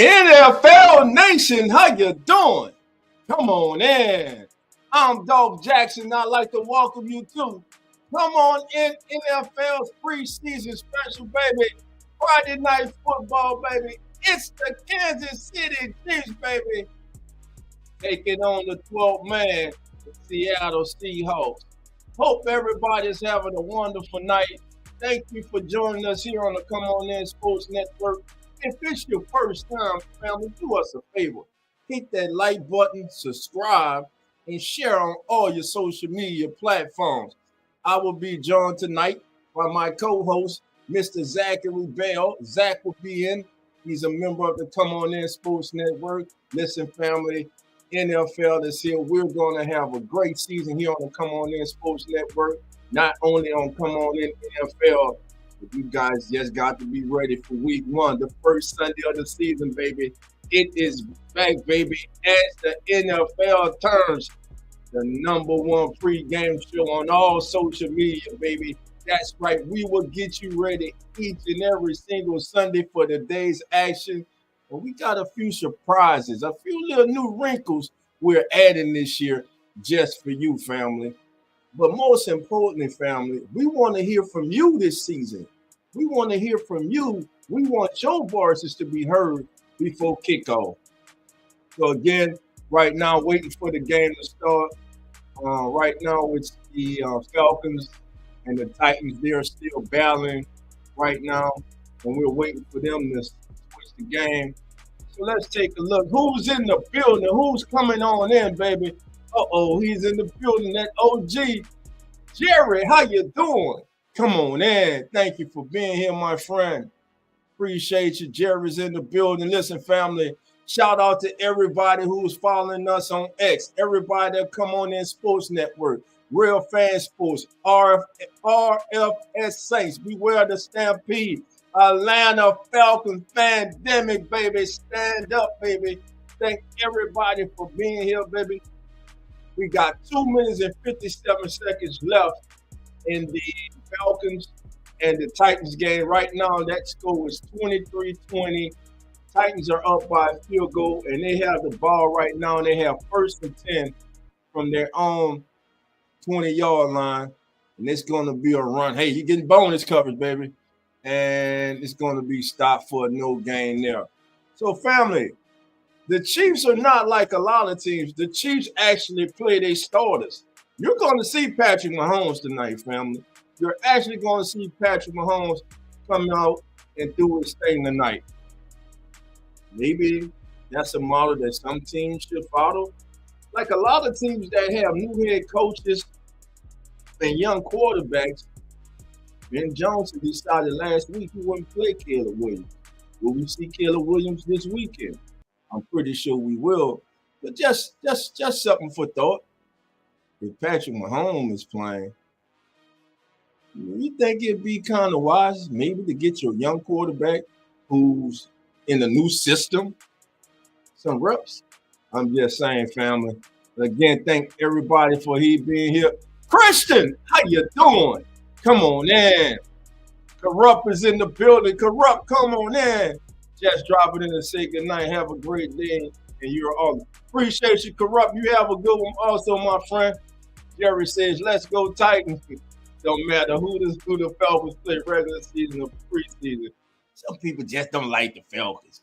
NFL Nation, how you doing? Come on in. I'm DOLPH Jackson. I'd like to welcome you to Come On In NFL's preseason special, baby. Friday night football, baby. It's the Kansas City Chiefs, baby. Taking on the 12th man, the Seattle Seahawks. Hope everybody's having a wonderful night. Thank you for joining us here on the Come On In Sports Network. If it's your first time, family, do us a favor. Hit that like button, subscribe, and share on all your social media platforms. I will be joined tonight by my co-host, Mr. Zachary Bell. Zach will be in. He's a member of the Come On In Sports Network. Listen, family, NFL is here. We're going to have a great season here on the Come On In Sports Network. Not only on Come On In NFL, but you guys just got to be ready for week one, the first Sunday of the season, baby. It is back, baby, as the NFL turns the number one pre-game show on all social media, baby. That's right. We will get you ready each and every single Sunday for the day's action. And we got a few surprises, a few little new wrinkles we're adding this year just for you, family. But most importantly, family, we want to hear from you this season. We want to hear from you. We want your voices to be heard before kickoff. So again, right now, waiting for the game to start. Right now, it's the Falcons and the Titans. They're still battling right now, and we're waiting for them to switch the game. So let's take a look. Who's in the building? Who's coming on in, baby? He's in the building. That OG. Jerry, how you doing? Come on in. Thank you for being here, my friend. Appreciate you. Jerry's in the building. Listen, family, shout out to everybody who's following us on X. Everybody that come on in Sports Network. Real Fan Sports. RFS Saints. Beware the Stampede. Atlanta Falcons Pandemic, baby. Stand up, baby. Thank everybody for being here, baby. We got 2 minutes and 57 seconds left in the Falcons and the Titans game. Right now, that score is 23-20. Titans are up by a field goal, and they have the ball right now, and they have 1st and 10 from their own 20-yard line, and it's going to be a run. Hey, you're getting bonus coverage, baby, and it's going to be stopped for a no gain there. So, family, the Chiefs are not like a lot of teams. The Chiefs actually play their starters. You're going to see Patrick Mahomes tonight, family. You're actually going to see Patrick Mahomes come out and do his thing tonight. Maybe that's a model that some teams should follow. Like a lot of teams that have new head coaches and young quarterbacks, Ben Johnson decided last week he wouldn't play Caleb Williams. Will we see Caleb Williams this weekend? I'm pretty sure we will. But just something for thought. If Patrick Mahomes is playing, you think it'd be kind of wise maybe to get your young quarterback who's in a new system some reps? I'm just saying, family. Again, thank everybody for being here. Christian, how you doing? Come on in. Corrupt is in the building. Corrupt, come on in. Just drop it in and say goodnight. Have a great day. And you're all appreciate you, Corrupt. You have a good one also, my friend. Jerry says, let's go Titans. Don't matter who the Falcons play regular season or preseason. Some people just don't like the Falcons.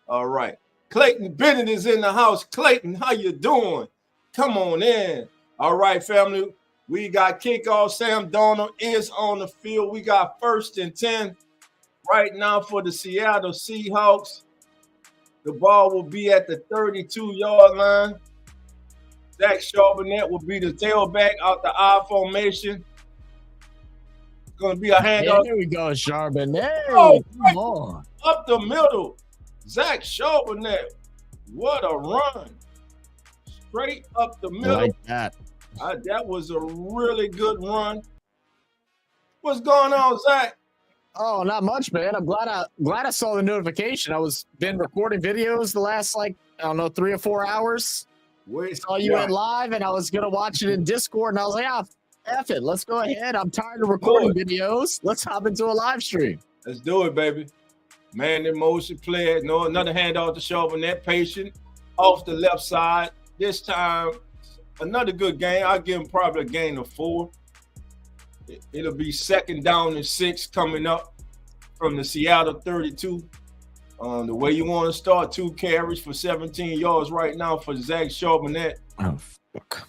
All right. Clayton Bennett is in the house. Clayton, how you doing? Come on in. All right, family. We got kickoff. Sam Darnold is on the field. We got 1st and 10 right now for the Seattle Seahawks. The ball will be at the 32-yard line. Zach Charbonnet will be the tailback out the I formation. It's going to be a handoff. Here we go, Charbonnet. Oh, come on. Up the middle. Zach Charbonnet. What a run. Straight up the middle. I like that. That was a really good run. What's going on, Zach? Oh, not much, man. I'm glad I saw the notification. I was been recording videos the last 3 or 4 hours. Saw you went live, and I was gonna watch it in Discord, and I was like, F it, let's go ahead. I'm tired of recording videos. Let's hop into a live stream. Let's do it, baby. Man in motion play. No, another handoff to Charbonnet. Patient off the left side. This time, another good game. I'll give him probably a gain of 4. It'll be 2nd down and 6 coming up from the Seattle 32. The way you want to start, 2 carries for 17 yards right now for Zach Charbonnet. Oh, fuck.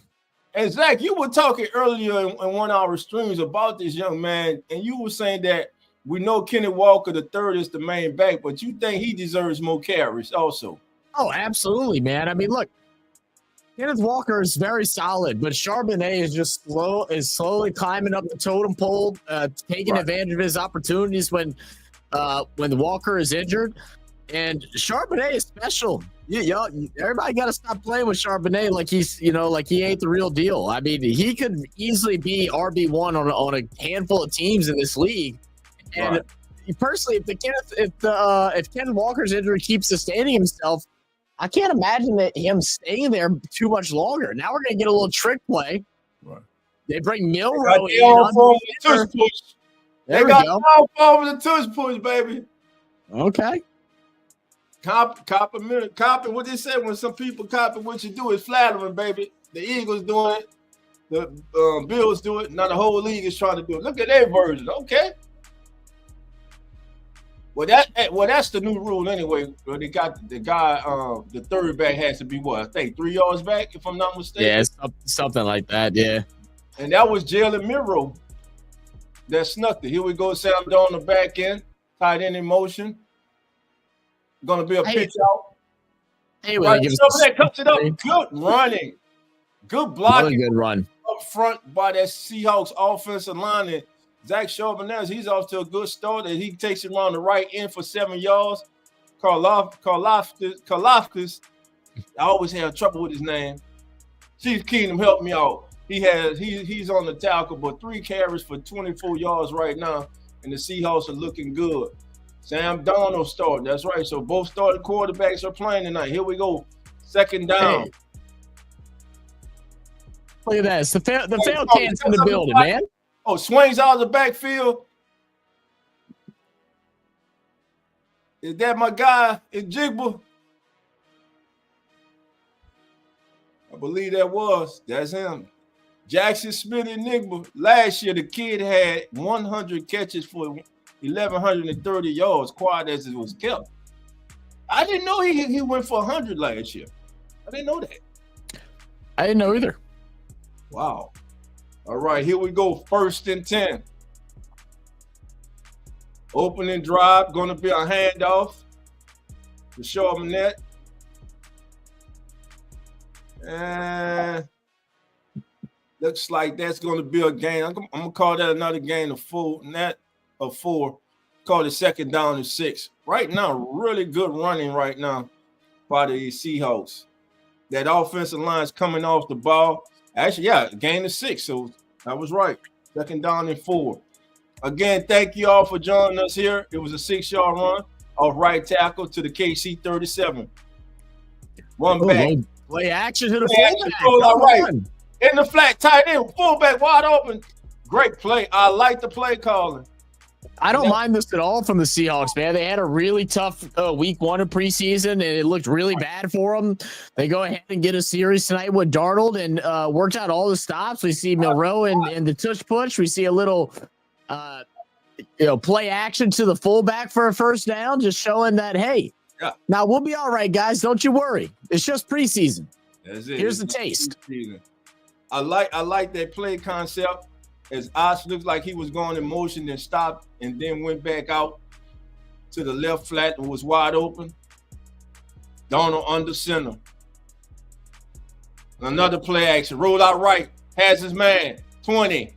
And Zach, you were talking earlier in one of our streams about this young man, and you were saying that we know Kenny Walker III is the main back, but you think he deserves more carries also. Oh, absolutely, man. I mean, look, Kenneth Walker is very solid, but Charbonnet is just slowly climbing up the totem pole, taking advantage of his opportunities when Walker is injured. And Charbonnet is special. Everybody got to stop playing with Charbonnet like he ain't the real deal. I mean, he could easily be RB1 on a handful of teams in this league. And personally, if Kenneth Walker's injury keeps sustaining himself, I can't imagine him staying there too much longer. Now we're going to get a little trick play. Right. They bring Milrow in. They got all over the tush push, baby. Okay. Copy what they say when some people copy what you do is flattering, baby. The Eagles doing it. The Bills do it. Now the whole league is trying to do it. Look at their version. Okay. Well, that's the new rule anyway. They got the guy, the third back has to be what? I think 3 yards back, if I'm not mistaken. Yeah, something like that, yeah. And that was Jalen Milrow that snuck it. Here we go, Sam Doe on the back end, tight end in motion. Going to be a pitch out. Hey, right, that cuts it up. Good running. Good blocking. Really good run. Up front by that Seahawks offensive line. And Zach Charbonnet, he's off to a good start. And he takes it around the right end for 7 yards. Karlaftis. I always have trouble with his name. Chief Keenum, help me out. He's on the tackle, but 3 carries for 24 yards right now. And the Seahawks are looking good. Sam Darnold starting. That's right. So both starting quarterbacks are playing tonight. Here we go. 2nd down. Hey. Look at that. It's the fail cans in the building, man. Oh, swings out of the backfield. Is that my guy in Jigba? I believe that was. That's him. Jackson Smith-Njigba. Last year, the kid had 100 catches for 1,130 yards, quiet as it was kept. I didn't know he went for 100 last year. I didn't know that. I didn't know either. Wow. All right, here we go. 1st and 10. Opening drive, going to be a handoff to Charbonnet. And looks like that's going to be a gain. I'm going to call that another gain of 4. Not of 4. Call it 2nd down and 6. Right now, really good running right now by the Seahawks. That offensive line is coming off the ball. Actually, yeah, gain of 6. So I was right. 2nd down and 4. Again, thank you all for joining us here. It was a 6-yard run off right tackle to the KC 37. One back. Play action to the fullback. All right. In the flat, tight end, fullback wide open. Great play. I like the play calling. I don't mind this at all from the Seahawks, man. They had a really tough week 1 of preseason, and it looked really bad for them. They go ahead and get a series tonight with Darnold and worked out all the stops. We see Milrow and the tush push. We see a little play action to the fullback for a 1st down, just showing that, hey, now we'll be all right, guys. Don't you worry. It's just preseason. That's it. Here's the taste. I like that play concept. As Osh looked like he was going in motion and stopped and then went back out to the left flat and was wide open. Donald under center. Another play action. Rolled out right. Has his man. 20.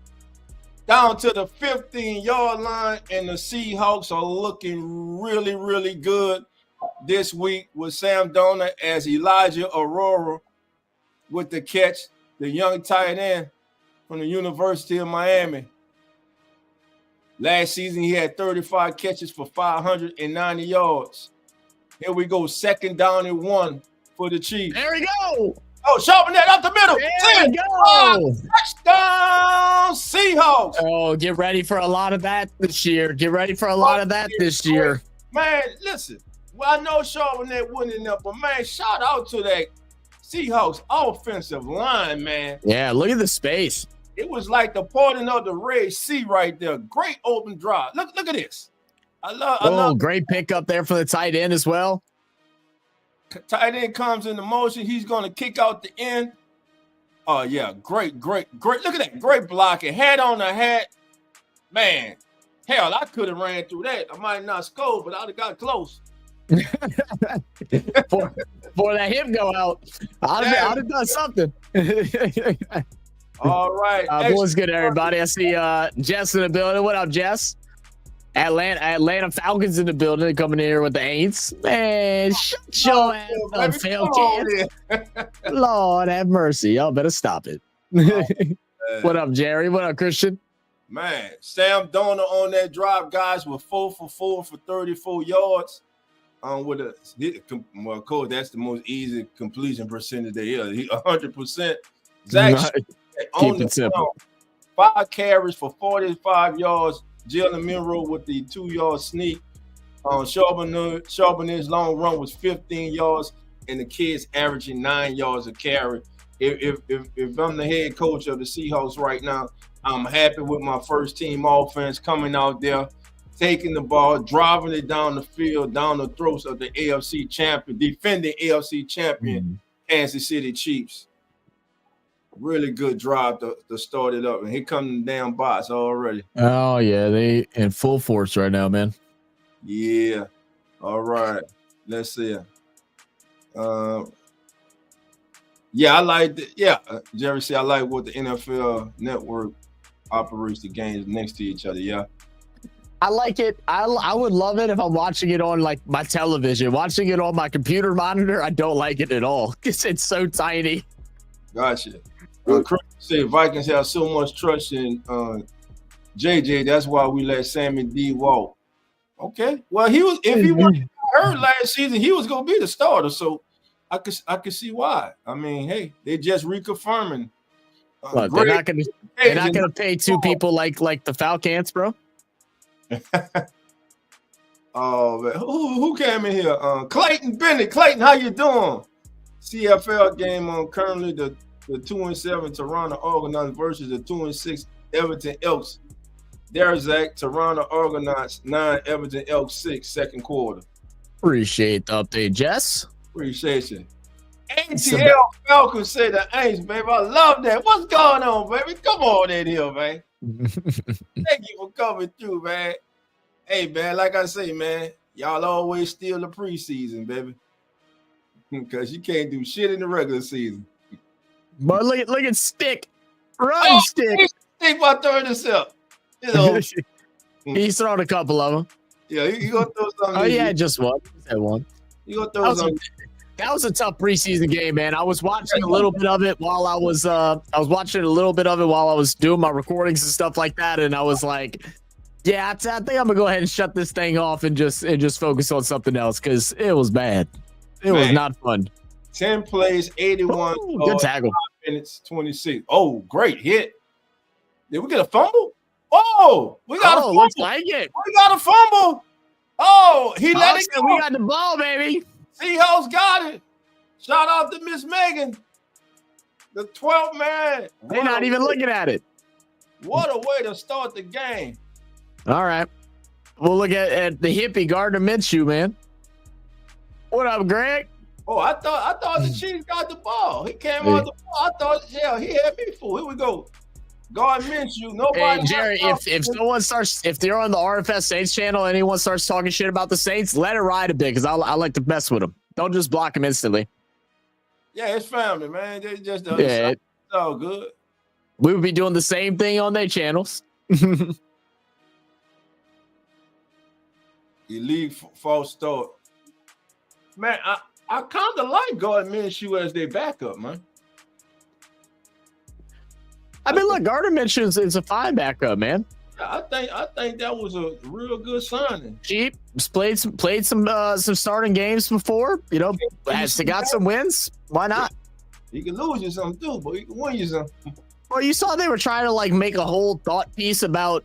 Down to the 15-yard line. And the Seahawks are looking really, really good this week with Sam Darnold as Elijah Aurora with the catch. The young tight end from the University of Miami. Last season, he had 35 catches for 590 yards. Here we go, 2nd down and 1 for the Chiefs. There we go. Oh, Charbonnet up the middle. There we go. Touchdown, Seahawks. Oh, get ready for a lot of that this year. Get ready for a lot of that this year. Man, listen. Well, I know Charbonnet went in there, but man, shout out to that Seahawks offensive line, man. Yeah, look at the space. It was like the parting of the Red Sea right there. Great open drive. Look at this. I love great pickup there for the tight end as well. Tight end comes into motion. He's going to kick out the end. Oh, yeah. Great. Look at that. Great blocking. Hat on the hat. Man, hell, I could have ran through that. I might not score, but I'd have got close. for that hip go out, I'd have done something. All right. What's good, everybody? I see Jess in the building. What up, Jess? Atlanta Falcons in the building, coming in here with the Aints. Man, shut your ass up, Falcons. Lord have mercy. Y'all better stop it. What up, Jerry? What up, Christian? Man, Sam Donner on that drive, guys, with 4 for 4 for 34 yards. With well, coach, that's the most easy completion percentage there is. He 100%. Zach keep it simple. 5 carries for 45 yards. Jalen Monroe with the 2-yard sneak. Charbonnet's long run was 15 yards, and the kids averaging 9 yards a carry. If I'm the head coach of the Seahawks right now, I'm happy with my first team offense coming out there, taking the ball, driving it down the field, down the throats of the AFC champion, defending AFC champion, Kansas City Chiefs. Really good drive to start it up. And here come the damn bots already. Oh, yeah. They in full force right now, man. Yeah. All right. Let's see. Yeah, I like it. Yeah, Jerry said I like what the NFL Network operates the games next to each other. Yeah. I like it. I would love it if I'm watching it on like my television. Watching it on my computer monitor, I don't like it at all because it's so tiny. Gotcha. Chris said Vikings have so much trust in JJ. That's why we let Sammy D walk. Okay. Well, if he wasn't hurt last season, he was gonna be the starter. So I could see why. I mean, hey, they just reconfirming. They're not gonna pay 2 people like the Falcons, bro. Oh man, who came in here? Clayton Bennett. Clayton, how you doing? CFL game on currently the 2-7 Toronto Argonauts versus the 2-6 Everton Elks. There's Zach. Toronto Argonauts 9, Everton Elks 6, second quarter. Appreciate the update, Jess. Appreciate you. ATL Falcons say the Aints, baby. I love that. What's going on, baby? Come on in here, man. Thank you for coming through, man. Hey, man, like I say, man, y'all always steal the preseason, baby. Because you can't do shit in the regular season. But look at Stick. Run, Stick. Stick by throwing this up. You know. He's thrown a couple of them. Yeah, you gonna throw something. Oh, yeah, just one. He's had one. You gonna throw something. That was a tough preseason game, man. I was watching a little bit of it while I was doing my recordings and stuff like that, and I was like, yeah, I think I'm gonna go ahead and shut this thing off and just focus on something else because it was bad. It was not fun. 10 plays, 81. Good tackle. 5 minutes, 26. Oh, great hit. Did we get a fumble? Oh, we got a fumble. Looks like it. We got a fumble. Oh, he let it go. We got the ball, baby. Seahawks got it. Shout out to Miss Megan, the 12th man. They're not even looking at it. What a way to start the game. All right. We'll look at the hippie Gardner Minshew, man. What up, Greg? Oh, I thought the Chiefs got the ball. He came on the ball. I thought, yeah, he had me fooled. Here we go. Gardner Minshew. Nobody. Hey, Jerry, if they're on the RFS Saints channel, anyone starts talking shit about the Saints, let it ride a bit because I like to mess with them. Don't just block them instantly. Yeah, it's family, man. They just it's all good. We would be doing the same thing on their channels. Elite false start. Man, I kind of like Gardner Minshew as their backup, man. I mean, look, Gardner Minshew is a fine backup, man. I think that was a real good signing. Cheap, played some starting games before. You know, has got some wins. Why not? He can lose you something too, but he can win you something. Well, you saw they were trying to like make a whole thought piece about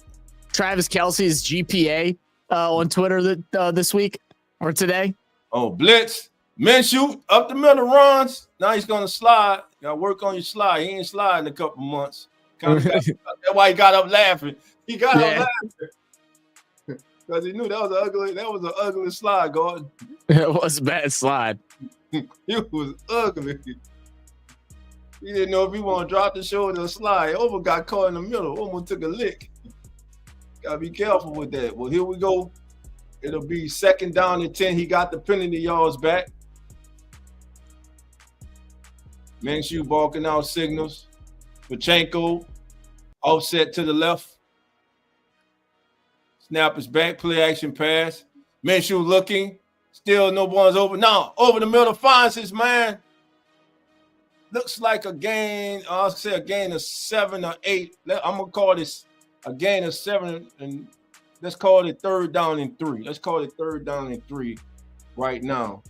Travis Kelce's GPA on Twitter this week or today. Oh, blitz. Minshew up the middle runs. Now he's going to slide. Got to work on your slide. He ain't sliding in a couple months. That's why he got up laughing. He got up laughing because he knew that was an ugly slide, Gordon. It was a bad slide. It was ugly. He didn't know if he want to drop the shoulder or slide. Over got caught in the middle. Almost took a lick. Gotta be careful with that. Well, here we go. It'll be 2nd down and 10. He got the penalty yards back. Minshew barking out signals. Pachenko offset to the left. Snap is back. Play action pass. Minshew looking. Still no one's open. Now over the middle finds his man. Looks like a gain. I'll say a gain of 7 or 8. I'm gonna call this a gain of 7, and let's call it 3rd down and 3. Let's call it 3rd down and 3 right now.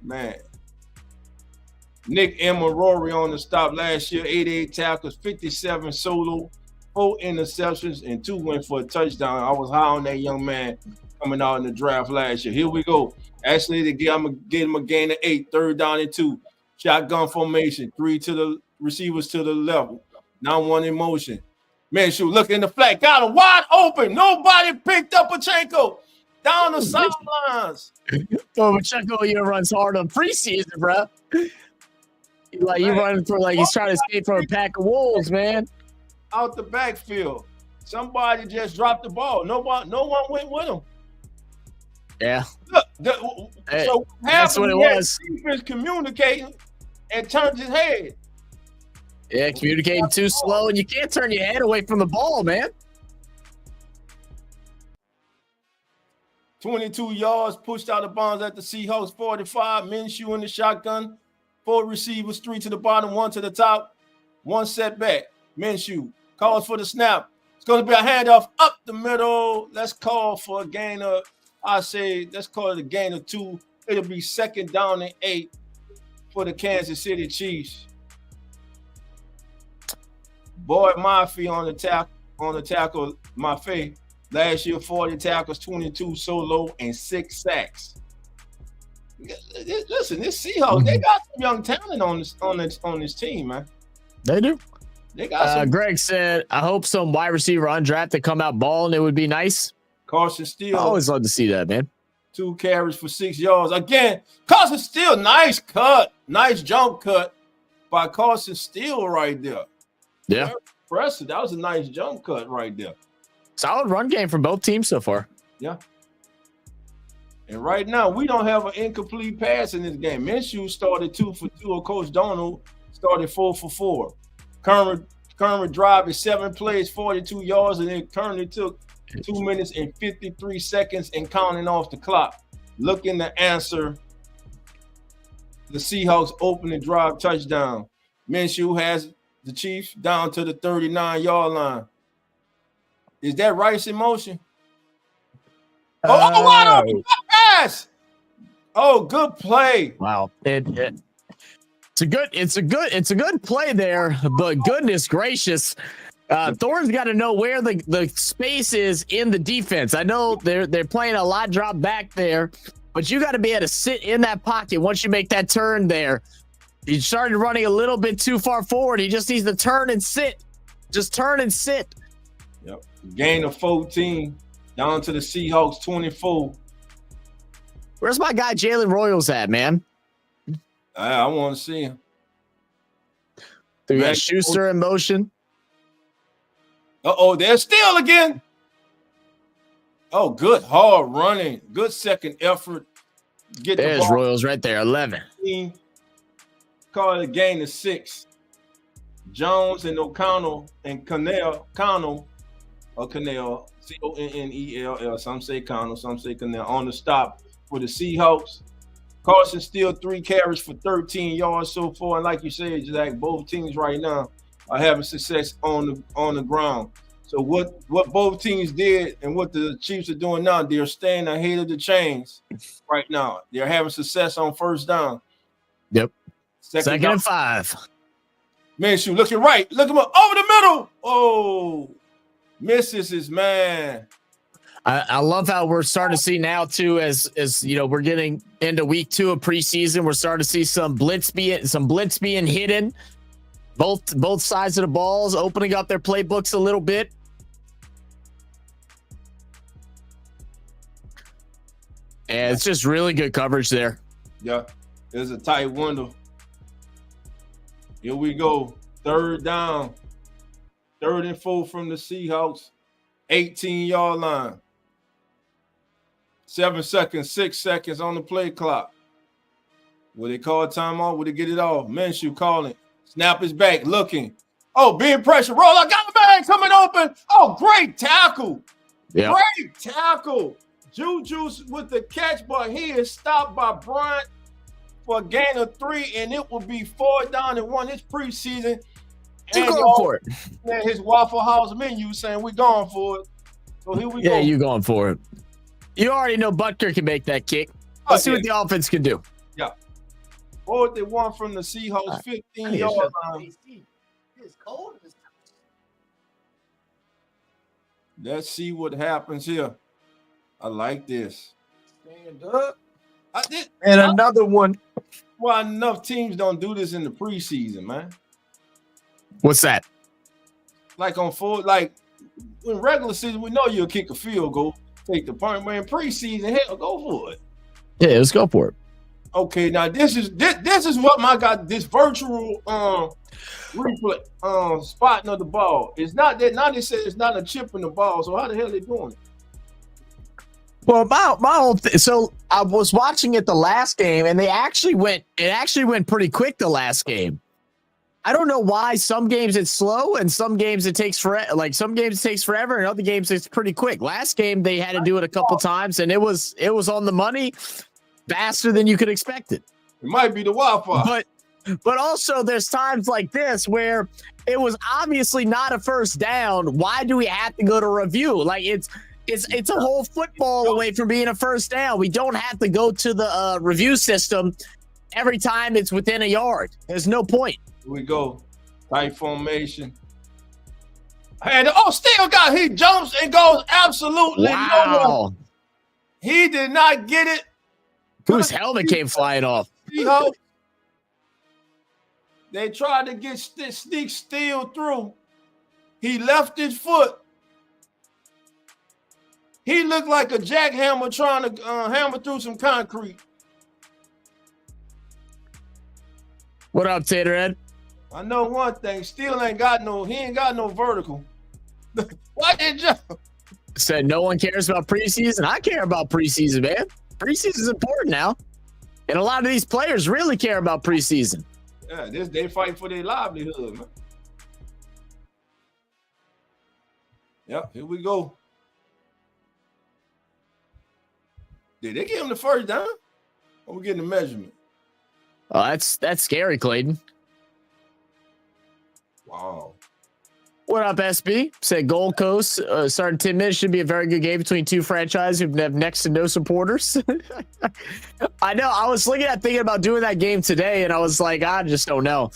Man, Nick Rory on the stop last year, 88 tackles, 57 solo, 4 interceptions, and 2 went for a touchdown. I was high on that young man coming out in the draft last year. Here we go. Actually, I'm going to get him a gain of 8, 3rd down and 2. Shotgun formation, 3 to the receivers to the left. Now 1 in motion. Minshew look in the flat, got him wide open. Nobody picked up Pachenko. Down the sidelines. Oh, Pachenko, you runs hard on preseason, bro. Like you running through like he's trying to escape from a pack of wolves, man. Out the backfield. Somebody just dropped the ball. No one went with him. Yeah. Look, so that's what it was. Defense communicating and turned his head. Yeah, communicating too slow, and you can't turn your head away from the ball, man. 22 yards pushed out of bounds at the Seahawks 45. Minshew in the shotgun. 4 receivers, 3 to the bottom, 1 to the top. 1 setback. Minshew calls for the snap. It's going to be a handoff up the middle. Let's call for a gain of, let's call it a gain of 2. It'll be 2nd down and 8 for the Kansas City Chiefs. Boyd Mafe on the tackle, Mafe. Last year, 40 tackles, 22 solo, and 6 sacks. Listen, this Seahawks, they got some young talent on this team, man. They do. They got some. Greg said, I hope some wide receiver undrafted come out balling. It would be nice. Carson Steele. I always love to see that, man. 2 carries for 6 yards. Again, Carson Steele, nice cut. Nice jump cut by Carson Steele right there. Yeah. Very impressive. That was a nice jump cut right there. Solid run game from both teams so far. Yeah. And right now, we don't have an incomplete pass in this game. Minshew started 2 for 2. Coach Donald started 4 for 4. Current drive is 7 plays, 42 yards, and it currently took 2 minutes and 53 seconds and counting off the clock. Looking to answer the Seahawks opening drive touchdown. Minshew has the Chiefs down to the 39-yard line. Is that Rice in motion? Wide open pass! Oh, good play! Wow, it's a good play there, but goodness gracious, Thorne's got to know where the space is in the defense. I know they're playing a lot drop back there, but you got to be able to sit in that pocket once you make that turn there. He started running a little bit too far forward. He just needs to turn and sit. Just turn and sit. Yep. Gain of 14 down to the Seahawks 24. Where's my guy Jalen Royals at, man? I want to see him. We got Schuster in motion. They're still again. Oh, good hard running. Good second effort. There's Royals right there, 11. Call it a gain of 6. Jones and O'Connell and Connell, C-O-N-N-E-L-L. Some say Connell, some say Connell. On the stop for the Seahawks. Carson Steele 3 carries for 13 yards so far. And like you said, Jack, both teams right now are having success on the ground. So what both teams did and what the Chiefs are doing now, they're staying ahead of the chains right now. They're having success on 1st down. Yep. Second and 5. Minshew looking right. Look him up. Over the middle. Oh, misses his man. I love how we're starting to see now too, as you know, we're getting into week 2 of preseason. We're starting to see some blitz being hidden. Both sides of the balls opening up their playbooks a little bit. And it's just really good coverage there. Yeah, there's a tight window. Here we go. 3rd down. 3rd and 4 from the Seahawks. 18-yard line. 7 seconds, 6 seconds on the play clock. Will they call timeout? Will they get it off? Minshew calling. Snap is back, looking. Oh, being pressure. Roll. I got the man coming open. Oh, great tackle. Yeah. Great tackle. Juju's with the catch, but he is stopped by Bryant for a gain of 3, and it will be 4th down and 1. It's preseason. You going for it? And his Waffle House menu saying we're going for it. So here we go. Yeah, you going for it. You already know Butker can make that kick. Let's see what the offense can do. Yeah. 4th and 1 from the Seahawks, 15-yard line. It's cold. Let's see what happens here. I like this. Stand up. Another one. Well, enough teams don't do this in the preseason, man. What's that? Like in regular season, we know you'll kick a field goal, take the punt. Man, preseason, hell, go for it. Yeah, let's go for it. Okay, now this is what my God, this virtual replay spotting of the ball. It's not that. Now they say it's not a chip in the ball. So how the hell are they doing it? Well, my whole so I was watching it the last game, and it actually went pretty quick the last game. I don't know why some games it's slow and some games it takes forever. Like some games it takes forever and other games it's pretty quick. Last game they had to do it a couple times and it was on the money, faster than you could expect it. It might be the Wi-Fi. But also there's times like this where it was obviously not a first down. Why do we have to go to review? Like it's a whole football away from being a first down. We don't have to go to the review system every time it's within a yard. There's no point. Here we go. Tight formation. And still got, he jumps and goes absolutely nowhere. He did not get it. Whose helmet came flying off? They tried to get sneak steal through. He left his foot. He looked like a jackhammer trying to hammer through some concrete. What up, Taterhead? I know one thing. Still he ain't got no vertical. Why did you? Said no one cares about preseason. I care about preseason, man. Preseason is important now. And a lot of these players really care about preseason. Yeah, they fight for their livelihood, man. Yep, here we go. Did they give him the first down? Or we getting the measurement? Oh, that's scary, Clayton. Wow. What up, SB? Said Gold Coast starting 10 minutes should be a very good game between two franchises who have next to no supporters. I know. I was thinking about doing that game today, and I was like, I just don't know.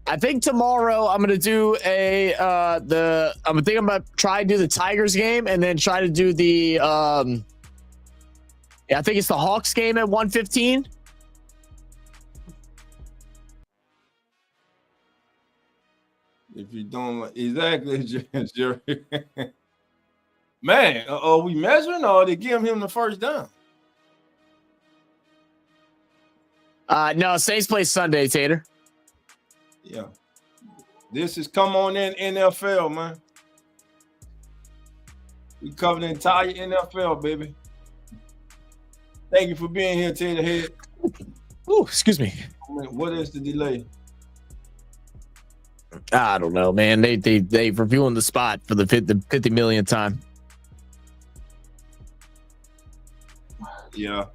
I think tomorrow I'm gonna do I'm gonna try to do the Tigers game and then try to do the I think it's the Hawks game at 1:15. If you don't exactly, Jerry. Man, are we measuring or are they giving him the first down? No, Saints play Sunday, Tater. Yeah. This is come on in NFL, man. We cover the entire NFL, baby. Thank you for being here, Taterhead. Ooh, excuse me. What is the delay? I don't know, man. They reviewing the spot for the 50 millionth time. Yeah.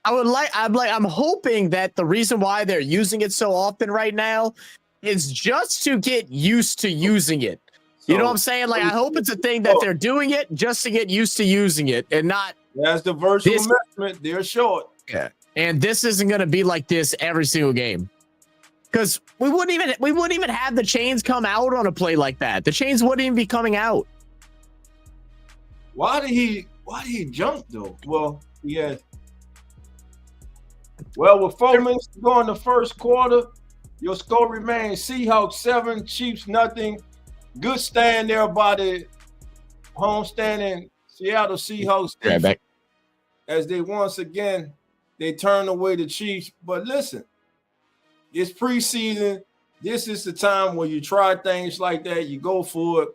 I'm hoping that the reason why they're using it so often right now is just to get used to using it. You know what I'm saying? Like, I hope it's a thing that they're doing it just to get used to using it and not. That's the virtual measurement. They're short. Yeah. And this isn't going to be like this every single game. Because we wouldn't even have the chains come out on a play like that. The chains wouldn't even be coming out. Why did he jump though? Well, yeah. Well, with 4 minutes to go in the first quarter, your score remains Seahawks 7, Chiefs nothing. Good stand there by the homestanding Seattle Seahawks Back. as they once again they turn away the Chiefs. But listen, it's preseason. This is the time where you try things like that. You go for it.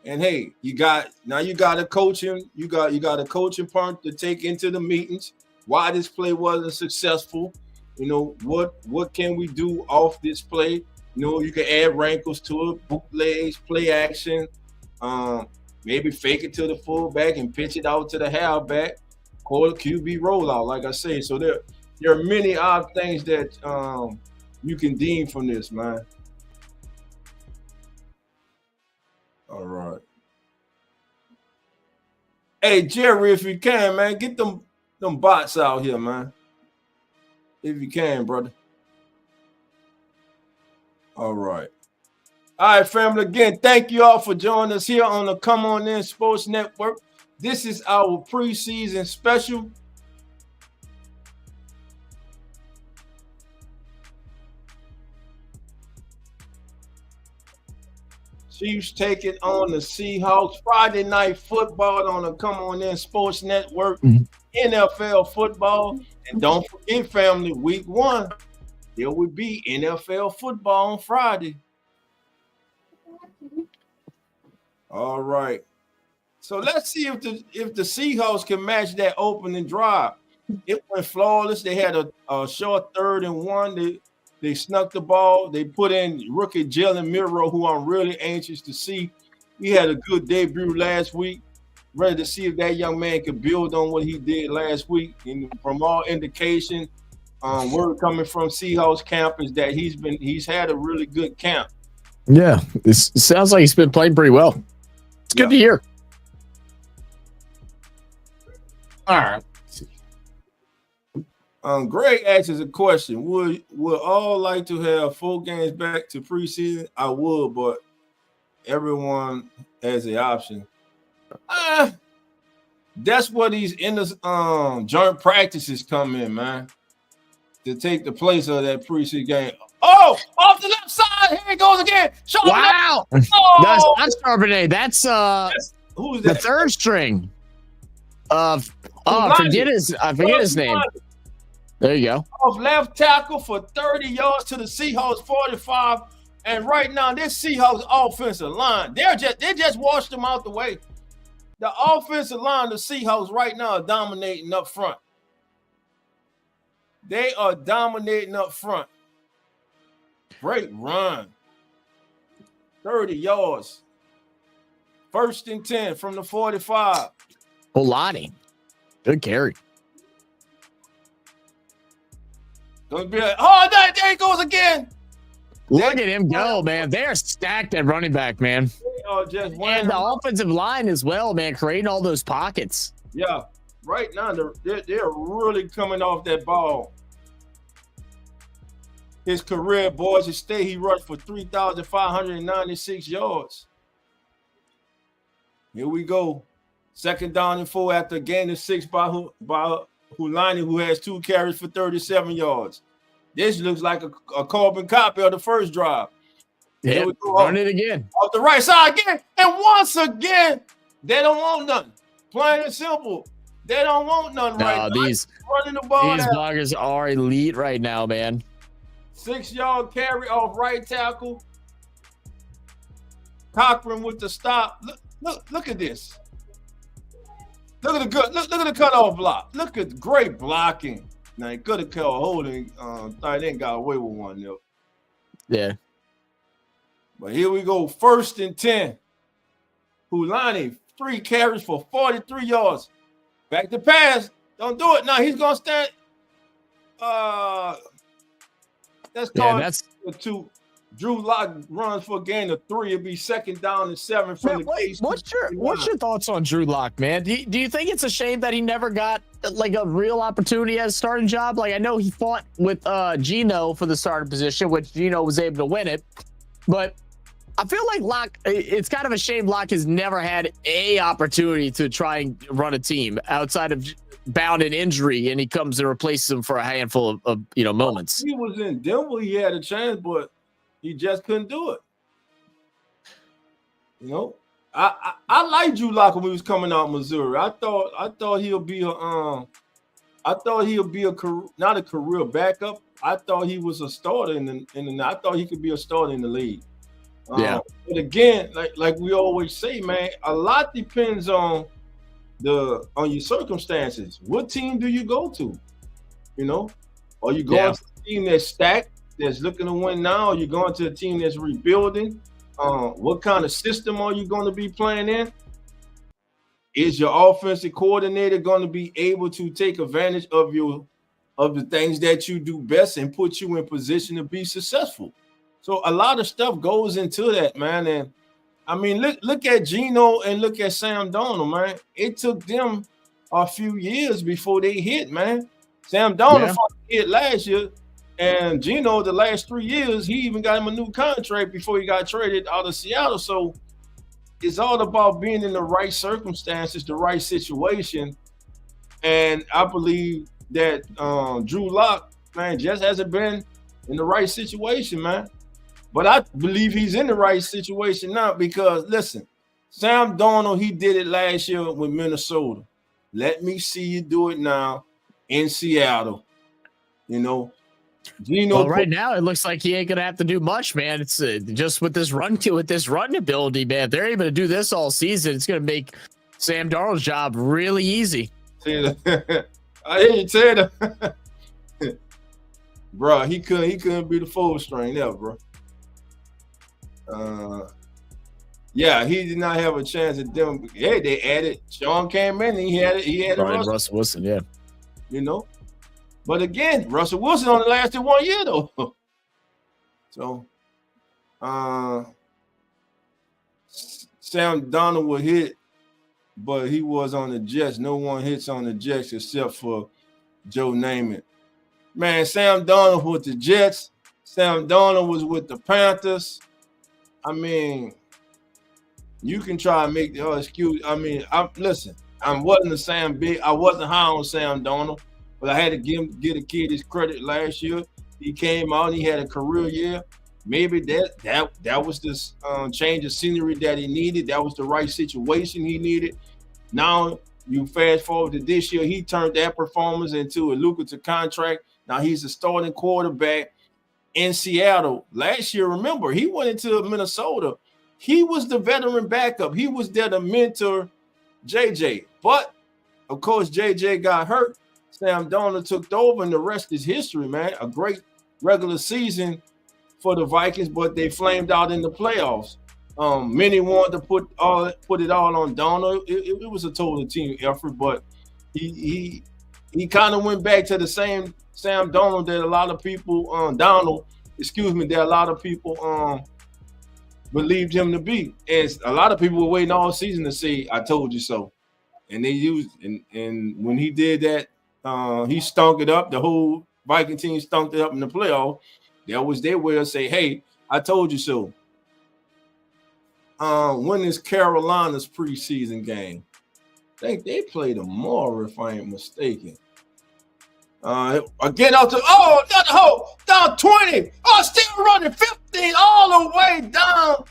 And hey, you got a coaching, you got a coaching part to take into the meetings. Why this play wasn't successful? You know, what can we do off this play? You know, you can add wrinkles to it, bootlegs, play action, maybe fake it to the fullback and pitch it out to the halfback, call a QB rollout, like I say. So there are many odd things that you can deem from this, man. All right. Hey, Jerry, if you can, man, get them bots out here, man. If you can, brother. All right. All right, family. Again, thank you all for joining us here on the Come On In Sports Network. This is our preseason special. Chiefs take it on the Seahawks. Friday night football on the Come On In Sports Network. NFL football. And don't forget, family, week 1, there will be NFL football on Friday. All right. So let's see if the Seahawks can match that opening drive. It went flawless. They had a short 3rd and 1. They snuck the ball. They put in rookie Jalen Miro, who I'm really anxious to see. He had a good debut last week. Ready to see if that young man could build on what he did last week. And from all indication, word coming from Seahawks camp is that he's had a really good camp. Yeah, it sounds like he's been playing pretty well. It's good to hear. All right. Greg asks a question. Would all like to have 4 games back to preseason? I would, but everyone has the option. That's what these in the joint practices come in, man. To take the place of that preseason game. Oh, off the left side. Here it goes again. Wow. Oh. That's Charbonnet. That's who's the that? 3rd string of I forget his name. There you go. Off left tackle for 30 yards to the Seahawks 45. And right now, this Seahawks offensive line, they just washed them out the way. The offensive line, the Seahawks right now are dominating up front. They are dominating up front. Great run. 30 yards. 1st and 10 from the 45. Olani. Good carry. Gonna be like, oh, there he goes again. Look at him go, man. They're stacked at running back, man. They are just and the offensive line as well, man, creating all those pockets. Yeah, right now they're really coming off that ball. His career, Boise State, he rushed for 3,596 yards. Here we go. 2nd down and 4 after a gain of 6 by Hulani, who has 2 carries for 37 yards. This looks like a carbon copy of the first drive. Yeah, run it again. Off the right side again. And once again, they don't want nothing. Plain and simple. They don't want nothing right now. These running the ball. These bloggers are elite right now, man. 6-yard carry off right tackle. Cochran with the stop. Look at this. Look at the cutoff block. Look at great blocking. Now he could have called holding. I didn't got away with one though. Yeah. But here we go. 1st and 10. Hulani, 3 carries for 43 yards. Back to pass. Don't do it. Now he's gonna stand. That's called that's a 2. Drew Lock runs for a gain of 3, it'll be 2nd down and 7 from Man, the case. what's your thoughts on Drew Lock, man? Do you think it's a shame that he never got like a real opportunity as a starting job? Like I know he fought with Geno for the starting position, which Geno was able to win it, but I feel like Locke, it's kind of a shame Locke has never had a opportunity to try and run a team outside of bound in injury, and he comes and replaces him for a handful of moments. He was in Denver, he had a chance, but he just couldn't do it. You know, I liked Drew Lock when he was coming out of Missouri. I thought he'll be not a career backup. I thought he was a starter I thought he could be a starter in the league. Yeah. But again, like we always say, man, a lot depends on your circumstances. What team do you go to? You know, are you going to a team that's stacked, that's looking to win now? Are you going to a team that's rebuilding? What kind of system are you going to be playing in? Is your offensive coordinator going to be able to take advantage of the things that you do best and put you in position to be successful? So a lot of stuff goes into that, man. And I mean, look at Geno and look at Sam Darnold, man. It took them a few years before they hit, man. Sam Darnold hit last year, and Geno the last 3 years, he even got him a new contract before he got traded out of Seattle. So it's all about being in the right circumstances, the right situation. And I believe that Drew Lock, man, just hasn't been in the right situation, man. But I believe he's in the right situation now because, listen, Sam Darnold, he did it last year with Minnesota. Let me see you do it now in Seattle. You know, Geno. Well, right now it looks like he ain't gonna have to do much, man. It's just with this run ability, man. If they're able to do this all season, it's gonna make Sam Darnold's job really easy. I hear you say that, bro. He couldn't be the full string there, bro. Yeah, he did not have a chance at them. Hey, they added Sean came in. He had Russell Wilson, yeah. You know, but again, Russell Wilson only lasted 1 year though. So, Sam Darnold would hit, but he was on the Jets. No one hits on the Jets except for Joe Namath. Man, Sam Darnold with the Jets. Sam Darnold was with the Panthers. I mean, you can try and make the excuse. I mean, I wasn't high on Sam Darnold, but I had to get a kid his credit last year. He came out, he had a career year. Maybe that was this change of scenery that he needed. That was the right situation he needed. Now you fast forward to this year, he turned that performance into a lucrative contract. Now he's a starting quarterback in Seattle. Last year, remember, he went into Minnesota. He was the veteran backup. He was there to mentor JJ. But, of course, JJ got hurt. Sam Darnold took over, and the rest is history, man. A great regular season for the Vikings, but they flamed out in the playoffs. Many wanted to put it all on Darnold. It was a total team effort, but he kind of went back to the same Sam Darnold that a lot of people believed him to be. And a lot of people were waiting all season to say, I told you so. And they used and when he did that, he stunk it up. The whole Viking team stunk it up in the playoff. That was their way of say, hey, I told you so. When is Carolina's preseason game? I think they play tomorrow, if I ain't mistaken. Again out to another hole, down 20. Still running 15 all the way down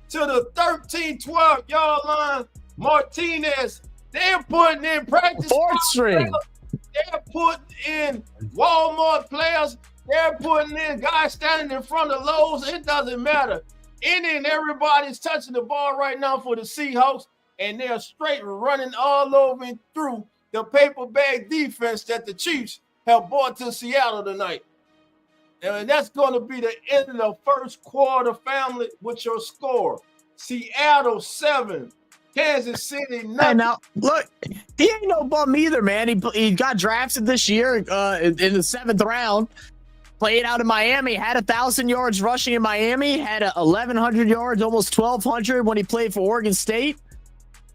to the 13-12 yard line. Martinez, they're putting in practice. Fourth string. They're putting in Walmart players. They're putting in guys standing in front of Lowe's. It doesn't matter. Any and everybody's touching the ball right now for the Seahawks, and they're straight running all over and through the paper bag defense that the Chiefs have brought to Seattle tonight. And that's going to be the end of the first quarter, family, with your score. Seattle 7, Kansas City 9. And now, look, he ain't no bum either, man. He got drafted this year in the 7th round. played out in Miami, had 1,000 yards rushing in Miami, had 1,100 yards, almost 1,200 when he played for Oregon State.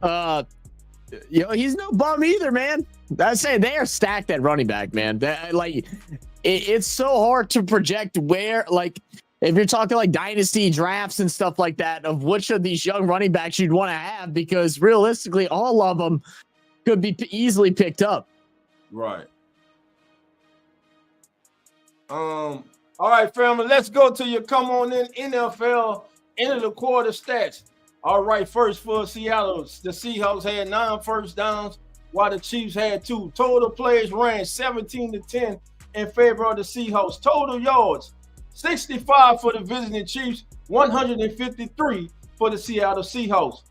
He's no bum either, man. I say they are stacked at running back, man. It's so hard to project where, like, if you're talking like dynasty drafts and stuff like that, of which of these young running backs you'd want to have, because realistically, all of them could be easily picked up. Right. All right, family, let's go to your come on in NFL end of the quarter stats. All right, first for Seattle, the Seahawks had 9 first downs, while the Chiefs had 2. Total plays ran 17-10 in favor of the Seahawks. Total yards, 65 for the visiting Chiefs, 153 for the Seattle Seahawks.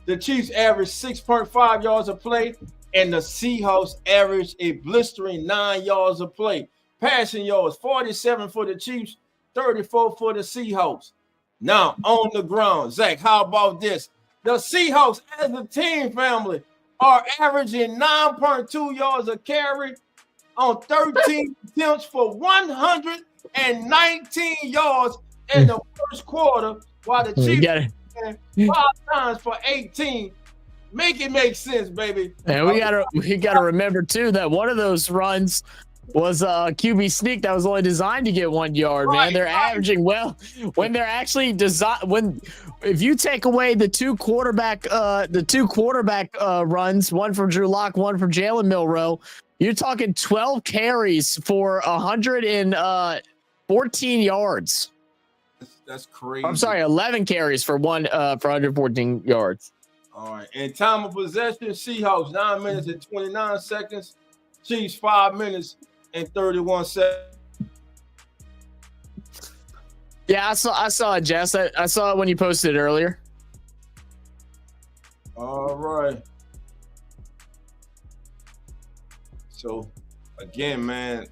The Chiefs averaged 6.5 yards a play, and the Seahawks averaged a blistering 9 yards a play. Passing yards, 47 for the Chiefs, 34 for the Seahawks. Now, on the ground, Zach, how about this? The Seahawks, as a team, family, are averaging 9.2 yards a carry on 13 attempts for 119 yards in the first quarter, while the Chiefs ran 5 times for 18. Make it make sense, baby. And we gotta remember too that one of those runs was a QB sneak that was only designed to get 1 yard. Right, man, they're averaging well when they're actually designed. If you take away the two quarterback runs, one from Drew Lock, one from Jalen Milroe, you're talking 12 carries for 114 yards. That's crazy. I'm sorry, 11 carries for 114 yards. All right, and time of possession, Seahawks 9 minutes and 29 seconds, Chiefs 5 minutes and 31 seconds. Yeah, I saw it, Jess. I saw it when you posted it earlier. All right. So, again, man,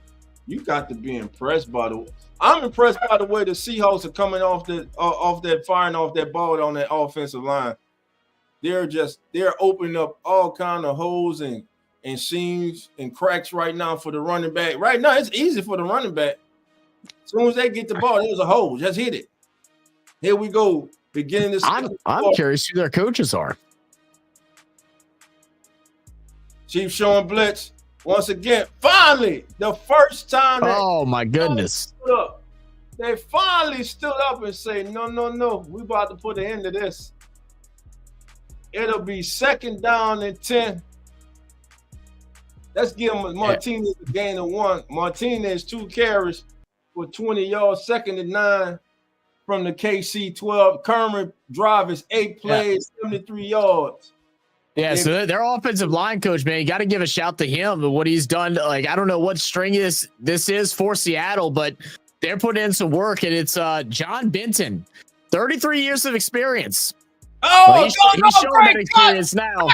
you got to be impressed by the. I'm impressed by the way the Seahawks are coming off firing off that ball on that offensive line. They're opening up all kind of holes and seams and cracks right now for the running back. Right now, it's easy for the running back. As soon as they get the ball, there's a hole. Just hit it. Here we go. Beginning this. I'm curious who their coaches are. Chief showing blitz once again. Finally, the first time. Oh my goodness! They finally stood up and say, "No, we about to put an end to this." It'll be 2nd down and 10. Let's give Martinez a gain of 1. Martinez 2 carries for 20 yards, 2nd and 9 from the KC 12. Kermit drive is 8 plays, 73 yards. Yeah, so their offensive line coach, man, you got to give a shout to him what he's done. Like, I don't know what string this is for Seattle, but they're putting in some work, and it's John Benton, 33 years of experience. Oh, he's showing that experience now.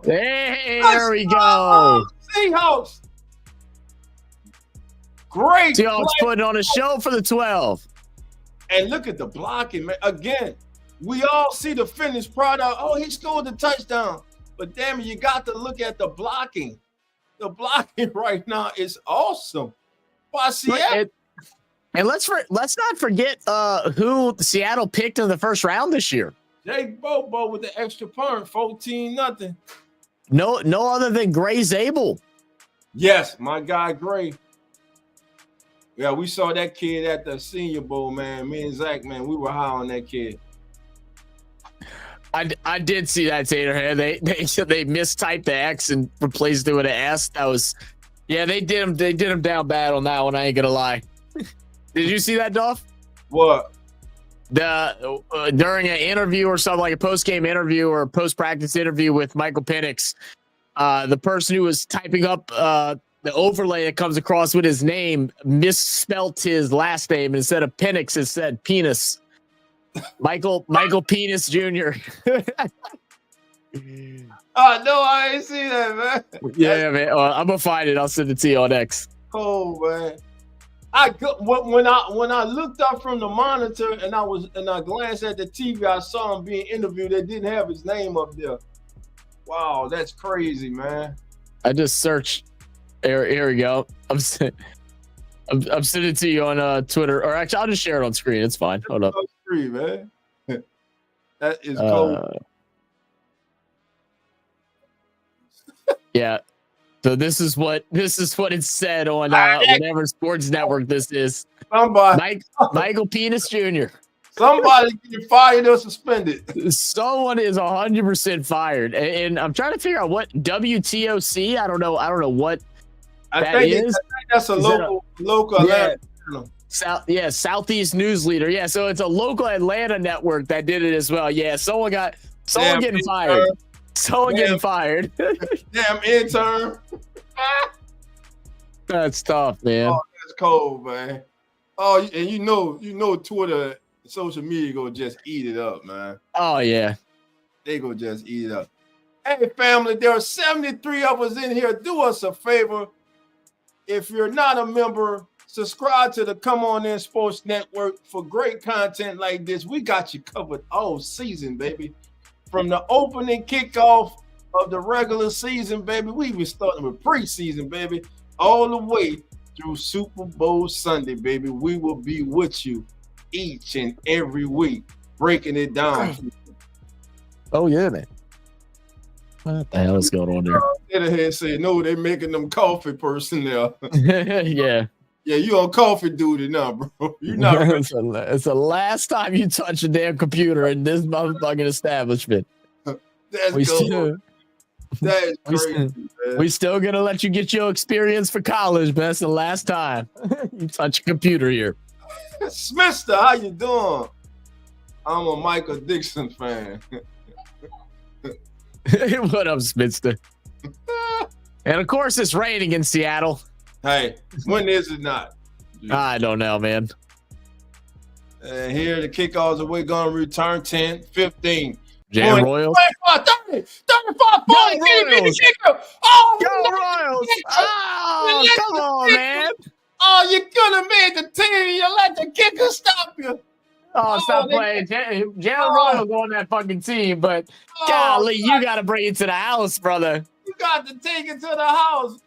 There we go. Seahawks. Great. Seahawks putting on a show for the 12. And look at the blocking, man. Again, we all see the finished product. Oh, he scored the touchdown. But damn it, you got to look at the blocking. The blocking right now is awesome. By Seattle. And let's not forget who Seattle picked in the first round this year. Jake Bobo with the extra punt, 14-0. No other than Gray Zabel. Yes, my guy Gray. Yeah, we saw that kid at the Senior Bowl, man. Me and Zach, man, we were high on that kid. I did see that, Tater. They mistyped the X and replaced it with an S. That was, yeah, they did him down bad on that one. I ain't gonna lie. Did you see that, Dolph? What? During an interview or something, like a post-game interview or a post-practice interview with Michael Penix, the person who was typing up the overlay that comes across with his name misspelt his last name. Instead of Penix, it said penis. Michael Penis Jr. No, I ain't see that, man. Yeah, man. I'm gonna find it. I'll send it to you on X. Oh, man. When I looked up from the monitor and I glanced at the TV, I saw him being interviewed. They didn't have his name up there. Wow, that's crazy, man. I just searched. Here we go. I'm sending it to you on Twitter, or actually, I'll just share it on screen. It's fine. Hold up. Screen, man. That is cold. Yeah. So this is what it said on whatever sports network this is. Michael Penis Jr. Somebody getting fired or suspended. Someone is 100% fired, and I'm trying to figure out what WTOC. I don't know what that is. I think that's a local Atlanta. Southeast News Leader. Yeah, so it's a local Atlanta network that did it as well. Yeah, someone getting fired. Someone getting fired. Damn intern. That's tough, man. Oh, that's cold, man. Oh, and you know Twitter, social media gonna just eat it up, man. Oh yeah. They gonna just eat it up. Hey family, there are 73 of us in here. Do us a favor. If you're not a member, subscribe to the Come On In Sports Network for great content like this. We got you covered all season, baby. From the opening kickoff of the regular season, baby, we even starting with preseason, baby, all the way through Super Bowl Sunday, baby. We will be with you each and every week, breaking it down. Oh yeah, man. What the hell is going on there? Get ahead, say no. They're making them coffee personnel. Yeah. Yeah, you on coffee duty now, bro. You not. It's the last time you touch a damn computer in this motherfucking establishment. That's cool. That is crazy, man. We still gonna let you get your experience for college, but that's the last time you touch a computer here. Smithster, how you doing? I'm a Michael Dixon fan. What up, Smithster? And of course, it's raining in Seattle. Hey, when is it not? I don't know, man. And here the kickoffs are we going to return 10, 15. Jam Royals. 25, 30, 35, 40, Royals. Oh, go Royals. Oh, come on, man. Oh, you could have made the team. You let the kicker stop you. Oh, stop playing. Jam Royals on that fucking team, but golly, you got to bring it to the house, brother. You got to take it to the house.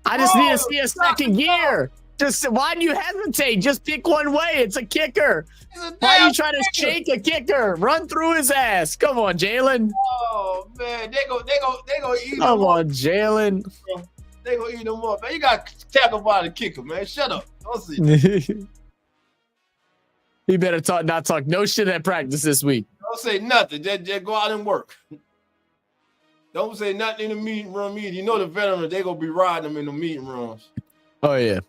I just need to see a second gear. Just why do you hesitate? Just pick one way. It's a kicker. Why are you trying to shake a kicker? Run through his ass. Come on, Jalen. Oh man, they go eat him. Come on, Jalen. They gonna eat him up, man. You got to tackle by the kicker, man. Shut up. Don't see. He better not talk no shit at practice this week. Don't say nothing. Just go out and work. Don't say nothing in the meeting room either. You know the veterans, they gonna be riding them in the meeting rooms. Oh yeah.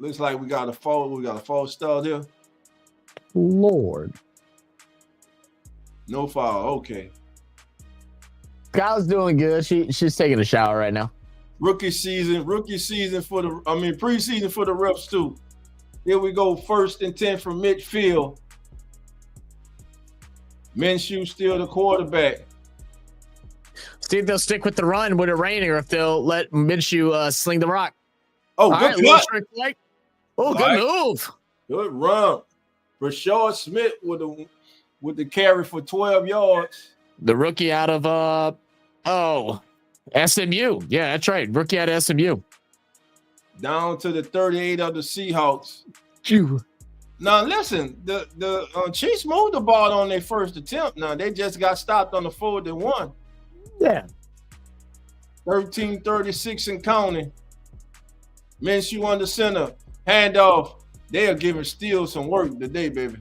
Looks like we got a false start here. Lord. No foul. Okay. Kyle's doing good. She's taking a shower right now. Preseason for the reps too. Here we go. 1st and 10 from midfield. Minshew still the quarterback. See if they'll stick with the run with it raining, or if they'll let Minshew sling the rock. Oh, all good cut. Good move. Good run. Rashard Smith with the carry for 12 yards. The rookie out of SMU. Yeah, that's right. Rookie out of SMU. Down to the 38 of the Seahawks. Phew. Now listen, the Chiefs moved the ball on their first attempt. Now they just got stopped on the 4th and 1. Yeah. 13-36 and counting. Minshew on the center. Handoff. They are giving Steele some work today, baby.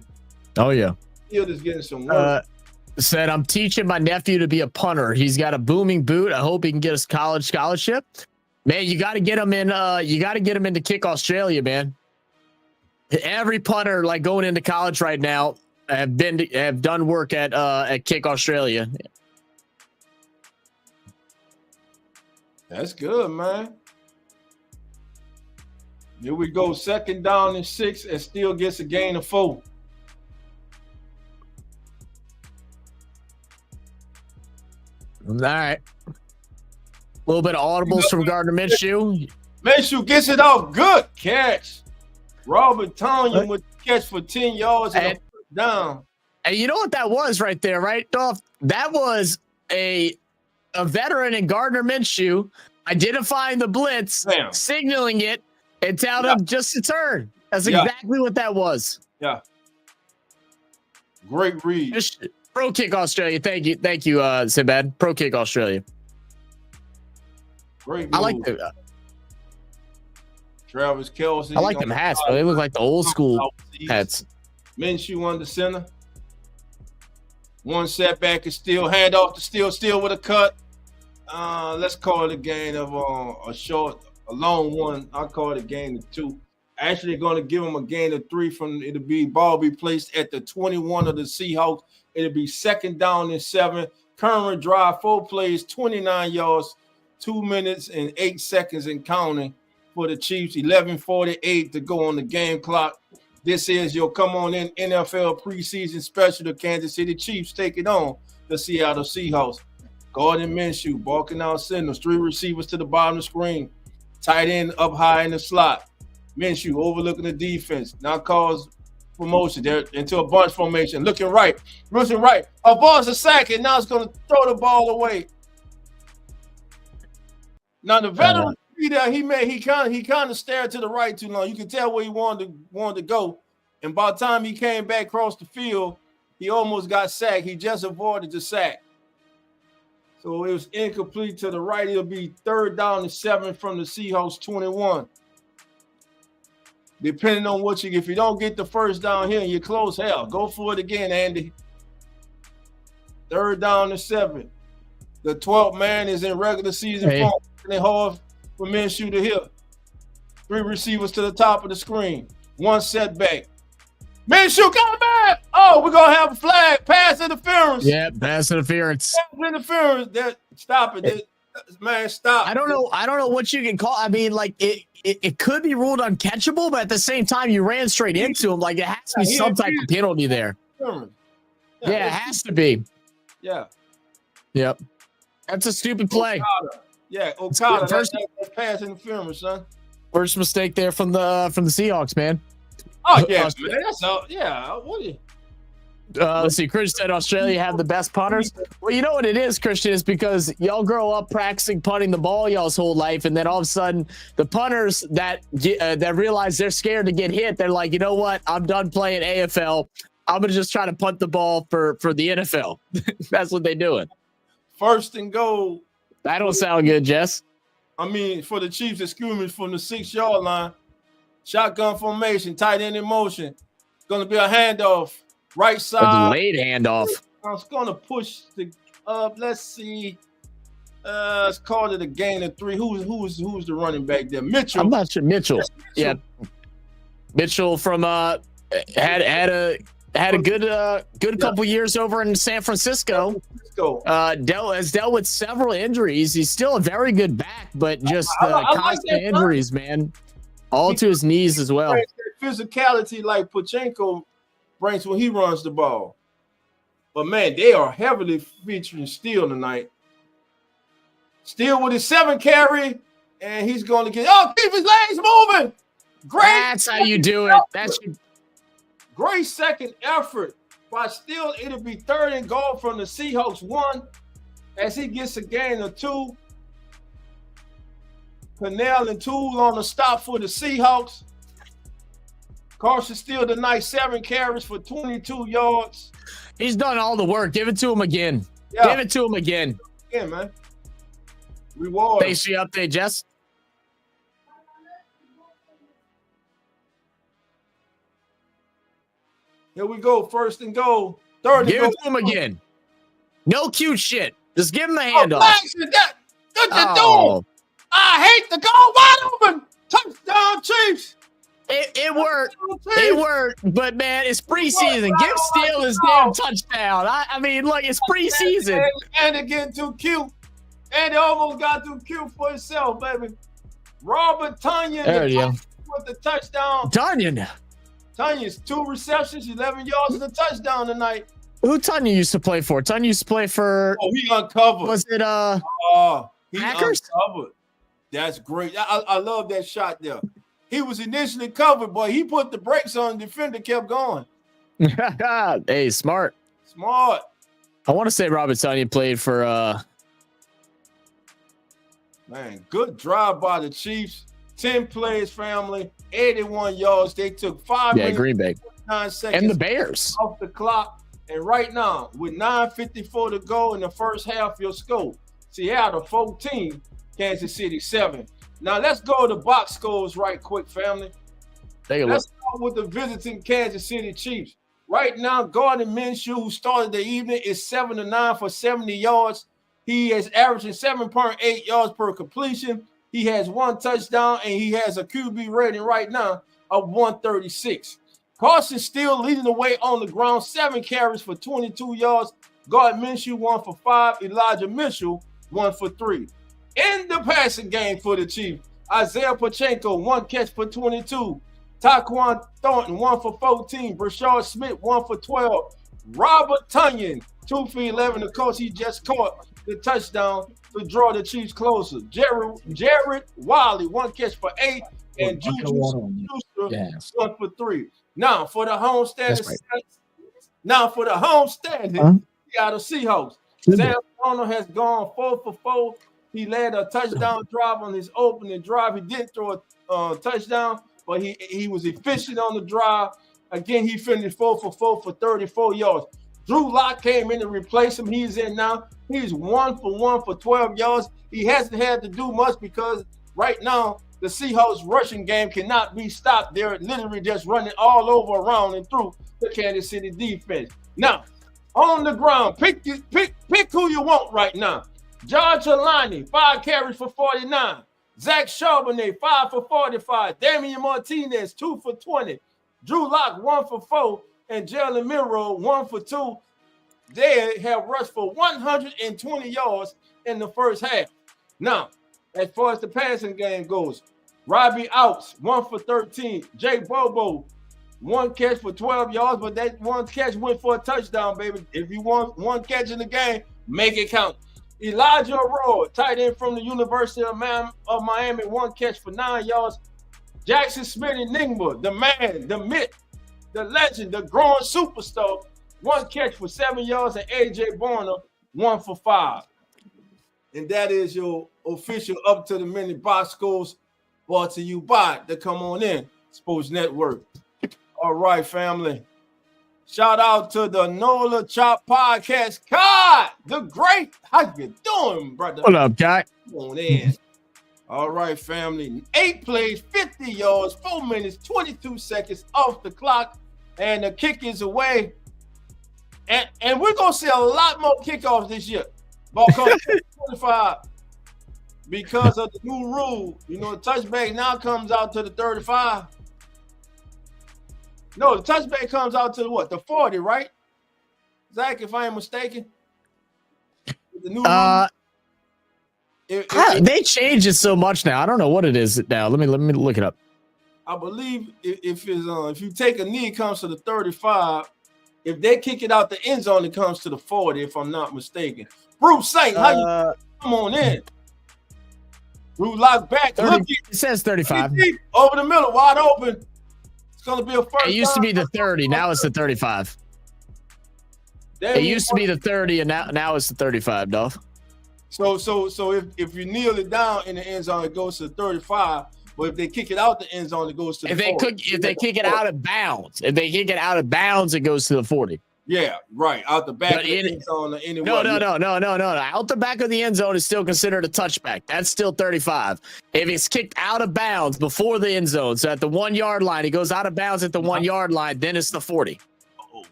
Oh yeah. Steele is getting some work. Said, I'm teaching my nephew to be a punter. He's got a booming boot. I hope he can get a college scholarship. Man, you got to get him in. You got to get him into Kick Australia, man. Every punter like going into college right now have done work at Kick Australia. That's good, man. Here we go. 2nd down and 6, and still gets a gain of 4. All right. A little bit of audibles from Gardner Minshew. Minshew gets it off. Good catch. Robert Tonyan with the catch for 10 yards and a first down. And you know what that was right there, right, Dolph? That was a veteran in Gardner Minshew identifying the blitz, signaling it, and telling him just to turn. That's exactly what that was. Yeah. Great read. Pro Kick Australia. Thank you, Sinbad. Pro Kick Australia. Great move. I like the Travis Kelce. I like them hats, but they look like the old school hats. Minshew under center. One setback is still hand off to Steele with a cut. Let's call it a gain of a long one. I'll call it a gain of 2. Actually, going to give him a gain of 3 ball be placed at the 21 of the Seahawks. It'll be 2nd down and 7. Current drive, 4 plays, 29 yards, 2 minutes and 8 seconds and counting for the Chiefs. 11:48 to go on the game clock. This is your come on in NFL preseason special. The Kansas City Chiefs taking on the Seattle Seahawks. Gardner Minshew barking out signals. 3 receivers to the bottom of the screen. Tight end up high in the slot. Minshew overlooking the defense. Now calls for motion. They're into a bunch formation. Looking right. Avoids a sack, and now it's going to throw the ball away. Now the veteran he kind of stared to the right too long. You can tell where he wanted to go. And by the time he came back across the field, he almost got sacked. He just avoided the sack. So it was incomplete to the right. It'll be 3rd down and 7 from the Seahawks 21. Depending on if you don't get the first down here and you're close, hell, go for it again, Andy. 3rd down and 7. The 12th man is in regular season form. They hard for Minshew to hit. 3 receivers to the top of the screen. 1 setback. Minshew coming back. Oh, we're going to have a flag. Pass interference. Yeah, pass interference. Pass interference. Stop it. Man, stop. I don't know what you can call. I mean, like it could be ruled uncatchable, but at the same time, you ran straight into him. Like it has to be some type of penalty there. Yeah, it has to be. Yeah. Yep. That's a stupid play. Okada. That's pass interference, son. First mistake there from the Seahawks, man. Oh yeah, man. That's all. Yeah. What are you? Let's see. Christian said Australia have the best punters. Well, you know what it is, Christian, is because y'all grow up practicing punting the ball y'all's whole life, and then all of a sudden the punters that realize they're scared to get hit, they're like, you know what? I'm done playing AFL. I'm gonna just try to punt the ball for the NFL. That's what they doing. 1st and goal. That don't sound good, Jess. I mean, for the Chiefs, it's scrimmage from the 6-yard line. Shotgun formation, tight end in motion. Going to be a handoff. Right side. A delayed handoff. I was going to push the let's see. Let's call it a gain of 3. Who's the running back there? Mitchell. I'm not sure. Mitchell. Yeah. Mitchell from had a good couple years over in San Francisco. Has dealt with several injuries. He's still a very good back, but just constant injuries, man. All to his knees as well. Physicality like Pachenko brings when he runs the ball. But man, they are heavily featuring Steele tonight. Steele with his 7 carry, and he's going to get keep his legs moving. Great. That's how you do it. That's great second effort. But still, it'll be 3rd and goal from the Seahawks 1 as he gets a gain of 2. Cannell and Toole on the stop for the Seahawks. Carson Steele tonight, 7 carries for 22 yards. He's done all the work. Give it to him again. Yeah. Give it to him again. Yeah, man. Reward. Thanks for your update, Jess. Here we go. 1st and goal. 3rd give and it to him again. No cute shit. Just give him the handoff. What you doing? I hate the goal wide open. Touchdown, Chiefs. It worked. It worked. But, man, it's preseason. Give Steele his damn touchdown. I mean, look, it's preseason. And it getting too cute. And it almost got too cute for himself, baby. Robert Tonyan with the touchdown. Tanya's 2 receptions, 11 yards, and a touchdown tonight. Who Tanya used to play for? Tanya used to play for. Oh, he uncovered. Was it he Packers? Uncovered. That's great. I love that shot there. He was initially covered, but he put the brakes on. The defender kept going. Hey, smart. I want to say Robert Tonyan played for. Man, good drive by the Chiefs. 10 plays, family, 81 yards. They took 5 minutes, Green Bay, 9 seconds, and the Bears off the clock. And right now, with 9:54 to go in the first half, your score: Seattle 14, Kansas City 7. Now let's go to box scores right quick, family. Let's start with the visiting Kansas City Chiefs. Right now, Gardner Minshew, who started the evening, is 7-9 for 70 yards. He is averaging 7.8 yards per completion. He has 1 touchdown, and he has a QB rating right now of 136. Carson still leading the way on the ground, 7 carries for 22 yards. Gardner Minshew 1 for 5. Elijah Mitchell 1 for 3. In the passing game for the Chiefs, Isaiah Pacheco 1 catch for 22. Tyquan Thornton 1 for 14. Brashard Smith 1 for 12. Robert Tonyan 2 for 11. Of course, he just caught the touchdown to draw the Chiefs closer. Jared Wiley 1 catch for 8. And Juju Schuster 1 for 3. Now for the homestanding, Seattle Seahawks. Sam Darnold has gone 4 for 4. He led a touchdown drive on his opening drive. He did throw a touchdown, but he was efficient on the drive. Again, he finished 4 for 4 for 34 yards. Drew Lock came in to replace him. He's in now. He's 1 for 1 for 12 yards. He hasn't had to do much because right now the Seahawks rushing game cannot be stopped. They're literally just running all over, around, and through the Kansas City defense. Now, on the ground, pick who you want right now. George Alani, 5 carries for 49. Zach Charbonnet, 5 for 45. Damian Martinez, 2 for 20. Drew Lock, 1 for 4. And Jalen Milroe, 1 for 2. They have rushed for 120 yards in the first half. Now, as far as the passing game goes, Robbie Outs, 1 for 13. Jay Bobo, 1 catch for 12 yards, but that 1 catch went for a touchdown, baby. If you want 1 catch in the game, make it count. Elijah Roy, tight end from the University of Miami, 1 catch for 9 yards. Jackson Smith-Njigba, the man, the myth, the legend, the growing superstar, 1 catch for 7 yards. And AJ Barner, 1 for 5. And that is your official up to the minute box scores brought to you by the Come On In Sports Network. All right, family. Shout out to the Nola Chop Podcast. Kai, the great. How you doing, brother? What up, Kai? Come on in. All right, family. 8 plays, 50 yards, 4 minutes, 22 seconds off the clock. And the kick is away. And we're going to see a lot more kickoffs this year. Because 25, because of the new rule, the touchback now comes out to the 35. No, the touchback comes out to the what? The 40, right? Zach, if I am mistaken. The new rule. They changed it so much now. I don't know what it is now. Let me look it up. I believe if you take a knee, it comes to the 35. If they kick it out the end zone, it comes to the 40, if I'm not mistaken. Bruce Saint, how you come on in? Drew Lock back. 30, it says 35. Over the middle, wide open. It's going to be a first. It used to be the 30. Now it's the 35. It used to be the 30, and now it's the 35, Dolph. So if you kneel it down in the end zone, it goes to 35. But if they kick it out the end zone, it goes to the 40. If they kick it out of bounds, it goes to the 40. Yeah, right. Out the back of the end zone. No. Out the back of the end zone is still considered a touchback. That's still 35. If it's kicked out of bounds before the end zone, so at the 1 yard line, he goes out of bounds at the 1 yard line, then it's the 40.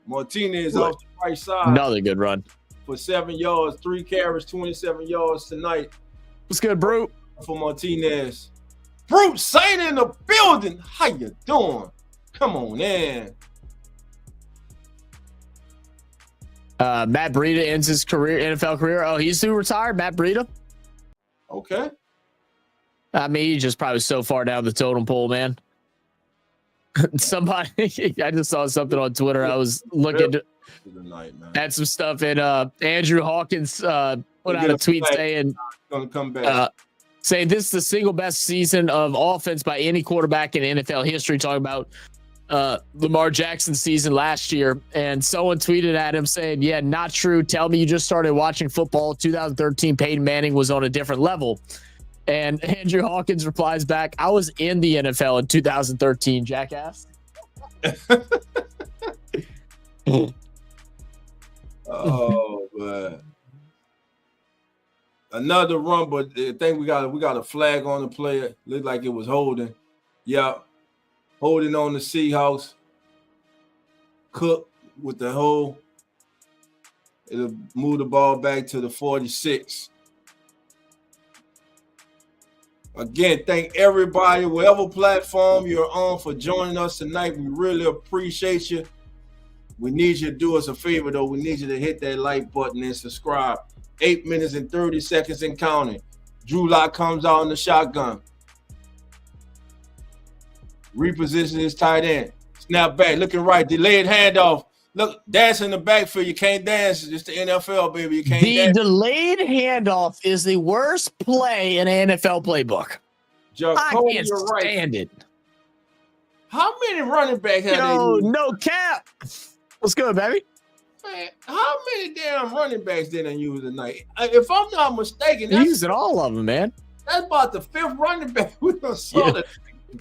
Martinez off the right side. Another good run. For 7 yards, 3 carries, 27 yards tonight. What's good, Brute? For Martinez. Brute Saint in the building. How you doing? Come on in. Matt Breida ends his NFL career. Oh, he's too retired, Matt Breida? Okay. I mean, he's just probably so far down the totem pole, man. Somebody, I just saw something on Twitter. I was looking at some stuff, and Andrew Hawkins put out a tweet saying, gonna come back. Saying this is the single best season of offense by any quarterback in NFL history, talking about Lamar Jackson's season last year. And someone tweeted at him saying, yeah, not true. Tell me you just started watching football. 2013 Peyton Manning was on a different level. And Andrew Hawkins replies back, I was in the NFL in 2013, jackass. Oh, man. Another run, but I think we got a flag on the player. Looked like it was holding. Yeah. Holding on the Seahawks. Cook with the hole. It'll move the ball back to the 46. Again, thank everybody, whatever platform you're on, for joining us tonight. We really appreciate you. We need you to do us a favor, though. We need you to hit that like button and subscribe. 8 minutes and 30 seconds and counting. Drew Lock comes out in the shotgun. Reposition his tight end. Snap back, looking right. Delayed handoff. Look, dance in the backfield. You can't dance. It's the NFL, baby. You can't dance. The delayed handoff is the worst play in an NFL playbook. Jacoby, I can't stand it. How many running backs have they used? No cap. What's good, baby? Man, how many damn running backs did they use tonight? If I'm not mistaken, They're using all of them, man. That's about the 5th running back we done saw. Yeah.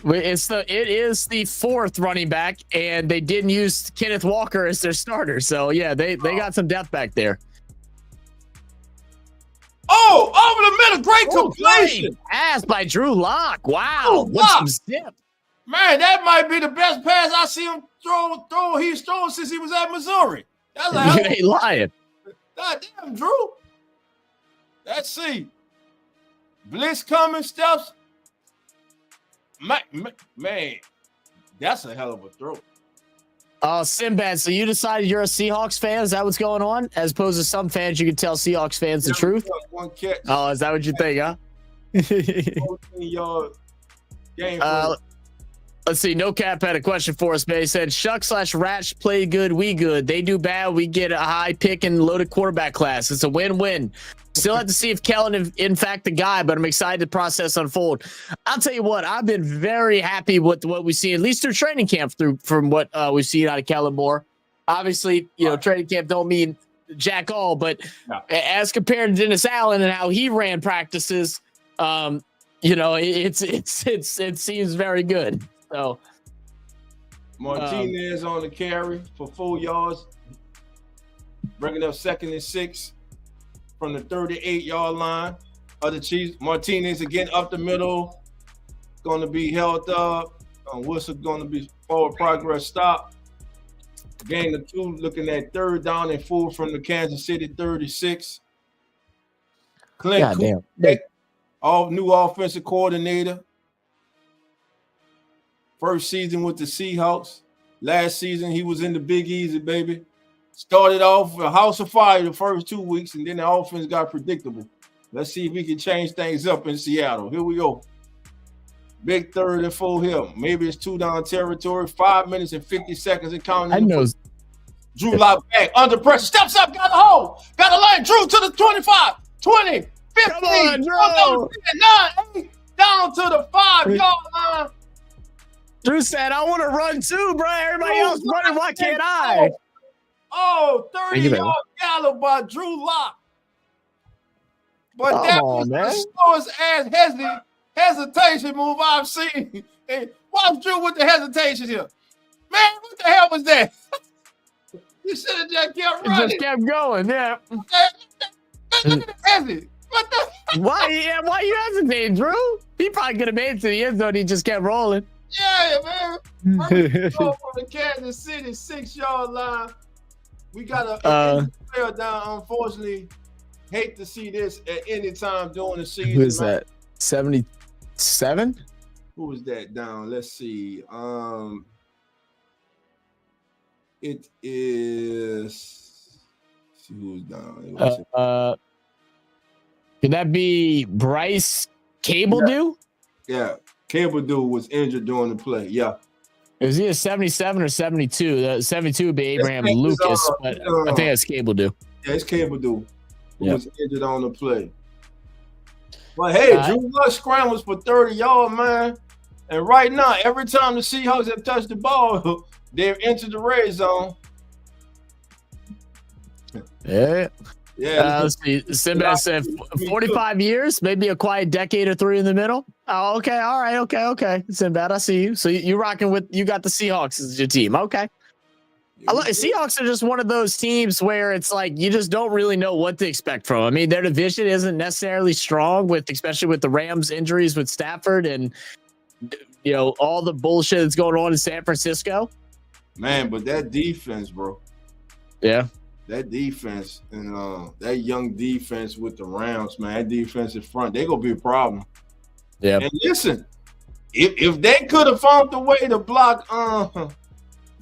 It is the 4th running back, and they didn't use Kenneth Walker as their starter. So yeah, they got some depth back there. Oh, over the middle, great completion. Pass by Drew Lock. Wow, what's some zip? Man, that might be the best pass I see him throw. He's thrown since he was at Missouri. That's a hell You ain't lying. God damn, Drew. Let's see. Blitz coming, steps. Man, that's a hell of a throw. Sinbad, so you decided you're a Seahawks fan? Is that what's going on? As opposed to some fans, you can tell Seahawks fans the truth? One catch. Oh, is that what you think, huh? 14-yard game. Let's see. No Cap had a question for us, man. He said, Shuck/Ratch play good, we good. They do bad, we get a high pick and loaded quarterback class. It's a win-win. Still have to see if Kellen is in fact the guy, but I'm excited to process unfold. I'll tell you what, I've been very happy with what we see, at least through training camp, from what we've seen out of Kellen Moore. Obviously, training camp don't mean jack all, but as compared to Dennis Allen and how he ran practices, it seems very good. So Martinez on the carry for 4 yards, bringing up 2nd and 6 from the 38-yard line of the Chiefs. Martinez again up the middle, going to be held up. Whistle going to be forward progress stop. Gain of 2, looking at 3rd down and 4 from the Kansas City 36. Clint Cook, all new offensive coordinator. First season with the Seahawks. Last season, he was in the Big Easy, baby. Started off a house of fire the first 2 weeks, and then the offense got predictable. Let's see if we can change things up in Seattle. Here we go. Big 3rd and 4 here. Maybe it's 2 down territory. 5 minutes and 50 seconds and counting. I know. Drew Lock back under pressure. Steps up, got a hole. Got a line. Drew to the 25, 20, 15. Come on, Drew. 9, 8, down to the 5-yard line. Drew said, I want to run too, bro. Everybody else running. Why can't I? Oh, 30-yard gallop by Drew Lock. But that was the slowest ass hesitation move I've seen. Hey, watch Drew with the hesitation here. Man, what the hell was that? You should have just kept running. Just kept going, yeah. Why you hesitating, Drew? He probably could have made it to the end zone. He just kept rolling. Yeah, man. First goal from the Kansas City 6-yard line. We got a player down. Unfortunately, hate to see this at any time during the season. Who is that? 77? Who was that down? Let's see. It is. Let's see who's down. Could that be Bryce Cable? Yeah. Cable dude was injured during the play. Yeah. Is he a 77 or 72? The 72 would be Abraham Lucas, but I think that's Cable dude. Yeah, it's Cable dude who was injured on the play. But hey, Drew Luck scrambles for 30 yards, man. And right now, every time the Seahawks have touched the ball, they've entered the red zone. Yeah. Yeah. Let's see. Sinbad said 45 years, maybe a quiet decade or 3 in the middle. Oh, okay. All right. Okay. Sinbad, I see you. So you rocking with, you got the Seahawks as your team. Okay. Seahawks are just one of those teams where it's like you just don't really know what to expect from them. I mean, their division isn't necessarily strong, with especially with the Rams injuries with Stafford and all the bullshit that's going on in San Francisco. Man, but that defense, bro. Yeah. That defense and that young defense with the Rams, man, that defensive front, they gonna be a problem. Yeah. And listen, if they could have found the way to block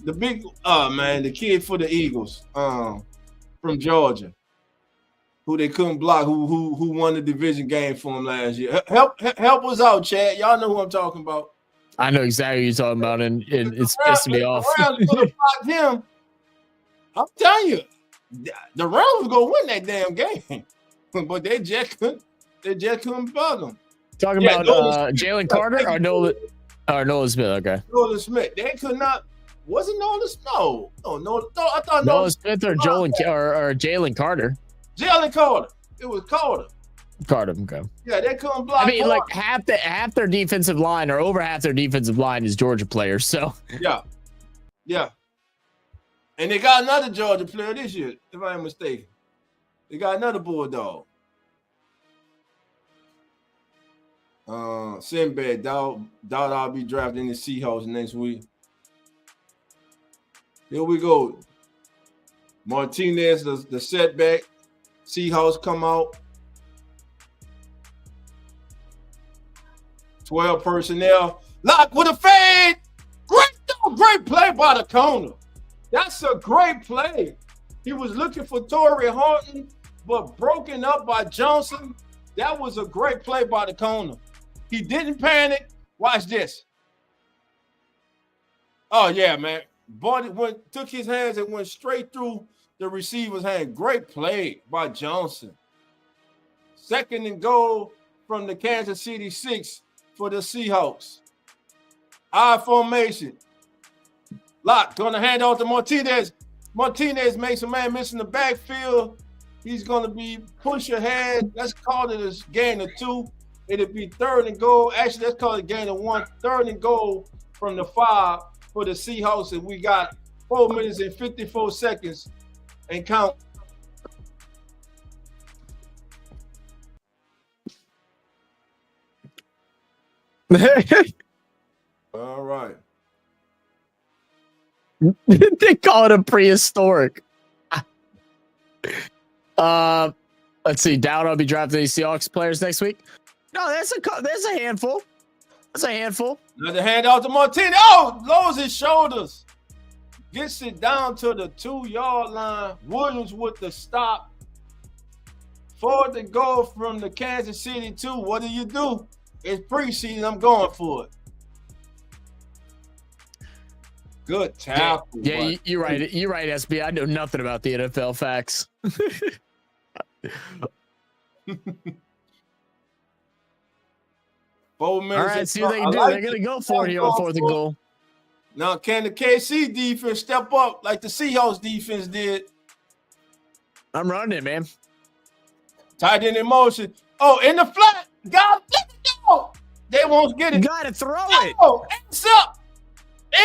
the big the kid for the Eagles from Georgia, who they couldn't block, who won the division game for them last year. Help us out, Chad. Y'all know who I'm talking about. I know exactly what you're talking about, and it's pissing me off. The Rams could have blocked him. I'm telling you, the Rams was gonna win that damn game, but they just couldn't bug them. Talking about Jalen Carter or Nolan Smith? Okay, Nolan Smith. They could not. Was it Nolan Smith? No. I thought Nolan Smith or Jalen Carter. Jalen Carter. It was Carter. Carter. Okay. Yeah, they couldn't block. I mean, like half their defensive line, or over half their defensive line, is Georgia players. So yeah. And they got another Georgia player this year, if I ain't mistaken. They got another Bulldog. Sinbad, doubt I'll be drafting the Seahawks next week. Here we go. Martinez, the setback. Seahawks come out. 12 personnel. Lock with a fade. Great play by the corner. That's a great play. He was looking for Torrey Horton, but broken up by Johnson. That was a great play by the corner. He didn't panic. Watch this. Oh, yeah, man. Took his hands and went straight through the receiver's hand. Great play by Johnson. 2nd and goal from the Kansas City 6 for the Seahawks. I formation. Lock, gonna hand off to Martinez. Martinez makes a man miss in the backfield. He's gonna be push ahead. Let's call it a gain of 2. It'll be 3rd and goal. Actually, let's call it a gain of 1. 3rd and goal from the 5 for the Seahawks. And we got 4 minutes and 54 seconds and count. All right. They call it a prehistoric. Let's see. Doubt I'll be drafting these Seahawks players next week. No, there's a handful. That's a handful. Another hand out to Martinez. Oh, lowers his shoulders. Gets it down to the 2-yard line. Williams with the stop. 4th and goal from the Kansas City 2. What do? It's preseason. I'm going for it. Good tackle. Yeah, you're right. You're right, SB. I know nothing about the NFL facts. 4 minutes. All right, see what they can do. They're going to go for it here on 4th and goal. Now, can the KC defense step up like the Seahawks defense did? I'm running it, man. Tight end in motion. Oh, in the flat. God, no. They won't get it. You got to throw it. Oh, it's up.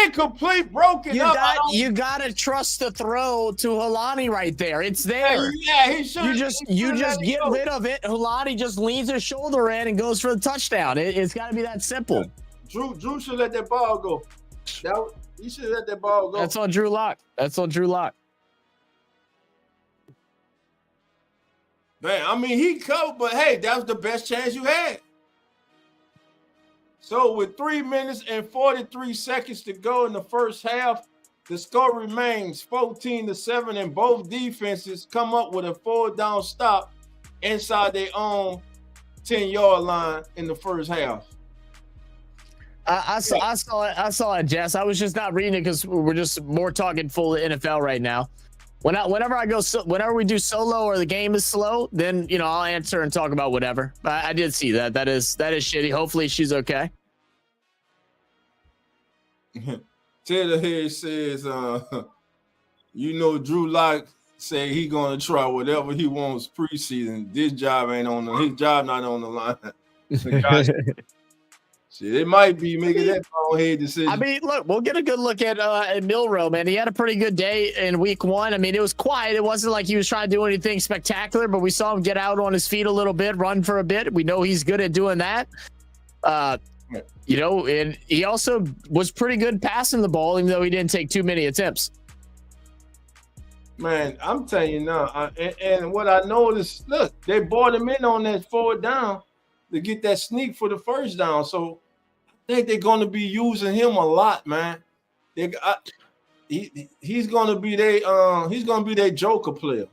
Incomplete, broken up. You gotta trust the throw to Hulani right there. It's there. Yeah, he should. You just get rid of it. Hulani just leans his shoulder in and goes for the touchdown. It's got to be that simple. Drew should let that ball go. He should let that ball go. That's on Drew Lock. Man, I mean, he covered, but hey, that was the best chance you had. So with 3 minutes and 43 seconds to go in the first half, the score remains 14-7, and both defenses come up with a 4-down stop inside their own 10-yard line in the first half. I saw it, Jess. I was just not reading it because we're just more talking full NFL right now. Whenever we do solo or the game is slow, then I'll answer and talk about whatever. I did see that. That is shitty. Hopefully she's okay. Taylor here says, Drew Lock say he gonna try whatever he wants preseason. This job ain't on his job not on the line. The guy, shit, it might be making that bonehead decision. I mean, look, we'll get a good look at Milroe, man. He had a pretty good day in week 1. I mean, it was quiet. It wasn't like he was trying to do anything spectacular, but we saw him get out on his feet a little bit, run for a bit. We know he's good at doing that. You know, and he also was pretty good passing the ball, even though he didn't take too many attempts. Man, I'm telling you now, and what I noticed, look, they brought him in on that 4th down to get that sneak for the 1st down. So I think they're going to be using him a lot, man. He's going to be their joker player.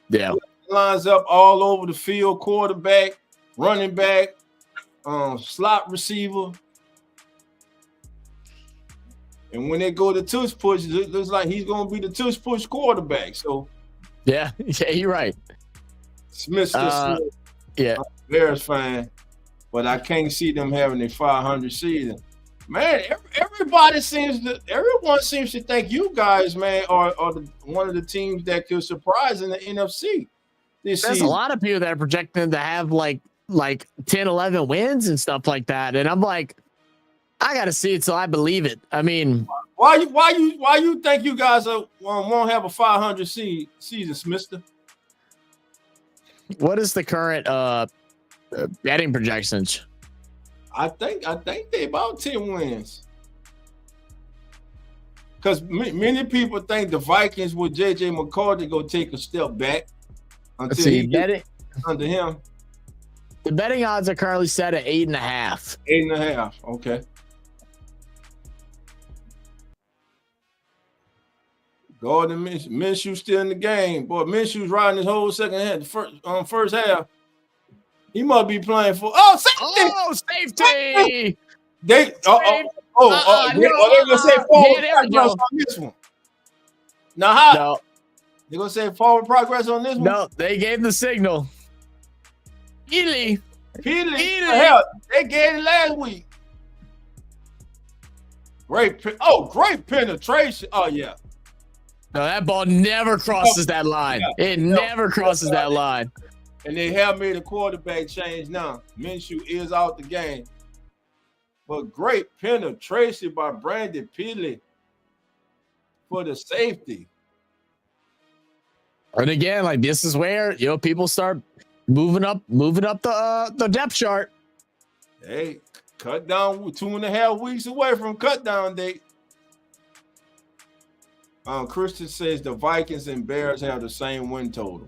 Yeah, he lines up all over the field, quarterback, running back, slot receiver. And when they go to tush push, it looks like he's going to be the tush push quarterback. So, yeah, you're right. Smith, yeah, Bears fan, but I can't see them having a 500 season. Man, everyone seems to think you guys, man, are one of the teams that could surprise in the NFC this There's season. a lot of people that are projecting to have like 10, 11 wins and stuff like that, and I'm like, I gotta see it till I believe it. I mean, why you think you guys won't have a 500 season, Mister? What is the current betting projections? I think they about 10 wins. Because many people think the Vikings with J.J. McCarthy go take a step back until he gets under him. The betting odds are currently set at 8.5. 8.5. Okay. Gordon Minshew still in the game. Boy, Minshew's riding his whole second half. First half. He must be playing for safety. Oh, safety. They're gonna say forward progress on this one. Now how? No. They're gonna say forward progress on this one? No, they gave the signal. Healy. Hell, they gave it last week. Great penetration. Oh yeah. No, that ball never crosses that line. Yeah. It never crosses that line. And they have made a quarterback change now. Minshew is out the game. But great penetration by Brandon Peely for the safety. And again, like this is where people start moving up the depth chart. Hey, cut down 2.5 weeks away from cut down date. Christian says the Vikings and Bears have the same win total.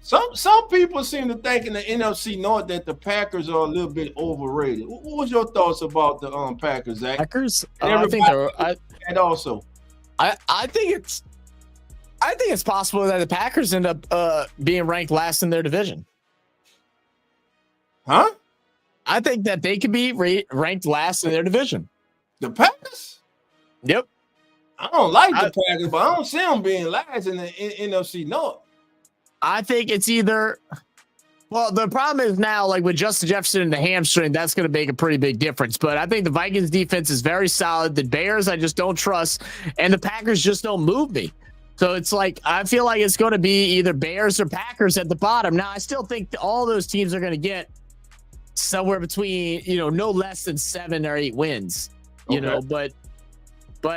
Some people seem to think in the NFC North that the Packers are a little bit overrated. What was your thoughts about the Packers, Zach? Packers? I think it's possible that the Packers end up being ranked last in their division. Huh? I think that they could be ranked last in their division. The Packers? Yep. I don't like the Packers, but I don't see them being last in the NFC North. I think it's either. Well, the problem is now, like with Justin Jefferson and the hamstring, that's going to make a pretty big difference. But I think the Vikings defense is very solid. The Bears, I just don't trust. And the Packers just don't move me. So it's like, I feel like it's going to be either Bears or Packers at the bottom. Now, I still think all those teams are going to get somewhere between, no less than 7 or 8 wins, but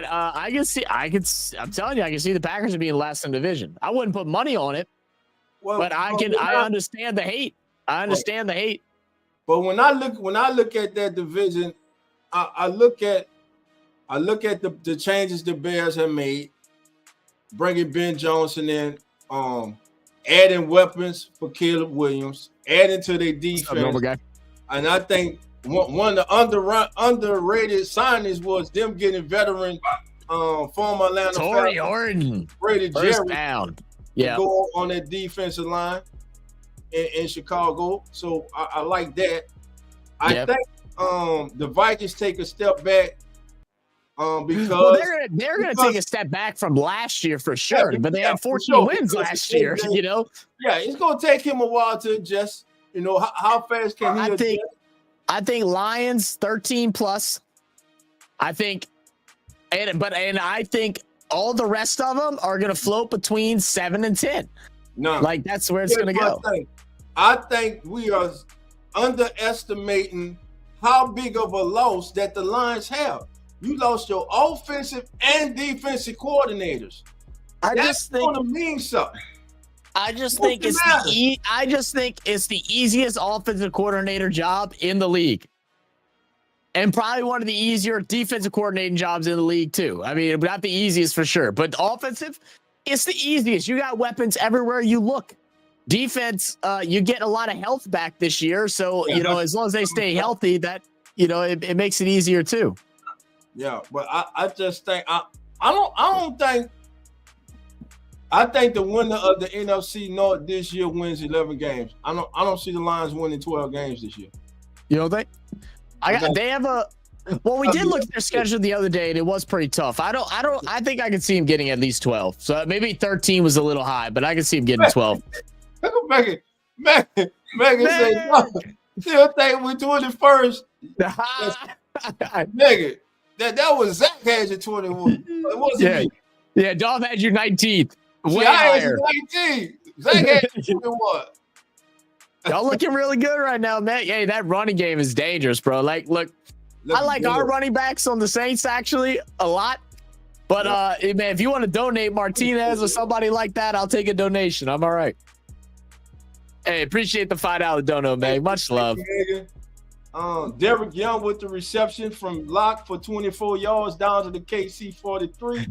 I'm telling you, I can see the Packers being last in the division. I wouldn't put money on it. But I understand the hate. The hate. But when I look at that division, I look at the changes the Bears have made, bringing Ben Johnson in, adding weapons for Caleb Williams, adding to their defense. And I think one of the underrated signings was them getting veteran former Atlanta Torrey Horton, Brady first Jerry. Down. Yeah, go on that defensive line in Chicago. So I like that. I think the Vikings take a step back because they're gonna take a step back from last year for sure. But they had 14 wins last year. Yeah, it's gonna take him a while to adjust. How fast can he adjust? I think Lions 13 plus. I think, and I think all the rest of them are going to float between 7 and 10. No, like that's where it's going to go. I think we are underestimating how big of a loss that the Lions have. You lost your offensive and defensive coordinators. That's going to mean something. I just think it's the easiest offensive coordinator job in the league. And probably one of the easier defensive coordinating jobs in the league, too. I mean, not the easiest for sure, but offensive, it's the easiest. You got weapons everywhere you look. Defense, you get a lot of health back this year. So, as long as they stay healthy, that, it makes it easier, too. Yeah, but I just think, I think the winner of the NFC North this year wins 11 games. I don't see the Lions winning 12 games this year. You don't think? They have we did look at their schedule the other day and it was pretty tough. I think I could see him getting at least 12. So maybe 13 was a little high, but I could see him getting 12. Megan said, no, still think we're 21st. Megan, that was Zach had you 21. It wasn't me. Yeah, Dolph had you 19th. Way I higher. had 19. Zach had you 21. Y'all looking really good right now, man. Hey, that running game is dangerous, bro. Like, look, I like our running backs on the Saints actually a lot. But man, if you want to donate Martinez or somebody like that, I'll take a donation. I'm all right. Hey, appreciate the $5 dono, man. Much love. Derrick Young with the reception from Locke for 24 yards down to the KC 43.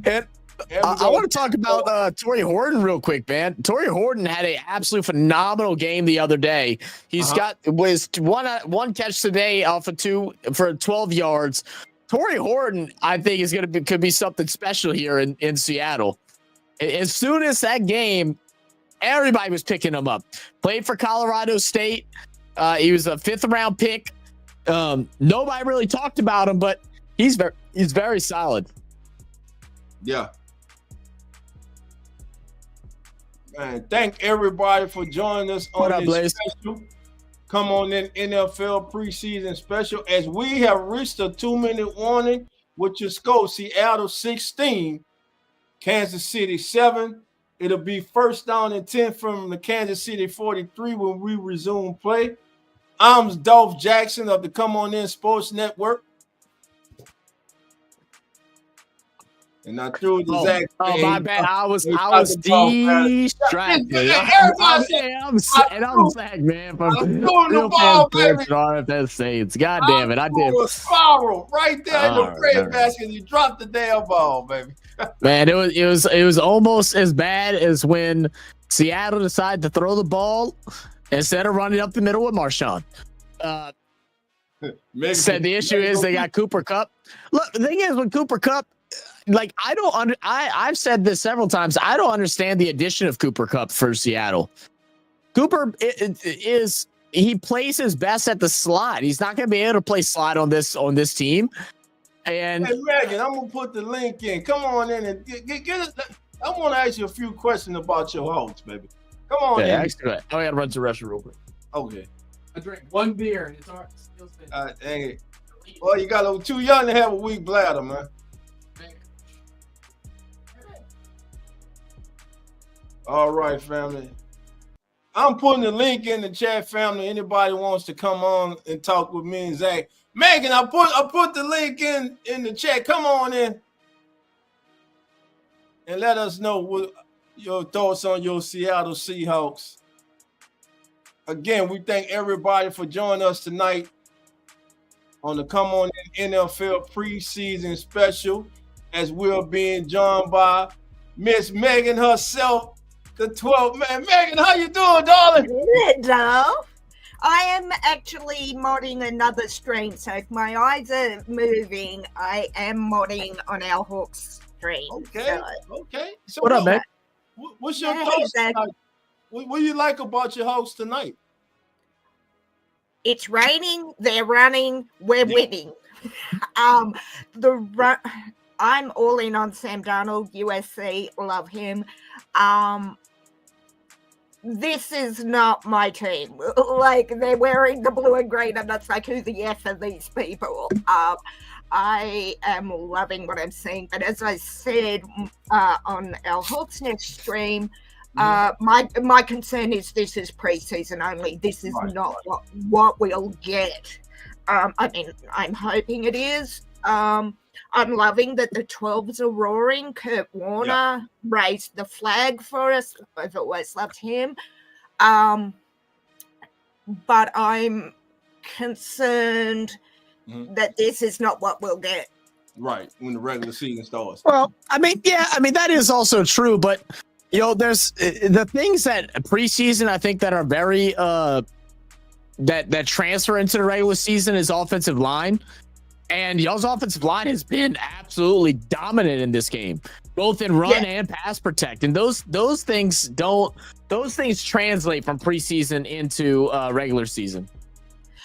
And I want to talk about Torrey Horton real quick, man. Torrey Horton had an absolute phenomenal game the other day. He's got one catch today off of 2 for 12 yards. Torrey Horton, I think, could be something special here in Seattle. As soon as that game, everybody was picking him up. Played for Colorado State. He was a 5th round pick. Nobody really talked about him, but he's very solid. Yeah. Man, thank everybody for joining us on this special. Come on in, NFL preseason special. As we have reached a 2-minute warning with your score, Seattle 16, Kansas City 7. It'll be 1st down and 10 from the Kansas City 43 when we resume play. I'm DOLPH Jackson of the Come On In Sports Network. And I threw it to Zach. Oh, my bad. I was distracted. I'm Zach, man. From Real Fans Sports RFS Saints. God damn it. I did. A spiral right there in the bread basket. You dropped the damn ball, baby. Man, it was almost as bad as when Seattle decided to throw the ball instead of running up the middle with Marshawn. Said the issue is they got Cooper Kupp. Look, the thing is with Cooper Kupp, like I've said this several times. I don't understand the addition of Cooper Kupp for Seattle. Cooper he plays his best at the slot. He's not going to be able to play slot on this team. And hey, Megan, I'm gonna put the link in. Come on in and get it. I want to ask you a few questions about your host, baby. Come on in. I gotta run to the restroom real quick. Okay. I drank 1 beer and it's still dang it. Well, you got too young to have a weak bladder, man. All right, family. I'm putting the link in the chat, family. Anybody wants to come on and talk with me and Zach. Megan, I put the link in the chat. Come on in and let us know what your thoughts on your Seattle Seahawks. Again, we thank everybody for joining us tonight on the Come On In NFL preseason special, as we're being joined by Miss Megan herself, the 12th man. Megan, how you doing, darling? Good, Dolph. I am actually modding another stream, so if my eyes are moving, I am modding on our Hawks stream. Okay. So what up, man? What's your thoughts tonight? What do you like about your Hawks tonight? It's raining, they're running, we're winning. I'm all in on Sam Darnold, USC, love him. this is not my team. Like, they're wearing the blue and green, and that's like, who the F are these people? I am loving what I'm seeing, but as I said on our Hawks Nest stream, my concern is this is preseason only. This is not what we'll get. I mean, I'm hoping it is. I'm loving that the 12s are roaring. Kurt Warner raised the flag for us. I've always loved him. But I'm concerned that this is not what we'll get. Right, when the regular season starts. Well, I mean, that is also true, but there's the things that preseason I think that are very that transfer into the regular season is offensive line. And y'all's offensive line has been absolutely dominant in this game, both in run and pass protect. And those things translate from preseason into regular season.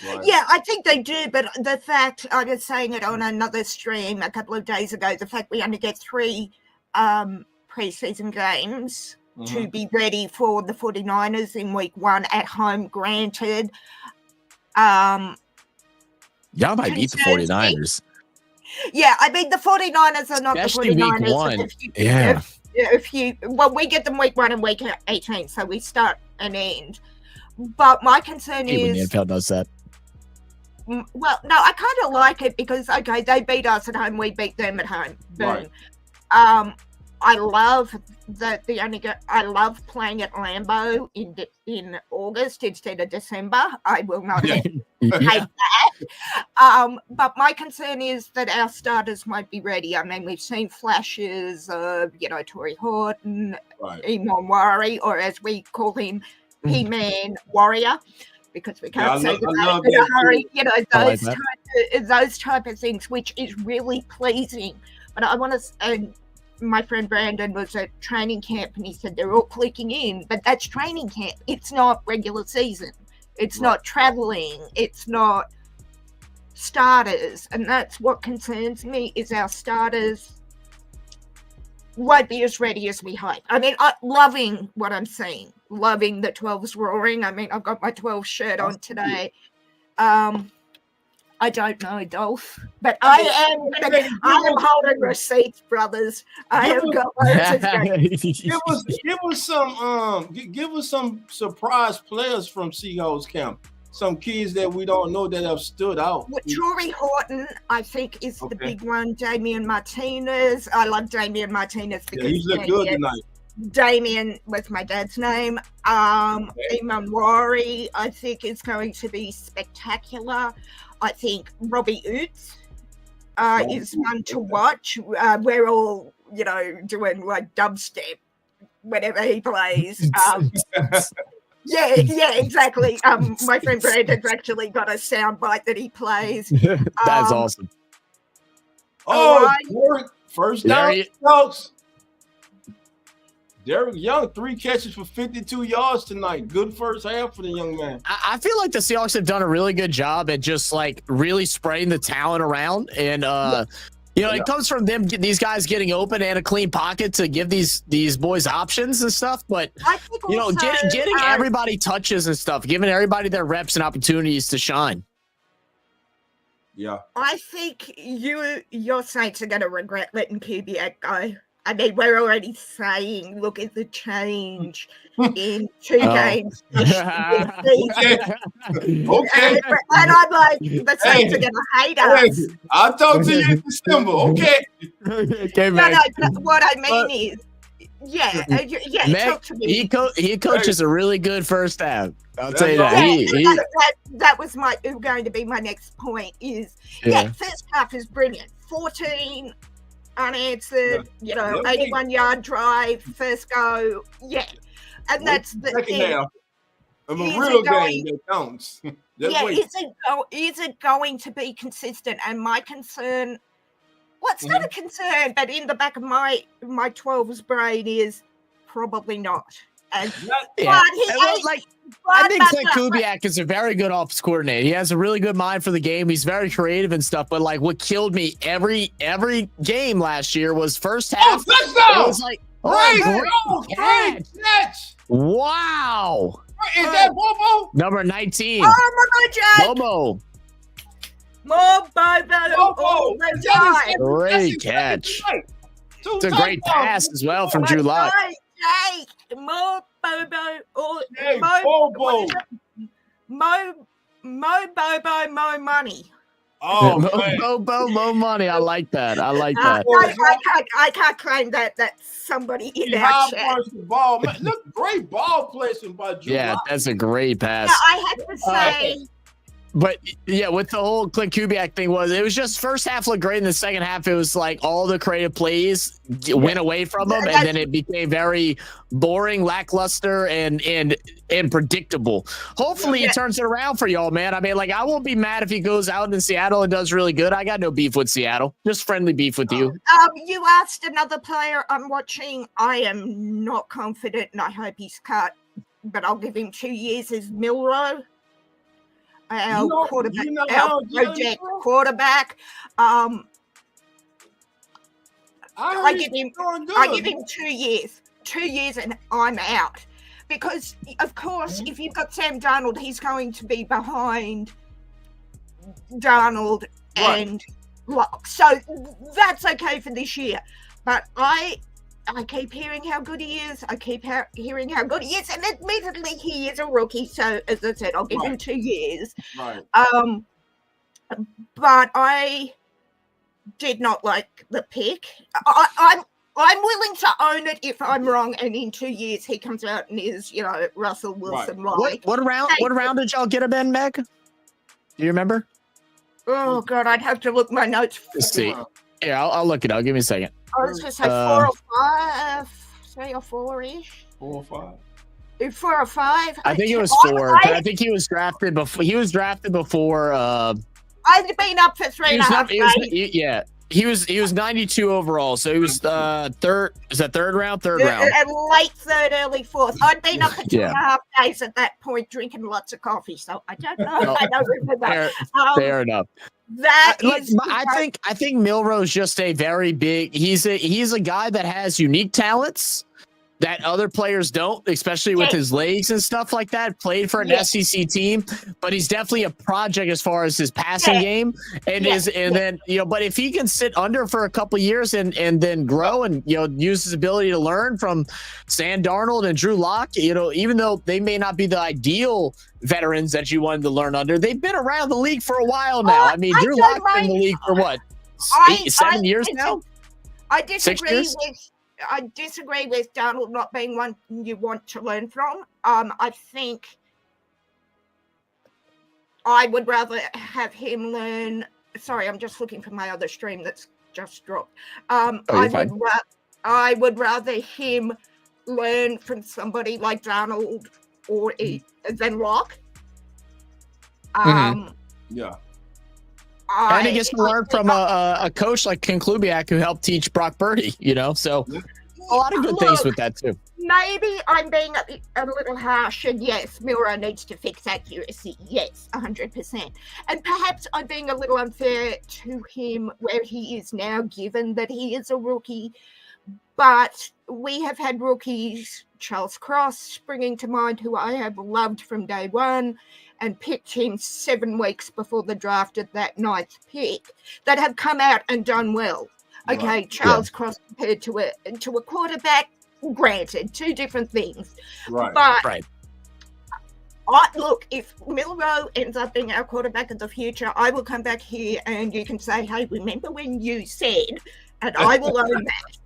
Right. Yeah, I think they do. But the fact, I was saying it on another stream a couple of days ago, the fact we only get 3 preseason games to be ready for the 49ers in week 1 at home, granted. Y'all might beat the 49ers. Yeah, I mean, the 49ers are not especially the 49ers. Week 1. Well, we get them week 1 and week 18, so we start and end. But my concern is... when the NFL does that. Well, no, I kind of like it because, okay, they beat us at home, we beat them at home. Boom. Right. I love that I love playing at Lambeau in August instead of December. I will not hate that. But my concern is that our starters won't be ready. I mean, we've seen flashes of, Torrey Horton, Emon Warrior, or as we call him, He-Man Warrior, because we can't say the name in a hurry. Those type of things, which is really pleasing. But I want to... my friend Brandon was at training camp and he said they're all clicking in, but that's training camp. It's not regular season. It's not traveling. It's not starters. And that's what concerns me is our starters won't be as ready as we hope. I mean, I'm loving what I'm seeing. Loving the 12s roaring. I mean, I've got my 12 shirt on today. I don't know, Dolph, but I am holding receipts, brothers. I have got give us some surprise players from Seahawks camp. Some kids that we don't know that have stood out. Well, Torrey Horton, I think, is the big one. Damian Martinez. I love Damian Martinez because he's looked good tonight. Damien was my dad's name. Emon Warrior, I think, is going to be spectacular. I think Robbie Oots is one to watch. We're all, doing like dubstep whenever he plays. Yeah, exactly. My friend Brandon's actually got a sound bite that he plays. That's awesome. First down, folks. Derek Young, 3 catches for 52 yards tonight. Good first half for the young man. I feel like the Seahawks have done a really good job at just like really spreading the talent around. And, it comes from these guys getting open and a clean pocket to give these boys options and stuff. But, I think also, getting everybody touches and stuff, giving everybody their reps and opportunities to shine. Yeah. I think your Saints are going to regret letting Kubiak go. I mean, we're already saying, look at the change in 2 games. Okay. And I'm like, the Saints are going to hate us. I'll talk to you in December, okay? But what I mean is, talk to me. He coaches a really good first half. I'll tell you that. That was going to be my next point is, first half is brilliant. 14 unanswered, 81-yard drive, first go, and that's the thing. Half of a real game that counts. Is it going to be consistent? And my concern, it's not a concern, but in the back of my 12's brain is probably not. And I think Clint Kubiak is a very good offense coordinator. He has a really good mind for the game. He's very creative and stuff. But like, what killed me every game last year was first half. Touchdown! It was like, great catch! Wow. Is that Bobo? Number 19. Oh my God, Bobo. Bobo, Bobo. all the time. Great catch. It's a great pass as well from Drew Lock. More Bobo, or Hey, Mo, Bobo. Mo Bobo, Mo money. Oh, man. Mo money. I like that. I like that. I can't claim that somebody in our How chat. punch the ball. Man, look, great ball placement by Drew. Yeah, Lock. that's a great pass. Yeah, I have to say, But yeah, with the whole Clint Kubiak thing it was just first half looked great. In the second half, it was like all the creative plays went away from him, and then it became very boring, lackluster, and predictable. Hopefully, he turns it around for y'all, man. I mean, like, I won't be mad if he goes out in Seattle and does really good. I got no beef with Seattle, just friendly beef with you. you asked another player I'm watching. I am not confident, and I hope he's cut, but I'll give him 2 years as Milrow. Our quarterback, our project quarterback. I give him 2 years. 2 years, and I'm out. Because of course, if you've got Sam Darnold, he's going to be behind Darnold and Locke. So that's okay for this year. But I keep hearing how good he is. I keep hearing how good he is. And admittedly, he is a rookie. So, as I said, I'll give him 2 years. Right. But I did not like the pick. I'm willing to own it if I'm wrong. And in 2 years, he comes out and is, Russell Wilson. Right. What round did y'all get him in, Meg? Do you remember? Oh, God, I'd have to look my notes. Let's see. Yeah, I'll look it up. Give me a second. I was going to say 4 or 5, 3 or 4-ish. 4 or 5. 4 or 5. I think it was 4. I think he was drafted before. I'd been up for 3.5 days. Yeah, he was 92 overall, so he was third. Is that third round? Third round. Late third, early fourth. I'd been up for 2.5 days at that point, drinking lots of coffee. So I don't know. I don't remember. Fair enough. I think Milrow's just a very big. He's a guy that has unique talents that other players don't, especially with his legs and stuff like that. Played for an SEC team, but he's definitely a project as far as his passing game then but if he can sit under for a couple years and then grow and use his ability to learn from Sam Darnold and Drew Lock, even though they may not be the ideal veterans that you wanted to learn under, they've been around the league for a while now. I mean, Drew Lock's been in the league for what, 7 years now? I disagree with Darnold not being one you want to learn from. I think I would rather have him learn. Sorry, I'm just looking for my other stream that's just dropped. I would rather him learn from somebody like Darnold than Locke. Yeah. And he gets to learn from a coach like Ken Kubiak who helped teach Brock Purdy, so a lot of good things with that too. Maybe I'm being a little harsh, and yes, Milrow needs to fix accuracy. Yes, 100%. And perhaps I'm being a little unfair to him where he is now, given that he is a rookie. But we have had rookies, Charles Cross springing to mind, who I have loved from day one, and picked him 7 weeks before the draft at that 9th pick, that have come out and done well. Okay, Charles Cross compared to a quarterback, granted, 2 different things. Right. But look, if Milrow ends up being our quarterback of the future, I will come back here and you can say, hey, remember when you said, and I will own that.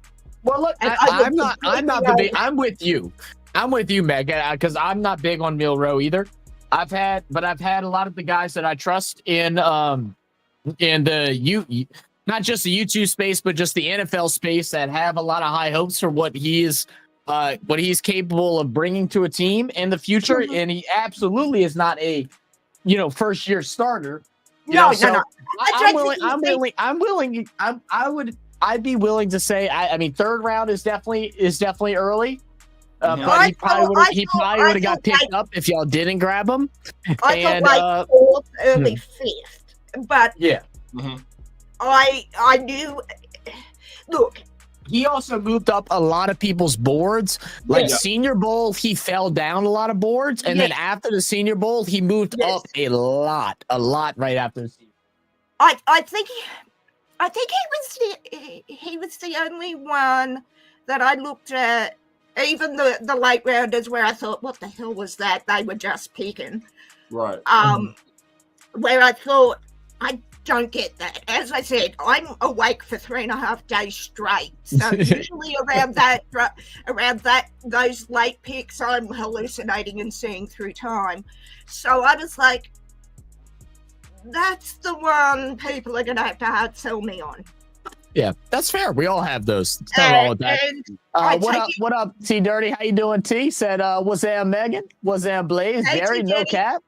Well, look, I'm with you. I'm with you, Meg, because I'm not big on Milrow either. I've had a lot of the guys that I trust in the not just the YouTube space, but just the NFL space that have a lot of high hopes for what he's capable of bringing to a team in the future. Mm-hmm. And he absolutely is not a, first year starter. No. I'd be willing to say, I mean, third round is definitely early. But he probably would have got picked up if y'all didn't grab him. I thought fourth, early fifth. But mm-hmm. I knew. Look, he also moved up a lot of people's boards. Like Senior Bowl, he fell down a lot of boards, and then after the Senior Bowl, he moved up a lot right after the Senior. I think he was the only one that I looked at. Even the late rounders where I thought, what the hell was that? They were just picking. Right. Where I thought, I don't get that. As I said, I'm awake for 3.5 days straight. So usually around those late picks, I'm hallucinating and seeing through time. So I was like, that's the one people are going to have to hard sell me on. Yeah, that's fair. We all have those. It's not all with that. What up, T Dirty? How you doing, T? Said, what's that, Megan? What's that, Blaze? Hey, Jerry, no cap.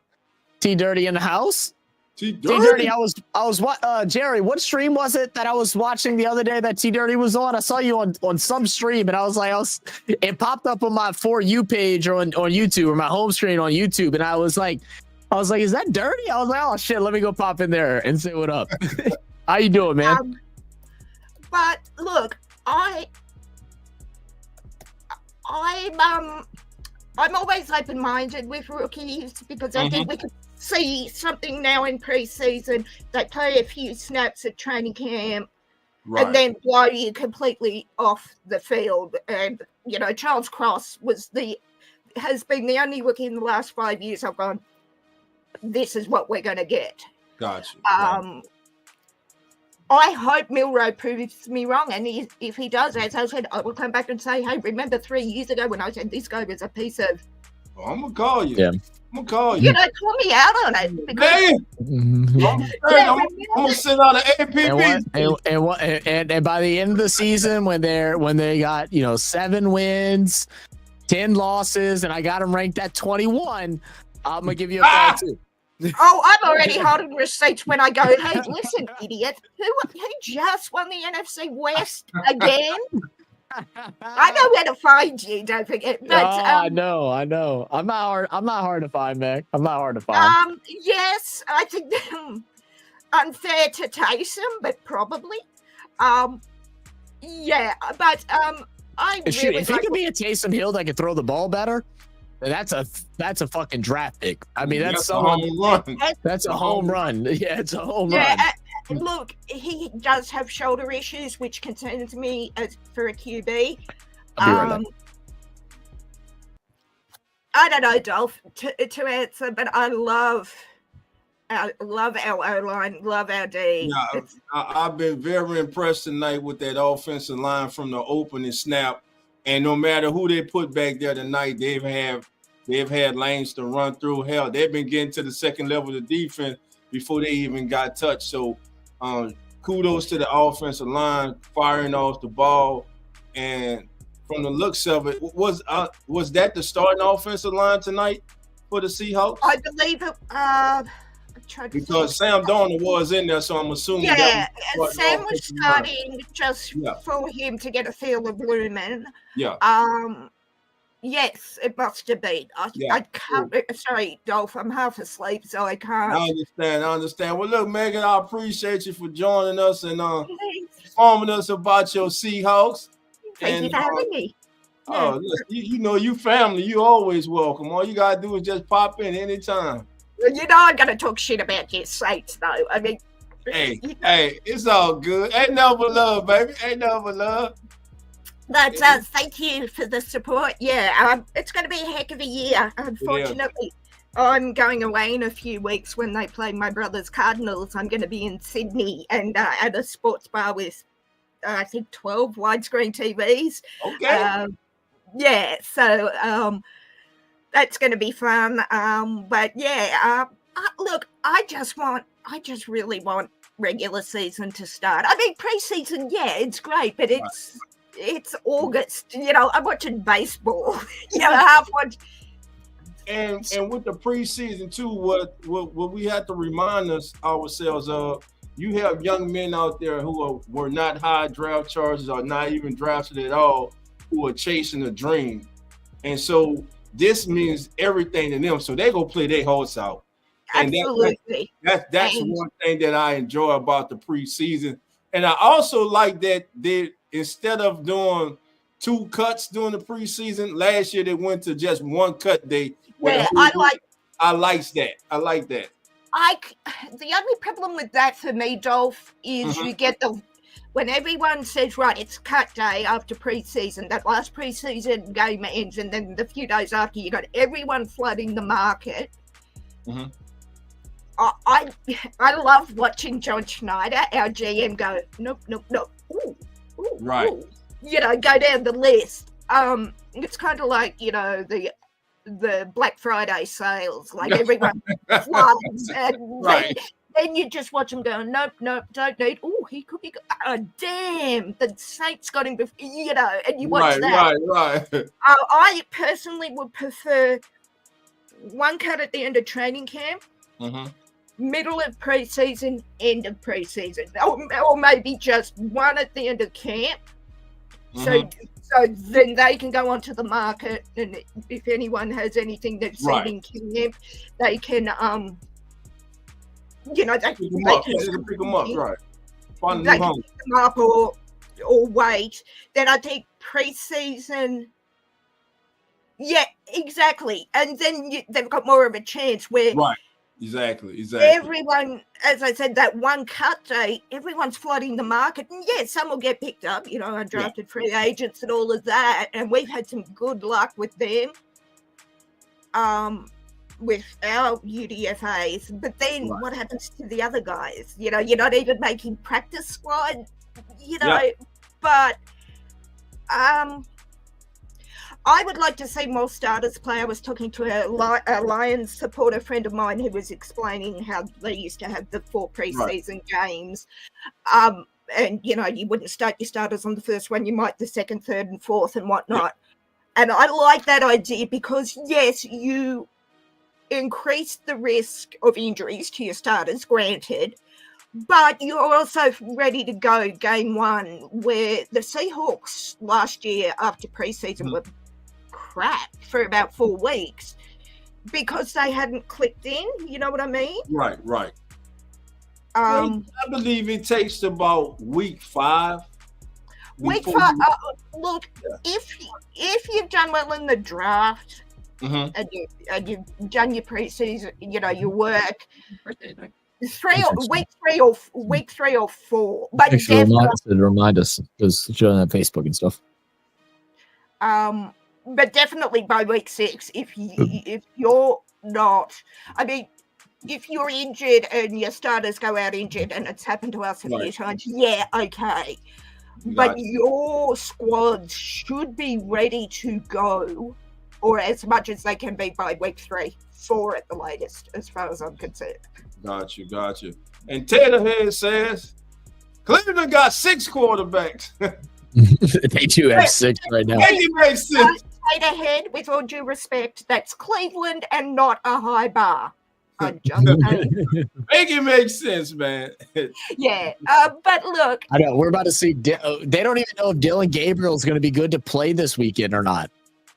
T Dirty in the house. T Dirty, I was Jerry, what stream was it that I was watching the other day that T Dirty was on? I saw you on some stream, and I was like, it popped up on my For You page or on YouTube, or my home screen on YouTube, and I was like, is that Dirty? I was like, oh shit, let me go pop in there and say what up. How you doing, man? But look, I'm always open-minded with rookies because I think we could see something now in preseason. They play a few snaps at training camp and then blow you completely off the field. And Charles Cross has been the only rookie in the last 5 years I've gone, this is what we're going to get. Gotcha. I hope Milroe proves me wrong, and if he does, as I said, I will come back and say, hey, remember 3 years ago when I said this guy was a piece of... Well, I'm going to call you. Yeah. I'm going to call you. Call me out on it. Because... I'm going to send out an APP. And by the end of the season, when they got 7 wins, 10 losses, and I got them ranked at 21, I'm going to give you a call too. Oh, I'm already holding receipts when I go, hey, listen, idiot, who just won the NFC West again? I know where to find you, don't forget. But, I know. I'm not hard to find, Mac. I'm not hard to find. Yes, I think unfair to Taysom, but probably. Yeah, but if he could be a Taysom Hill that could throw the ball better, that's a fucking draft pick. I mean, that's a home run. That's a home run. Yeah, it's a home run. Look, he does have shoulder issues, which concerns me for a QB. I'll be right back. I don't know, Dolph, to answer, but I love our O-line, love our D. Yeah, I've been very impressed tonight with that offensive line from the opening snap. And no matter who they put back there tonight, they've had lanes to run through. Hell, they've been getting to the second level of the defense before they even got touched. So kudos to the offensive line firing off the ball. And from the looks of it, was that the starting offensive line tonight for the Seahawks? I believe it. Because Sam Darnold was in there, so I'm assuming. Yeah, Sam was starting just for him to get a feel of Lumen. Yeah. Yes, it must have been. I can't. Sorry, Dolph, I'm half asleep, so I can't. I understand. Well, look, Megan, I appreciate you for joining us and informing us about your Seahawks. Thank you for having me. Oh, look, you family. You always welcome. All you gotta do is just pop in anytime. I'm gonna talk shit about your Saints, though. I mean, hey, it's all good. Ain't nothing but love, baby. Ain't nothing but love. But thank you for the support. Yeah, it's going to be a heck of a year. Unfortunately, I'm going away in a few weeks when they play my brother's Cardinals. I'm going to be in Sydney and at a sports bar with, I think, 12 widescreen TVs. Okay. Yeah, so that's going to be fun. But yeah, look, I just really want regular season to start. I mean, preseason, yeah, it's great, but it's August. I'm watching baseball. Half watch. And with the preseason too, what we have to remind ourselves of, you have young men out there who were not high draft charges or not even drafted at all, who are chasing a dream, and so this means everything to them. So they go play their hearts out. And absolutely. That's one thing that I enjoy about the preseason, and I also like that instead of doing 2 cuts during the preseason, last year they went to just 1 cut day. Yeah, I like that. The only problem with that for me, Dolph, is you get when everyone says, right, it's cut day after preseason, that last preseason game ends, and then the few days after, you got everyone flooding the market. I love watching John Schneider, our GM, go, nope. Ooh, right. Ooh. Go down the list. It's kind of like, the Black Friday sales, like everyone floods, and right. then you just watch them go, nope, don't need. Oh, he could be. Oh, damn, the Saints got him. And you watch that. Right. I personally would prefer 1 cut at the end of training camp, middle of preseason, end of preseason, or maybe just 1 at the end of camp. So then they can go onto the market, and if anyone has anything that's in camp, they can they can pick them up, right? They can pick them up or wait. Then I think preseason. Yeah, exactly. And then they've got more of a chance where Exactly. Everyone, as I said, that 1 cut day, everyone's flooding the market. And yes, some will get picked up, undrafted free agents and all of that. And we've had some good luck with them, with our UDFAs. But then what happens to the other guys? You're not even making practice squad, but I would like to see more starters play. I was talking to a Lions supporter friend of mine who was explaining how they used to have the 4 preseason games. And, you wouldn't start your starters on the first one. You might the second, third, and fourth and whatnot. And I like that idea because, yes, you increase the risk of injuries to your starters, granted. But you're also ready to go game 1, where the Seahawks last year after preseason were crap for about 4 weeks because they hadn't clicked in. You know what I mean? Right. I believe it takes about week 5. Look, if you've done well in the draft and you've done your preseason, your work. Week 3 or 4. But remind us because showing on Facebook and stuff. But definitely by week 6, if you're not, if you're injured and your starters go out injured, and it's happened to us a few times, okay. But your squad should be ready to go, or as much as they can be by week 3, 4 at the latest, as far as I'm concerned. Got you. And Taylorhead says Cleveland got 6 quarterbacks. They do have 6 right now. Taylorhead, with all due respect, that's Cleveland and not a high bar. I'm just saying. Make it make sense, man. Yeah, but look. I know we're about to see. They don't even know if Dylan Gabriel is going to be good to play this weekend or not.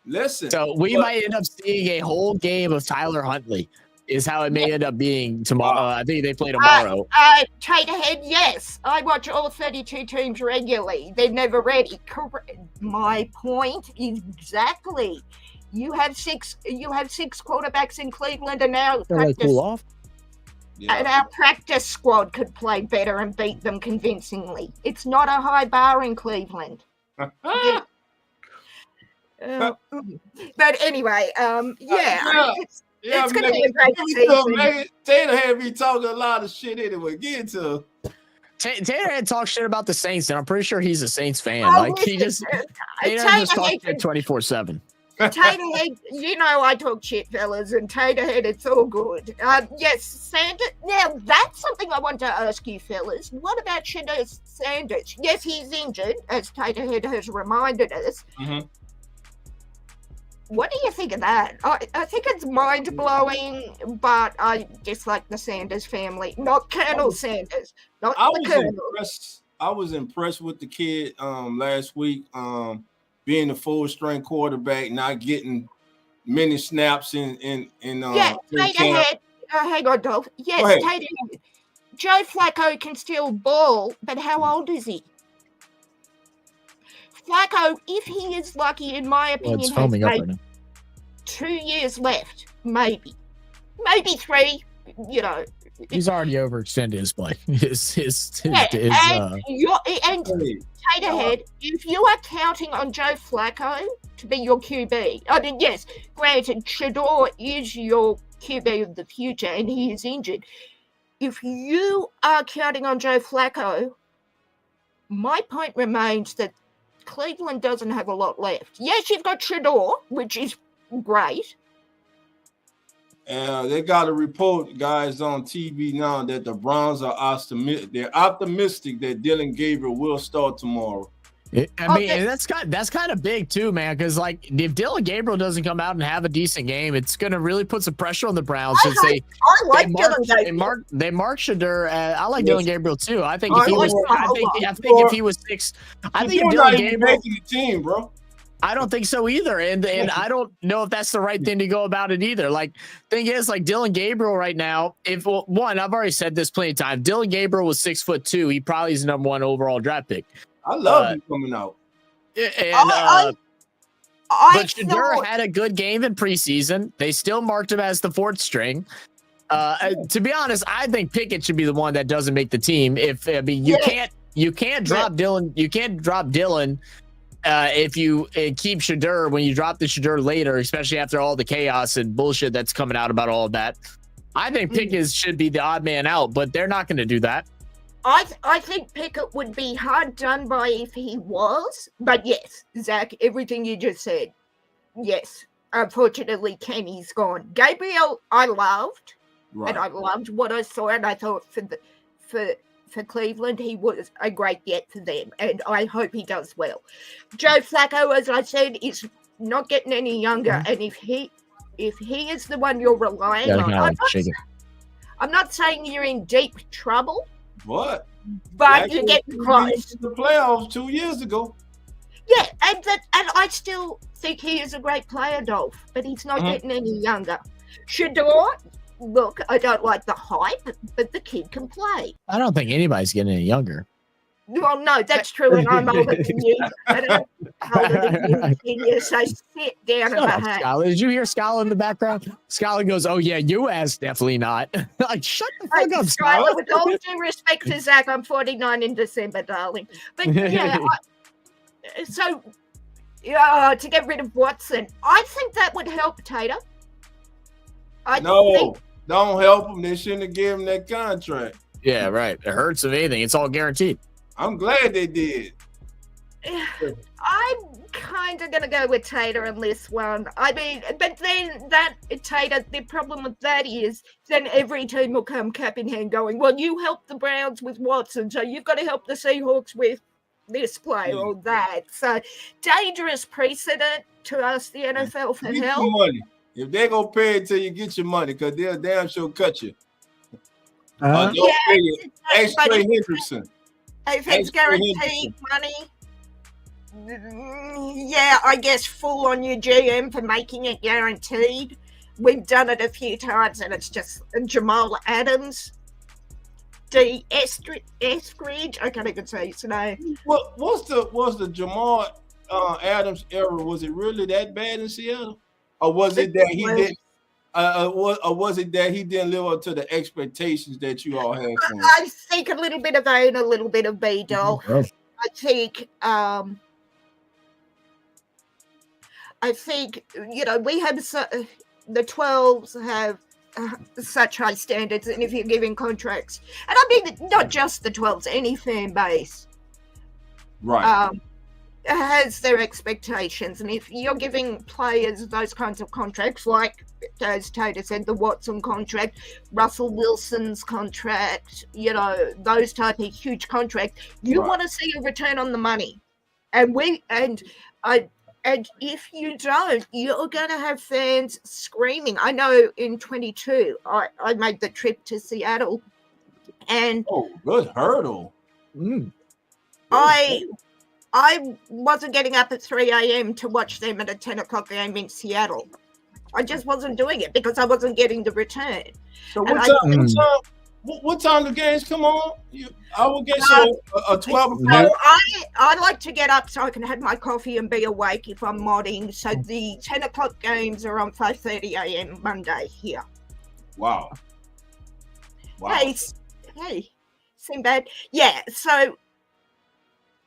Listen. So we might end up seeing a whole game of Tyler Huntley. Is how it may end up being tomorrow. I think they play tomorrow. Taterhead, yes. I watch all 32 teams regularly. They're never ready. My point is exactly. You have 6 quarterbacks in Cleveland, and now our practice squad could play better and beat them convincingly. It's not a high bar in Cleveland. But anyway, it's going to be a great season. Taylor had me talking a lot of shit anyway. Get into Taylor had talked shit about the Saints, and I'm pretty sure he's a Saints fan. Taylor just talks shit 24/7. Taterhead, I talk shit, fellas, and Taterhead, it's all good. Yes, Sanders. Now, that's something I want to ask you, fellas. What about Shedeur Sanders? Yes, he's injured, as Taterhead has reminded us. Mm-hmm. What do you think of that? I think it's mind-blowing, but I dislike the Sanders family. Not Colonel Sanders. Not the Colonel. I was impressed with the kid last week. Being a full-string quarterback, not getting many snaps in Taterhead. Hang on, Dolph. Yes, Taterhead. Joe Flacco can still ball, but how old is he? Flacco, if he is lucky, in my opinion, it's has foaming up maybe right now. 2 years left, maybe 3. You know, He's already overextended his play. His Taterhead, if you are counting on Joe Flacco to be your QB, I mean, yes, granted, Shador is your QB of the future and he is injured. If you are counting on Joe Flacco, my point remains that Cleveland doesn't have a lot left. Yes, you've got Shador, which is great. They got a report, guys, on TV now that the Browns are optimistic. They're optimistic that Dylan Gabriel will start tomorrow. That's kind of big too, man. Because like, if Dylan Gabriel doesn't come out and have a decent game, it's gonna really put some pressure on the Browns. I like Dylan Gabriel. They mark Shador. I like Yes. Dylan Gabriel too. I think if he was 6, I think if You're Dylan not even Gabriel. making the team, bro. I don't think so either, and I don't know if that's the right thing to go about it either. Like, thing is, like Dylan Gabriel right now, I've already said this plenty of times. Dylan Gabriel was 6'2". He probably is the number 1 overall draft pick. I love him coming out. But Shador had a good game in preseason. They still marked him as the 4th string. To be honest, I think Pickett should be the one that doesn't make the team. You can't drop Dylan. You can't drop Dylan. If you keep Shador when you drop the Shador later, especially after all the chaos and bullshit that's coming out about all of that, I think Pickett should be the odd man out, but they're not going to do that. I think Pickett would be hard done by if he was, but yes, Zach, everything you just said, yes. Unfortunately, Kenny's gone. Gabriel, I loved, and I loved what I saw, and I thought for Cleveland, he was a great get for them, and I hope he does well. Joe Flacco, as I said, is not getting any younger, and if he is the one you're relying on, I'm not saying you're in deep trouble. What? But you're getting close. The playoffs 2 years ago. Yeah, and I still think he is a great player, Dolph, but he's not getting any younger. Shador, look, I don't like the hype, but the kid can play. I don't think anybody's getting any younger. Well, no, that's true, and I'm older than you. I'm older than you, so sit down and behave. Skylar, did you hear Skylar in the background? Skylar goes, "Oh yeah, U.S. definitely not." Like, shut the fuck up, Skylar. With all due respect to Zach, I'm 49 in December, darling. But yeah, to get rid of Watson, I think that would help Tater. Don't help him. They shouldn't have given him that contract. Yeah, right. It hurts if anything. It's all guaranteed. I'm glad they did. I'm kind of going to go with Tater on this one. I mean, but then Tater, the problem with that is then every team will come cap in hand going, well, you helped the Browns with Watson, so you've got to help the Seahawks with this player or that. So dangerous precedent to ask the NFL for help. Money. If they're going to pay it till you get your money, because they'll damn sure cut you. X-Ray Henderson. If it's guaranteed money, yeah, I guess full on your GM for making it guaranteed. We've done it a few times, and it's just Jamal Adams, Eskridge. I can't even say his name. Was the Jamal Adams era? Was it really that bad in Seattle, or was it that he didn't? Or was it that he didn't live up to the expectations that you all had for him? I think a little bit of A and a little bit of B, Dolph. I think, we have the 12s have such high standards, and if you're giving contracts, and I mean not just the 12s, any fan base, right, has their expectations, and if you're giving players those kinds of contracts, like as Tater said, the Watson contract, Russell Wilson's contract, those type of huge contracts, you want to see a return on the money, and if you don't, you're going to have fans screaming. I know in 22, I made the trip to Seattle, and good hurdle. I wasn't getting up at 3 a.m. to watch them at a 10 o'clock game in Seattle. I just wasn't doing it because I wasn't getting the return. So What time the games come on? I will get you a 12 o'clock. So I like to get up so I can have my coffee and be awake if I'm modding. So the 10 o'clock games are on 5:30 a.m. Monday here. Wow. Hey, Sinbad. Yeah, so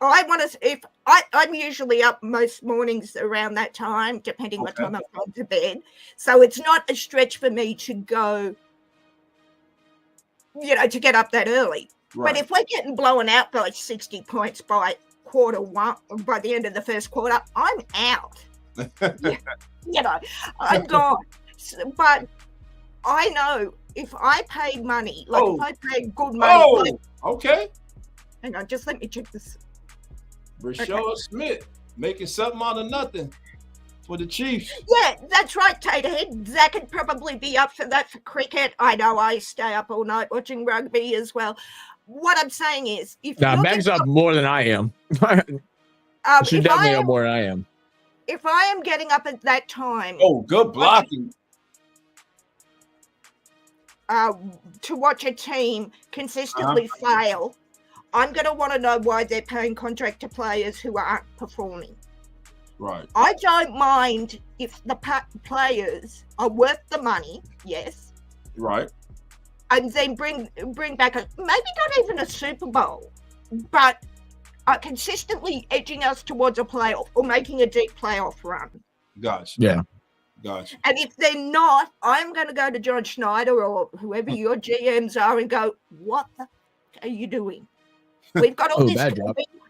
I want to, if I'm usually up most mornings around that time, depending what time I've gone to bed. So it's not a stretch for me to go, to get up that early. Right. But if we're getting blown out by 60 points by quarter one, by the end of the first quarter, I'm out. I'm gone. But I know if I paid money, if I paid good money. Okay. Hang on, just let me check this. Rashad Smith making something out of nothing for the Chiefs. Yeah, that's right, Taterhead. Zach could probably be up for that for cricket. I know I stay up all night watching rugby as well. What I'm saying is, Meg's up more than I am. She's definitely up more than I am. If I am getting up at that time, good blocking. To watch a team consistently fail, I'm going to want to know why they're paying contract to players who aren't performing. Right. I don't mind if the players are worth the money, yes. Right. And then bring back maybe not even a Super Bowl, but are consistently edging us towards a playoff or making a deep playoff run. Gotcha. Yeah. Gotcha. And if they're not, I'm going to go to John Schneider or whoever your GMs are and go, what the f- are you doing? We've got all this, we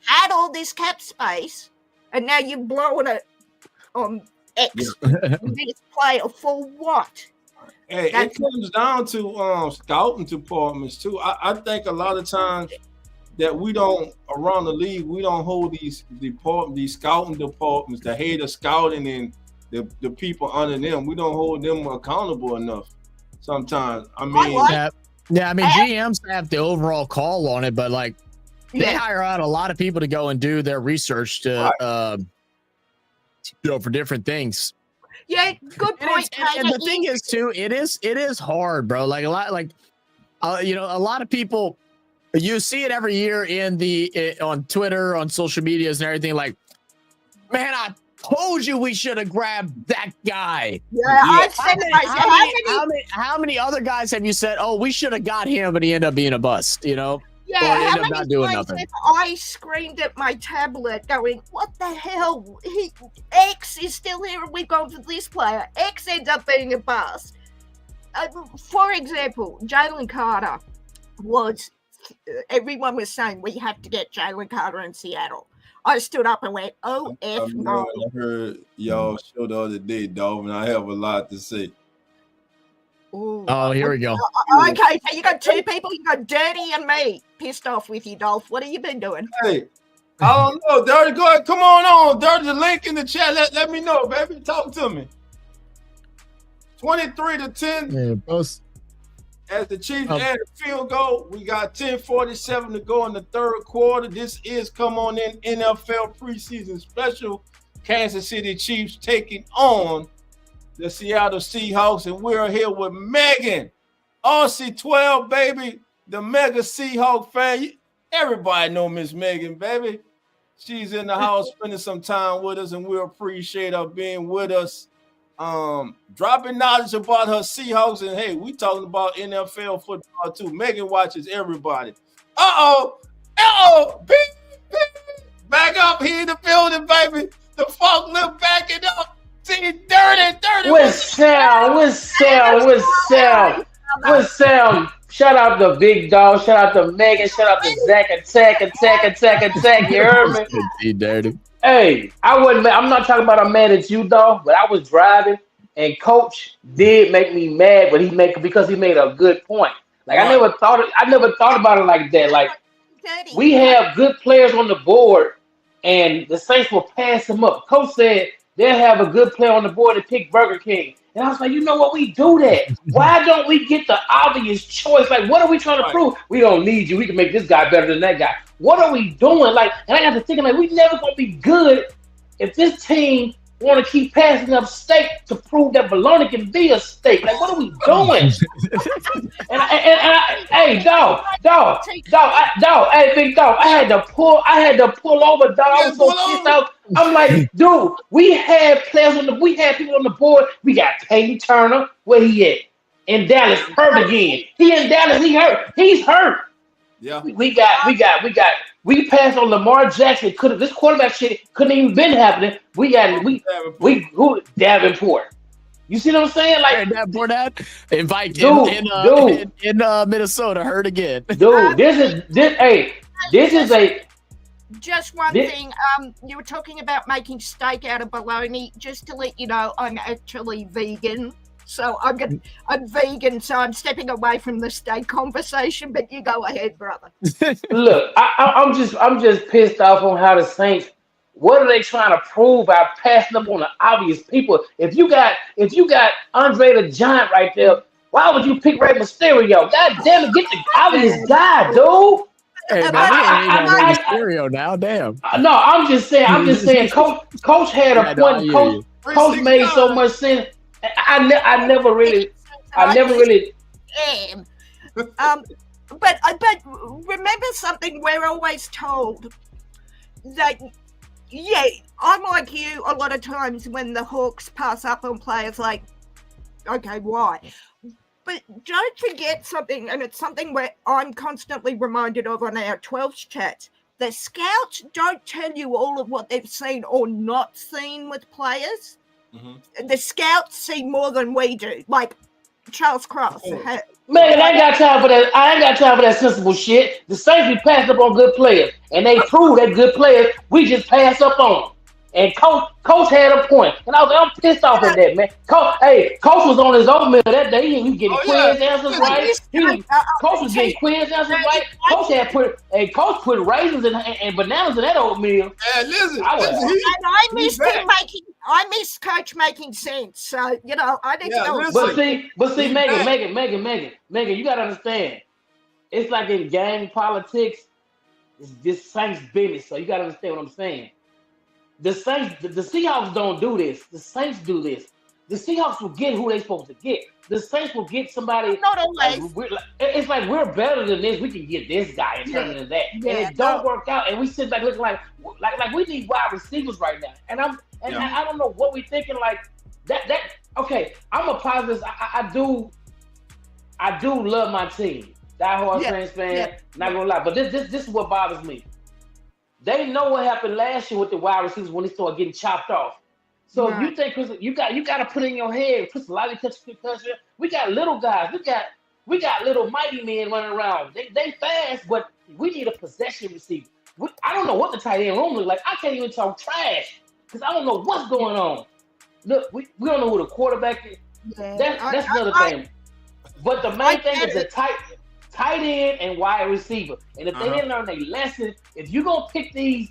had all this cap space, and now you're blowing it on X this player for what? Hey, it comes down to scouting departments too. I think a lot of times that we don't around the league, we don't hold these scouting departments, the head of scouting and the people under them. We don't hold them accountable enough. Sometimes, GMs have the overall call on it, but they hire out a lot of people to go and do their research to, for different things. Yeah, good point. And the thing is, too, it is hard, bro. A lot of people, you see it every year on Twitter, on social medias, and everything. Man, I told you we should have grabbed that guy. Yeah, I've said it. How many other guys have you said, we should have got him, but he ended up being a bust? Yeah, how many not doing nothing. I screamed at my tablet going, what the hell? X is still here and we've gone for this player. X ends up being a bust. For example, Jalen Carter everyone was saying we have to get Jalen Carter in Seattle. I stood up and went, no. I heard y'all show the other day, Dolph, and I have a lot to say. Ooh. Oh, here we go. Okay, so you got two people. You got Dirty and me pissed off with you, Dolph. What have you been doing? Hey, I don't know, Dirty. Go ahead. Come on. Dirty, the link in the chat. Let me know, baby. Talk to me. 23-10. Yeah, both. As the Chiefs add a field goal, we got 10:47 to go in the third quarter. This is Come On In NFL preseason special. Kansas City Chiefs taking on the Seattle Seahawks, and we're here with Megan, RC12, baby, the mega Seahawk fan. Everybody know Miss Megan, baby. She's in the house spending some time with us, and we appreciate her being with us, dropping knowledge about her Seahawks. And hey, we talking about NFL football too. Megan watches everybody. Back up here in the building, baby. The forklift backing up. See, dirty. What's Sam? Shout out to Big Dog. Shout out to Megan. Shout out to Zach and Zach. You heard me? Dirty. Hey, I'm not talking about I'm mad at you, dog, but I was driving and Coach did make me mad, but because he made a good point. I never thought about it like that. We have good players on the board, and the Saints will pass them up. Coach said they'll have a good player on the board and pick Burger King. And I was like, you know what? We do that. Why don't we get the obvious choice? What are we trying to prove? We don't need you. We can make this guy better than that guy. What are we doing? And I got to thinking, we never going to be good if this team want to keep passing up steak to prove that bologna can be a steak. What are we doing? and Hey, dog. Hey, big dog. I had to pull over, dog. I was so pissed off. I'm like, dude, we had people on the board. We got Peyton Turner. Where he at? In Dallas, hurt again. He in Dallas. He hurt. He's hurt. Yeah. We passed on Lamar Jackson. This quarterback shit couldn't even been happening. Who Davenport. You see what I'm saying? Like Davenport invite in Minnesota, hurt again. Dude, this is a just one thing. You were talking about making steak out of bologna. Just to let you know, I'm actually vegan. So I'm vegan, so I'm stepping away from the steak conversation. But you go ahead, brother. Look, I'm just pissed off on how the Saints. What are they trying to prove by passing up on the obvious people? If you got Andre the Giant right there, why would you pick Rey Mysterio? God damn it, get the obvious guy, dude. Hey, man, Mysterio now, damn. No, I'm just saying. Coach had a point. Coach made so much sense. I never really. But remember something we're always told that. Yeah, I'm like you a lot of times when the Hawks pass up on players, like, okay, why? But don't forget something, and it's something where I'm constantly reminded of on our 12's chats. The scouts don't tell you all of what they've seen or not seen with players. Mm-hmm. The scouts see more than we do. Like Charles Cross. Man, I ain't got time for that. I ain't got time for that sensible shit. The Saints be passed up on good players, and they prove that good players. We just pass up on them. And coach had a point, and I'm pissed off at that, man. Coach was on his oatmeal that day. He was getting quiz answers right. Coach was getting quiz answers right. Coach put raisins and bananas in that oatmeal. Yeah, listen. I miss Coach making sense. So I need to know. But see, Megan, you gotta understand. It's like in gang politics. It's this Saints business. So you gotta understand what I'm saying. The Seahawks don't do this. The Saints do this. The Seahawks will get who they're supposed to get. The Saints will get somebody. Not always. It's like we're better than this. We can get this guy and turn into that, and it don't work out. And we sit back looking like we need wide receivers right now. And I don't know what we're thinking. Like that. Okay, I'm a positive. I do love my team. Die-hard Saints fan. Not gonna lie, but this is what bothers me. They know what happened last year with the wide receivers when they started getting chopped off. So you think you got to put in your head, Chris Lolly touch concussion. We got little guys. We got little mighty men running around. They fast, but we need a possession receiver. I don't know what the tight end room looks like. I can't even talk trash because I don't know what's going on. Look, we don't know who the quarterback is. Yeah, that's another thing. But the main thing is the tight end and wide receiver. And if they didn't learn their lesson, if you're gonna pick these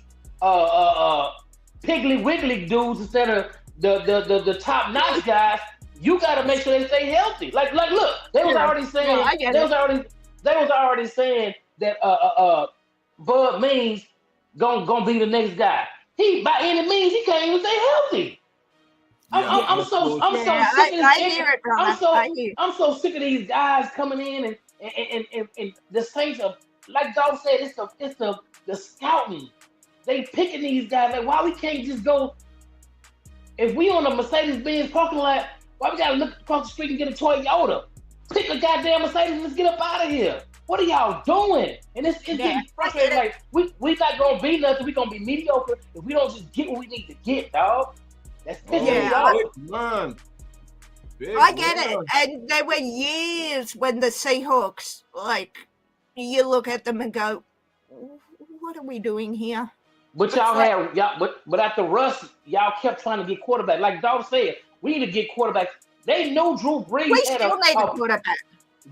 Piggly Wiggly dudes instead of the top notch guys, you gotta make sure they stay healthy. Like look, they was already saying that Bud Means gonna be the next guy. He by any means he can't even stay healthy. I'm so sick of these guys coming in and the Saints are, like Dog said, it's the scouting. They picking these guys. Like, why we can't just go? If we on a Mercedes-Benz parking lot, why we gotta look across the street and get a Toyota? Pick a goddamn Mercedes and let's get up out of here. What are y'all doing? And it's getting frustrating. Like we not gonna be nothing. We gonna be mediocre if we don't just get what we need to get, dog. That's pissing me off. I get it. And there were years when the Seahawks, like, you look at them and go, what are we doing here? But but after Russ, y'all kept trying to get quarterback. Like Dog said, we need to get quarterback. They knew Drew Brees had a quarterback.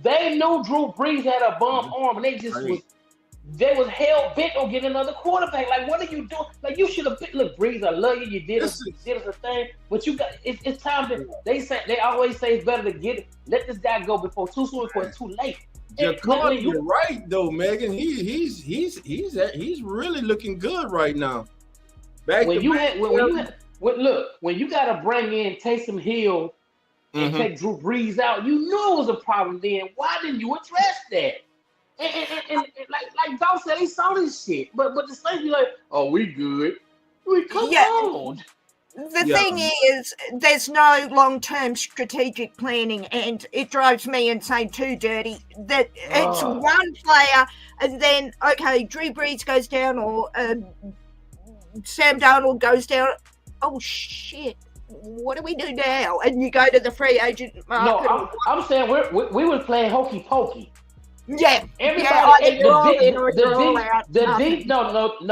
They knew Drew Brees had a bum arm, and they was hell bent on getting another quarterback. Like, what are you doing? Like, you should have been. Look, Brees, I love you. You did us a thing, but you got. It's time to. They always say it's better to let this guy go before too soon, before it's too late. Jacoby, you're right though, Megan. He's really looking good right now. When you gotta bring in Taysom Hill and take Drew Brees out, you knew it was a problem then. Why didn't you address that? And like Dolph said, he saw this shit. But the Saints be like, oh, we good. Come on. The thing is, there's no long-term strategic planning, and it drives me insane too, Dirty, that it's one player, and then, okay, Drew Brees goes down, or Sam Darnold goes down. Oh, shit. What do we do now? And you go to the free agent market. No, I'm saying we were playing hokey pokey. Yeah. Everybody, no,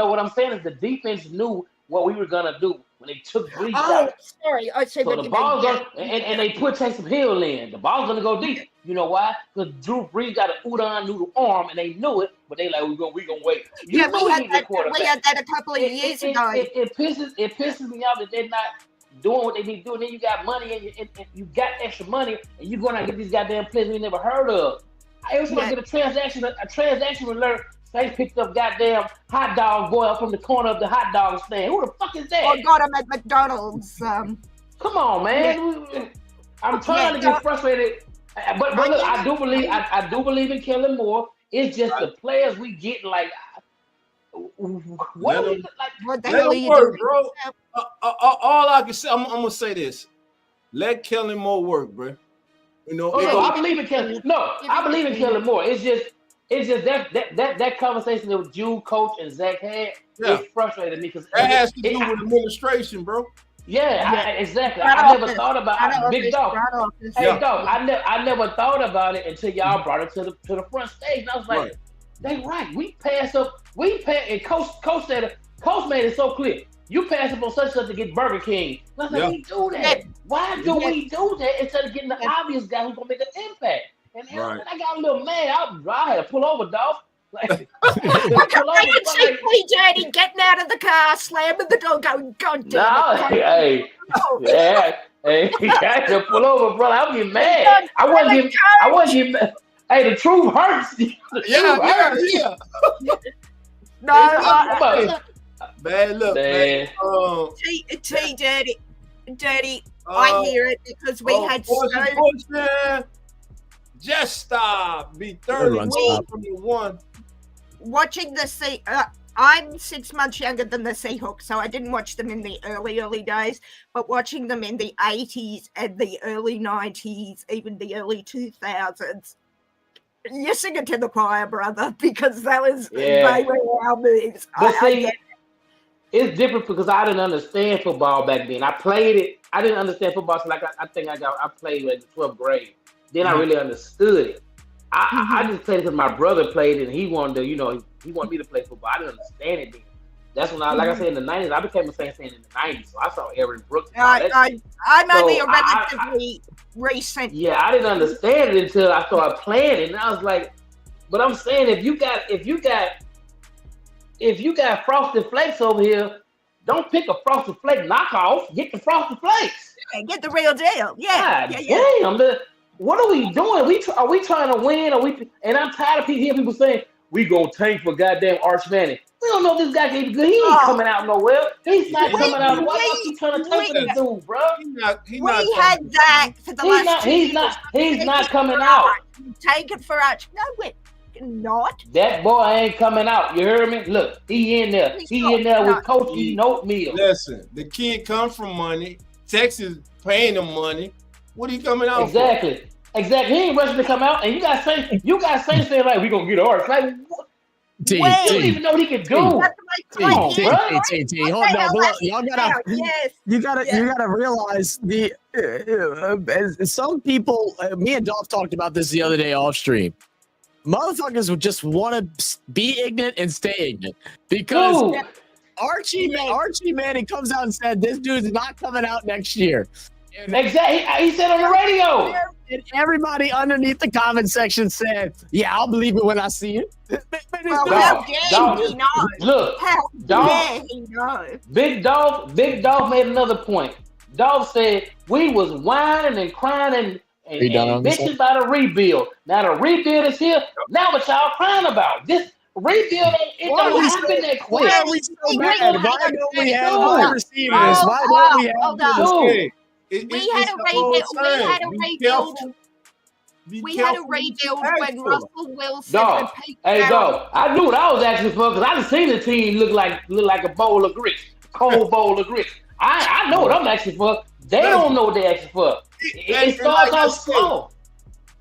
what I'm saying is the defense knew what we were going to do when they took Brees out. Sorry. I said so the ball's and they put Taysom Hill in. The ball's going to go deep. You know why? Because Drew Brees got an udon noodle arm, and they knew it, but they like, we're going to wait. We had that a couple of years ago. It pisses me off that they're not doing what they need to do, and then you got money, and you got extra money, and you're going to get these goddamn players we never heard of. I was going to get a transaction alert. They picked up goddamn hot dog boy up from the corner of the hot dog stand. Who the fuck is that? I got him at McDonald's. Come on, man. I'm trying to get frustrated, but look, I do believe in Kellen Moore. It's just the players we get like. What is it like? What the hell are you doing, bro? All I can say, I'm gonna say this: let Kellen Moore work, bro. You know, I believe in Kellen. No, I believe in Kellen Moore. It's just that conversation that Jude, Coach, and Zach had. It frustrated me because that has to do with administration, bro. Yeah, exactly. I never thought about Big Dog. Hey, Dog, I never thought about it until y'all brought it to the front stage. And I was like, they right. We pass up. And Coach said it. Coach made it so clear. You pass up on such to get Burger King. Let's we do that. Why do we do that instead of getting the obvious guy who's gonna make an impact? And I got a little mad. I had to pull over, dog. Like, I can see me, Daddy, getting out of the car, slamming the door, going, God damn it. Hey, I had to pull over, brother. I was getting mad. I wasn't getting mad. Hey, the truth hurts. Yeah. No, bad look, man. Daddy, I hear it because we had so. Just stop. Be 31 from the one. Watching the I'm 6 months younger than the Seahawks, so I didn't watch them in the early days, but watching them in the 80s and the early 90s, even the early 2000s, you're singing to the choir, brother, because that was they were our moves. It's different because I didn't understand football back then. I played it. I didn't understand football, so I played in the 12th grade. Then I really understood it. I just played it because my brother played it, and he wanted to, he wanted me to play football. I didn't understand it then. That's when like I said, in the 90s, I became a Saints fan in the 90s, so I saw Aaron Brooks. I'm only a relatively recent. Yeah, I didn't understand it until I started playing it, and I was like, but I'm saying if you got Frosted Flakes over here, don't pick a Frosted Flake knockoff. Get the Frosted Flakes. Yeah, get the real deal. Yeah. Damn. What are we doing? Are we trying to win? And I'm tired of hearing people saying we gonna tank for goddamn Arch Manning. We don't know if this guy can be good. He ain't coming out nowhere. He's not coming out. Why are you trying to tank for this dude, bro? We had that for the last 2 years. He's not coming out. Take it for Arch. No, we're not. That boy ain't coming out. You heard me? Look, he in there. He in there with Coach eating oatmeal. Listen, the kid comes from money. Texas paying him money. What are you coming out Exactly. He ain't rushing to come out. And you got Saints saying like we gonna get ours. Like what? You don't even know what he can do. Hold on, you gotta realize some people. Me and Dolph talked about this the other day off stream. Motherfuckers would just want to be ignorant and stay ignorant because Archie Manning comes out and said this dude's not coming out next year. Exactly, he said on the radio. And everybody underneath the comment section said, "Yeah, I'll believe it when I see it." Big Dog made another point. Dog said we was whining and crying and bitching about a rebuild. Now the rebuild is here. Now what y'all crying about? This rebuild don't happen that quick. Why are we so bad? Why don't we have wide receivers? Why don't we have We had a rebuild. We had a rebuild when Russell Wilson and Pete Dog, I knew what I was asking for because I done seen the team look like a bowl of grits, cold bowl of grits. I know what I'm asking for. They don't know what they're asking for. It starts off slow.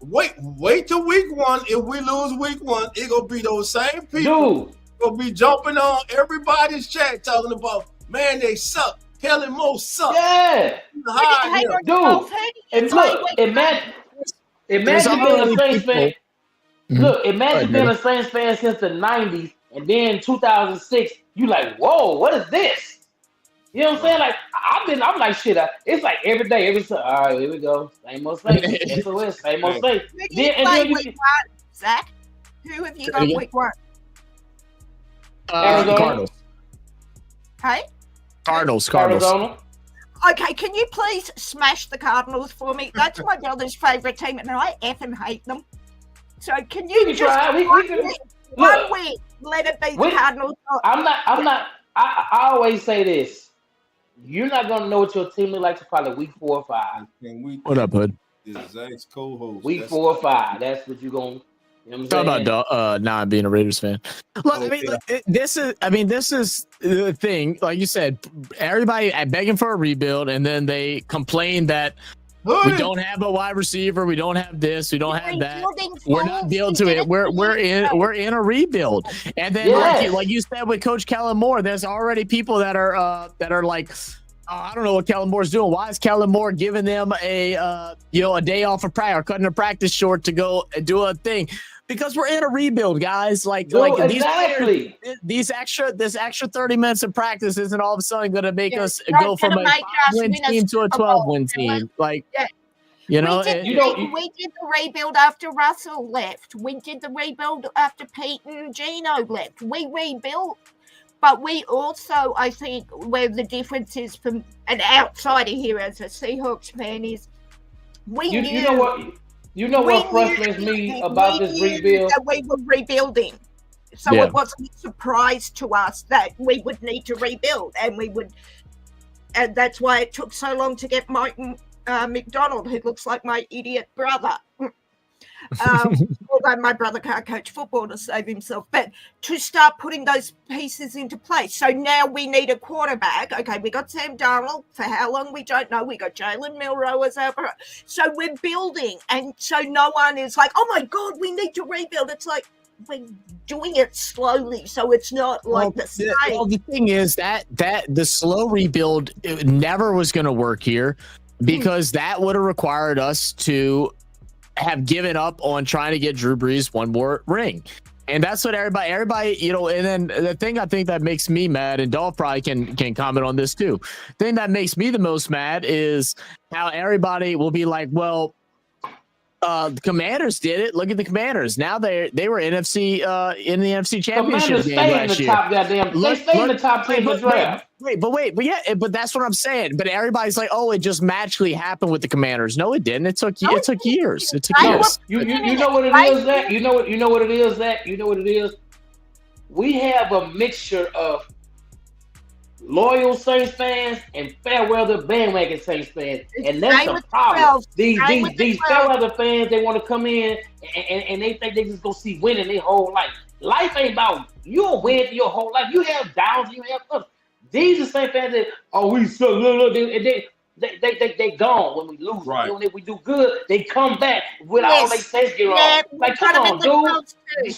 Wait till week 1. If we lose week 1, it gonna be those same people gonna be jumping on everybody's chat talking about, man, they suck. Kellen Moore suck. Yeah. Dude. And look, imagine being a Saints fan. Look, imagine being a Saints fan since the 90s, and then 2006, you like, whoa, what is this? You know what I'm saying? Like, I'm like, shit, it's like every day, all right, here we go. Same old Saints. SOS, same old Saints. Zach, who have you got week 1? Cardinals. Hey? Cardinals. Arizona. Okay, can you please smash the Cardinals for me? That's my brother's favorite team, and I effing hate them. So can you just one week let it be the Cardinals? I always say this. You're not gonna know what your team looks like to probably week 4 or 5. What up, Hood? Zach's co-host. Week 4 or 5. That's what you're gonna. You know what I'm saying? About being a Raiders fan. Look, this is the thing. Like you said, everybody begging for a rebuild, and then they complain that we don't have a wide receiver, we don't have this, we don't have that. We're not built to it. We're in a rebuild, and then like you said with Coach Kellen Moore, there's already people that are like, I don't know what Kellen Moore's doing. Why is Kellen Moore giving them a day off of practice or cutting their practice short to go do a thing? Because we're in a rebuild, guys. This extra 30 minutes of practice isn't all of a sudden going to make us go from a 5-win team to a 12-win team. We did the rebuild after Russell left. We did the rebuild after Pete and Gino left. We rebuilt. But we also, I think, where the difference is from an outsider here as a Seahawks fan is You know what frustrates me about this rebuild? That we were rebuilding. So it wasn't a surprise to us that we would need to rebuild, and that's why it took so long to get Mike McDonald, who looks like my idiot brother. Although my brother can't coach football to save himself, but to start putting those pieces into place. So now we need a quarterback. Okay, we got Sam Darnold. For how long, we don't know. We got Jalen Milroe as our... So we're building, and so no one is like, oh my God, we need to rebuild. It's like, we're doing it slowly, so it's not like the same. Well, the thing is that the slow rebuild never was going to work here, because that would have required us to have given up on trying to get Drew Brees one more ring. And that's what everybody, and then the thing I think that makes me mad, and Dolph probably can comment on this too. The thing that makes me the most mad is how everybody will be like, well, the Commanders did it. Look at the Commanders. Now they were in the NFC Championship game last year. They stay in the top 10 of the draft. But that's what I'm saying. But everybody's like, oh, it just magically happened with the Commanders. No, it didn't. It took years. It took years. You know what it is, Zach? You know what it is, Zach? You know what it is? We have a mixture of loyal Saints fans and fair weather bandwagon Saints fans, and that's the problem. These fair weather fans, they want to come in and they think they just gonna see winning their whole life. Life ain't about you don't win for your whole life. You have downs, you have ups. These are the same fans that we suck, they gone when we lose. Right. When we do good, they come back with all they saints gear on. Like, come on, dude.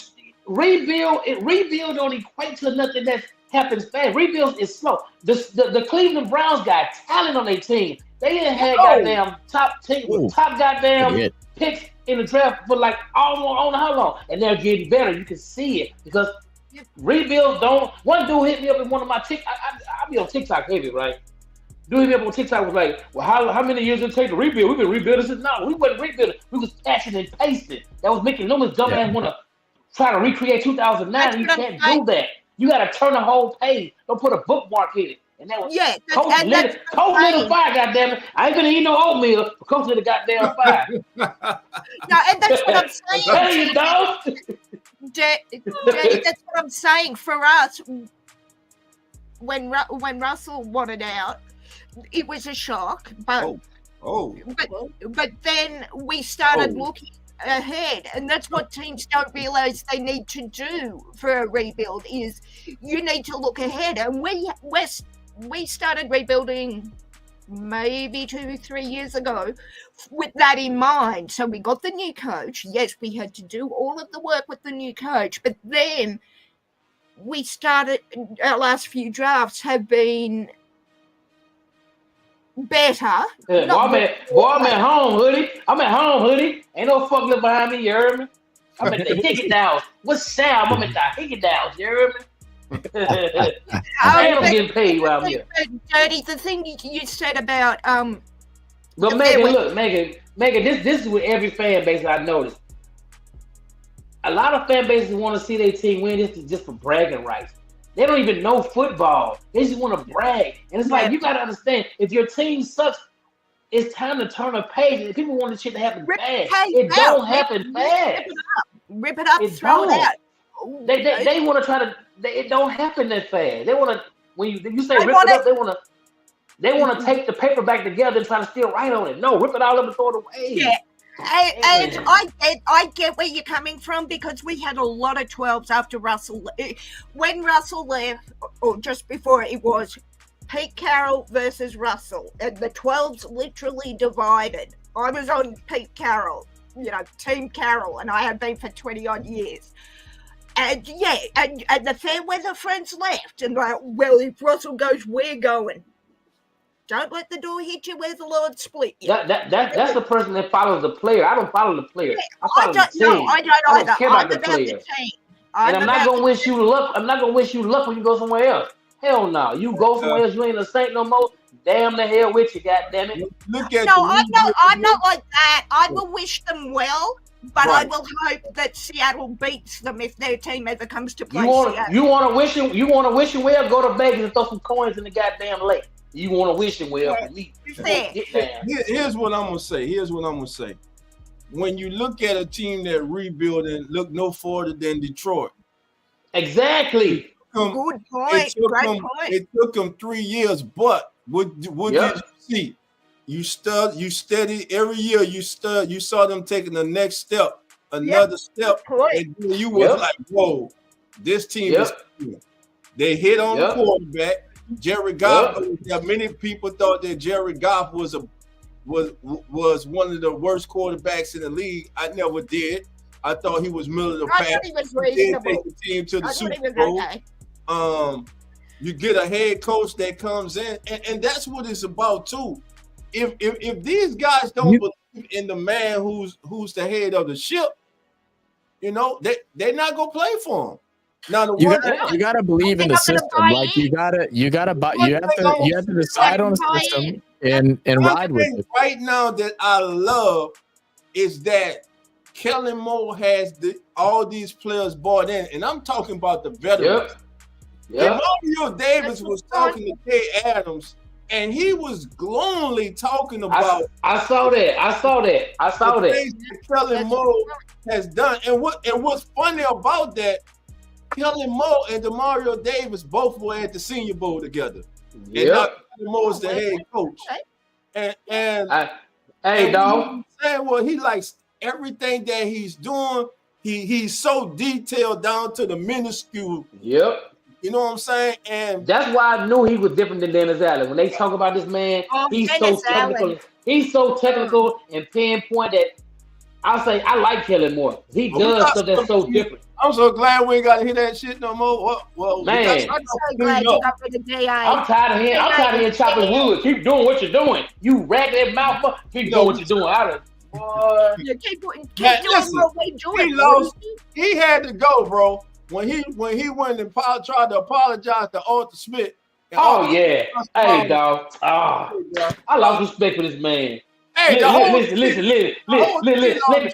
Rebuild don't equate to nothing that's happens fast. Rebuild is slow. The Cleveland Browns got talent on their team. They didn't have goddamn top goddamn picks in the draft for like almost how long, and they're getting better. You can see it because rebuild don't. One dude hit me up in one of my I be on TikTok heavy, right? Dude hit me up on TikTok was like, well, how many years did it take to rebuild? We've been rebuilding since no, we wasn't rebuilding. We was patching and pasting. That was making Newman's dumbass want to try to recreate 2009. You can't do that. You got to turn the whole page. Don't put a bookmark in it. And that was Coach lit a fire, goddammit. I ain't gonna eat no oatmeal, but Coach lit a goddamn fire. No, and that's what I'm saying. There you go. Jay, that's what I'm saying. For us, when Russell wanted out, it was a shock. But but then we started looking ahead, and that's what teams don't realize they need to do for a rebuild. Is you need to look ahead, and we started rebuilding maybe 2-3 years ago with that in mind. So we got the new coach. Yes, we had to do all of the work with the new coach, but then we started. Our last few drafts have been better. Yeah, I'm at home, hoodie. I'm at home, hoodie. Ain't no fucking behind me, you heard me? I'm at the Hickey-Downs. What's Sam? I'm at the Hickey-Downs, you heard me? I'm getting paid while I'm here. Dirty, the thing you said about But Megan, this is with every fan base I noticed. A lot of fan bases want to see their team win this just for bragging rights. They don't even know football. They just want to brag. And it's like, you got to understand, if your team sucks, it's time to turn a page. And people want the shit to happen fast. It don't happen fast. Rip it up, throw it out. They want to try to. It don't happen that fast. They want to. When you say rip it up, they want to take the paper back together and try to still write on it. No, rip it all up and throw it away. Yeah. And I get where you're coming from, because we had a lot of 12s after Russell. When Russell left, or just before, it was Pete Carroll versus Russell, and the 12s literally divided. I was on Pete Carroll, Team Carroll, and I have been for 20 odd years. And and the fair weather friends left, and like, well, if Russell goes, we're going. Don't let the door hit you where the Lord split you. That's the person that follows the player. I don't follow the player. I follow the team. No, I don't either. I don't care about the player. And I'm not gonna wish you luck. I'm not gonna wish you luck when you go somewhere else. Hell no. You go somewhere else, you ain't a saint no more. Damn the hell with you, goddammit. I'm not like that. I will wish them well, but I will hope that Seattle beats them if their team ever comes to play Seattle. You want to wish him well? Go to Vegas and throw some coins in the goddamn lake. You want to wish him well for me. Here's what I'm going to say. When you look at a team that rebuilding, look no further than Detroit. Exactly. Good point. It took them 3 years, but what did you see? You steady every year. You saw them taking the next step, another step, and you was like, "Whoa, this team is cool." They hit on the quarterback. Jared Goff. Many people thought that Jared Goff was one of the worst quarterbacks in the league. I never did. I thought he was middle of the pack. He did take the team to the Super Bowl. You get a head coach that comes in, and that's what it's about too. If these guys don't believe in the man who's the head of the ship, they're not gonna play for him. Now you gotta believe in the system. Like you have to decide on a system and ride with it. Right now that I love is that Kellen Moore has all these players bought in, and I'm talking about the veterans. Mario Davis was talking to Kay Adams, and he was glowingly talking about. I saw that. Things that Kellen Moore has done, and what's funny about that. Kellen Moore and Demario Davis both were at the Senior Bowl together. And now Kellen Moore's the head coach. Hey, dog. Well, he likes everything that he's doing. He's so detailed down to the minuscule. Yep. You know what I'm saying? And that's why I knew he was different than Dennis Allen. When they talk about this man, he's so technical. He's so technical and pinpoint that I'll say I like Kellen Moore. He does stuff that's so different. I'm so glad we ain't got to hear that shit no more. Well, man, I'm so glad you got rid of DI. I'm tired of hearing chopping wood. Keep doing what you're doing. You ragged mouth. Keep doing what you're doing. Keep doing what we're doing. He had to go, bro. When he went and tried to apologize to Arthur Smith. Hey, dog. I lost respect for this man. Hey, listen. Let me explain.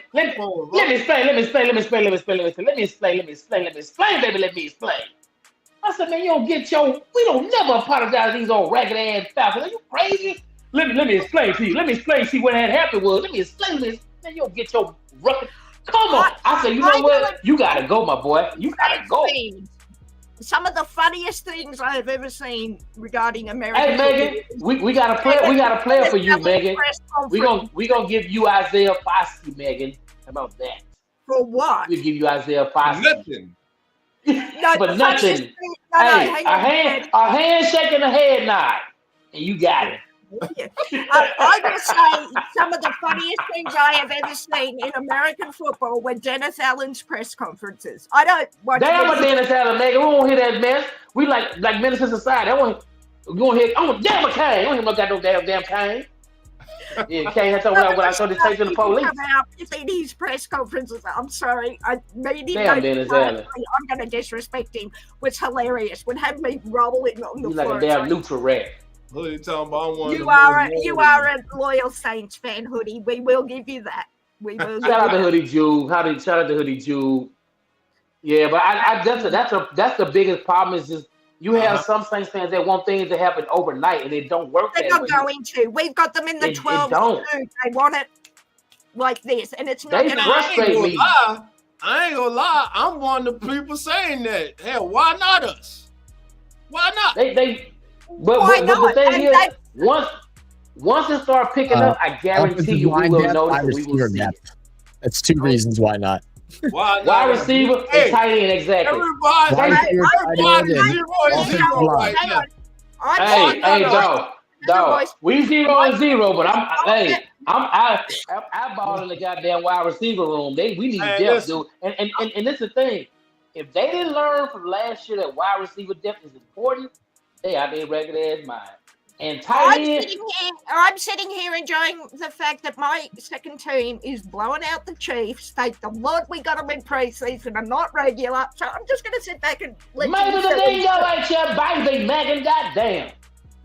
I said, man, we don't never apologize to these old ragged ass Falcons. Are you crazy? Let me explain to you. Let me explain to you what had happened was. Let me explain this. Man, you don't get your ruckus. Come on. I said, you know what? You gotta go, my boy. You gotta go. Some of the funniest things I have ever seen regarding American. Hey, Megan, we got a player. We got a player for you, Megan. We gonna give you Isaiah Foskey, Megan. How about that? For what? We give you Isaiah Parsons. Nothing. No, But nothing. hang on. A handshake and a head nod, and you got it. I will say some of the funniest things I have ever seen in American football were Dennis Allen's press conferences. I don't watch. Damn, but Dennis Allen, nigga, we won't hear that mess. We like Minister Society. We won't hear. Oh, damn a cane. We don't even look at no damn cane. Yeah, Kane had told me when I saw the tape to the police. About these press conferences, I'm sorry. Damn, Dennis Allen. I'm going to disrespect him. Was hilarious. Would have me rolling on the floor. Like a damn neutral rat. Who you talking about? You are a loyal Saints fan, Hoodie. We will give you that. We will. Shout out to Hoodie Jew. Shout out to Hoodie Jew. Yeah, but that's the biggest problem is just you have some Saints fans that want things to happen overnight and it don't work. They're not going to. We've got them in the 12. They want it like this, and it's not. They frustrate me. I ain't gonna lie. I'm one of the people saying that. Hell, why not us? Why not? But the thing is, once it starts picking up, I guarantee you we will notice. We will see it. That's two reasons why not. Wide receiver and tight end, exactly. Hey, dog. We 0-0, but I'm eyeballing the goddamn wide receiver room. We need depth, dude. And this is the thing. If they didn't learn from last year that wide receiver depth is important, they out there regular ass mind. And tight end. I'm sitting here enjoying the fact that my second team is blowing out the Chiefs. Thank the Lord we got them in preseason and not regular. So I'm just going to sit back and let maybe the dingo ain't your baby, Megan. Goddamn.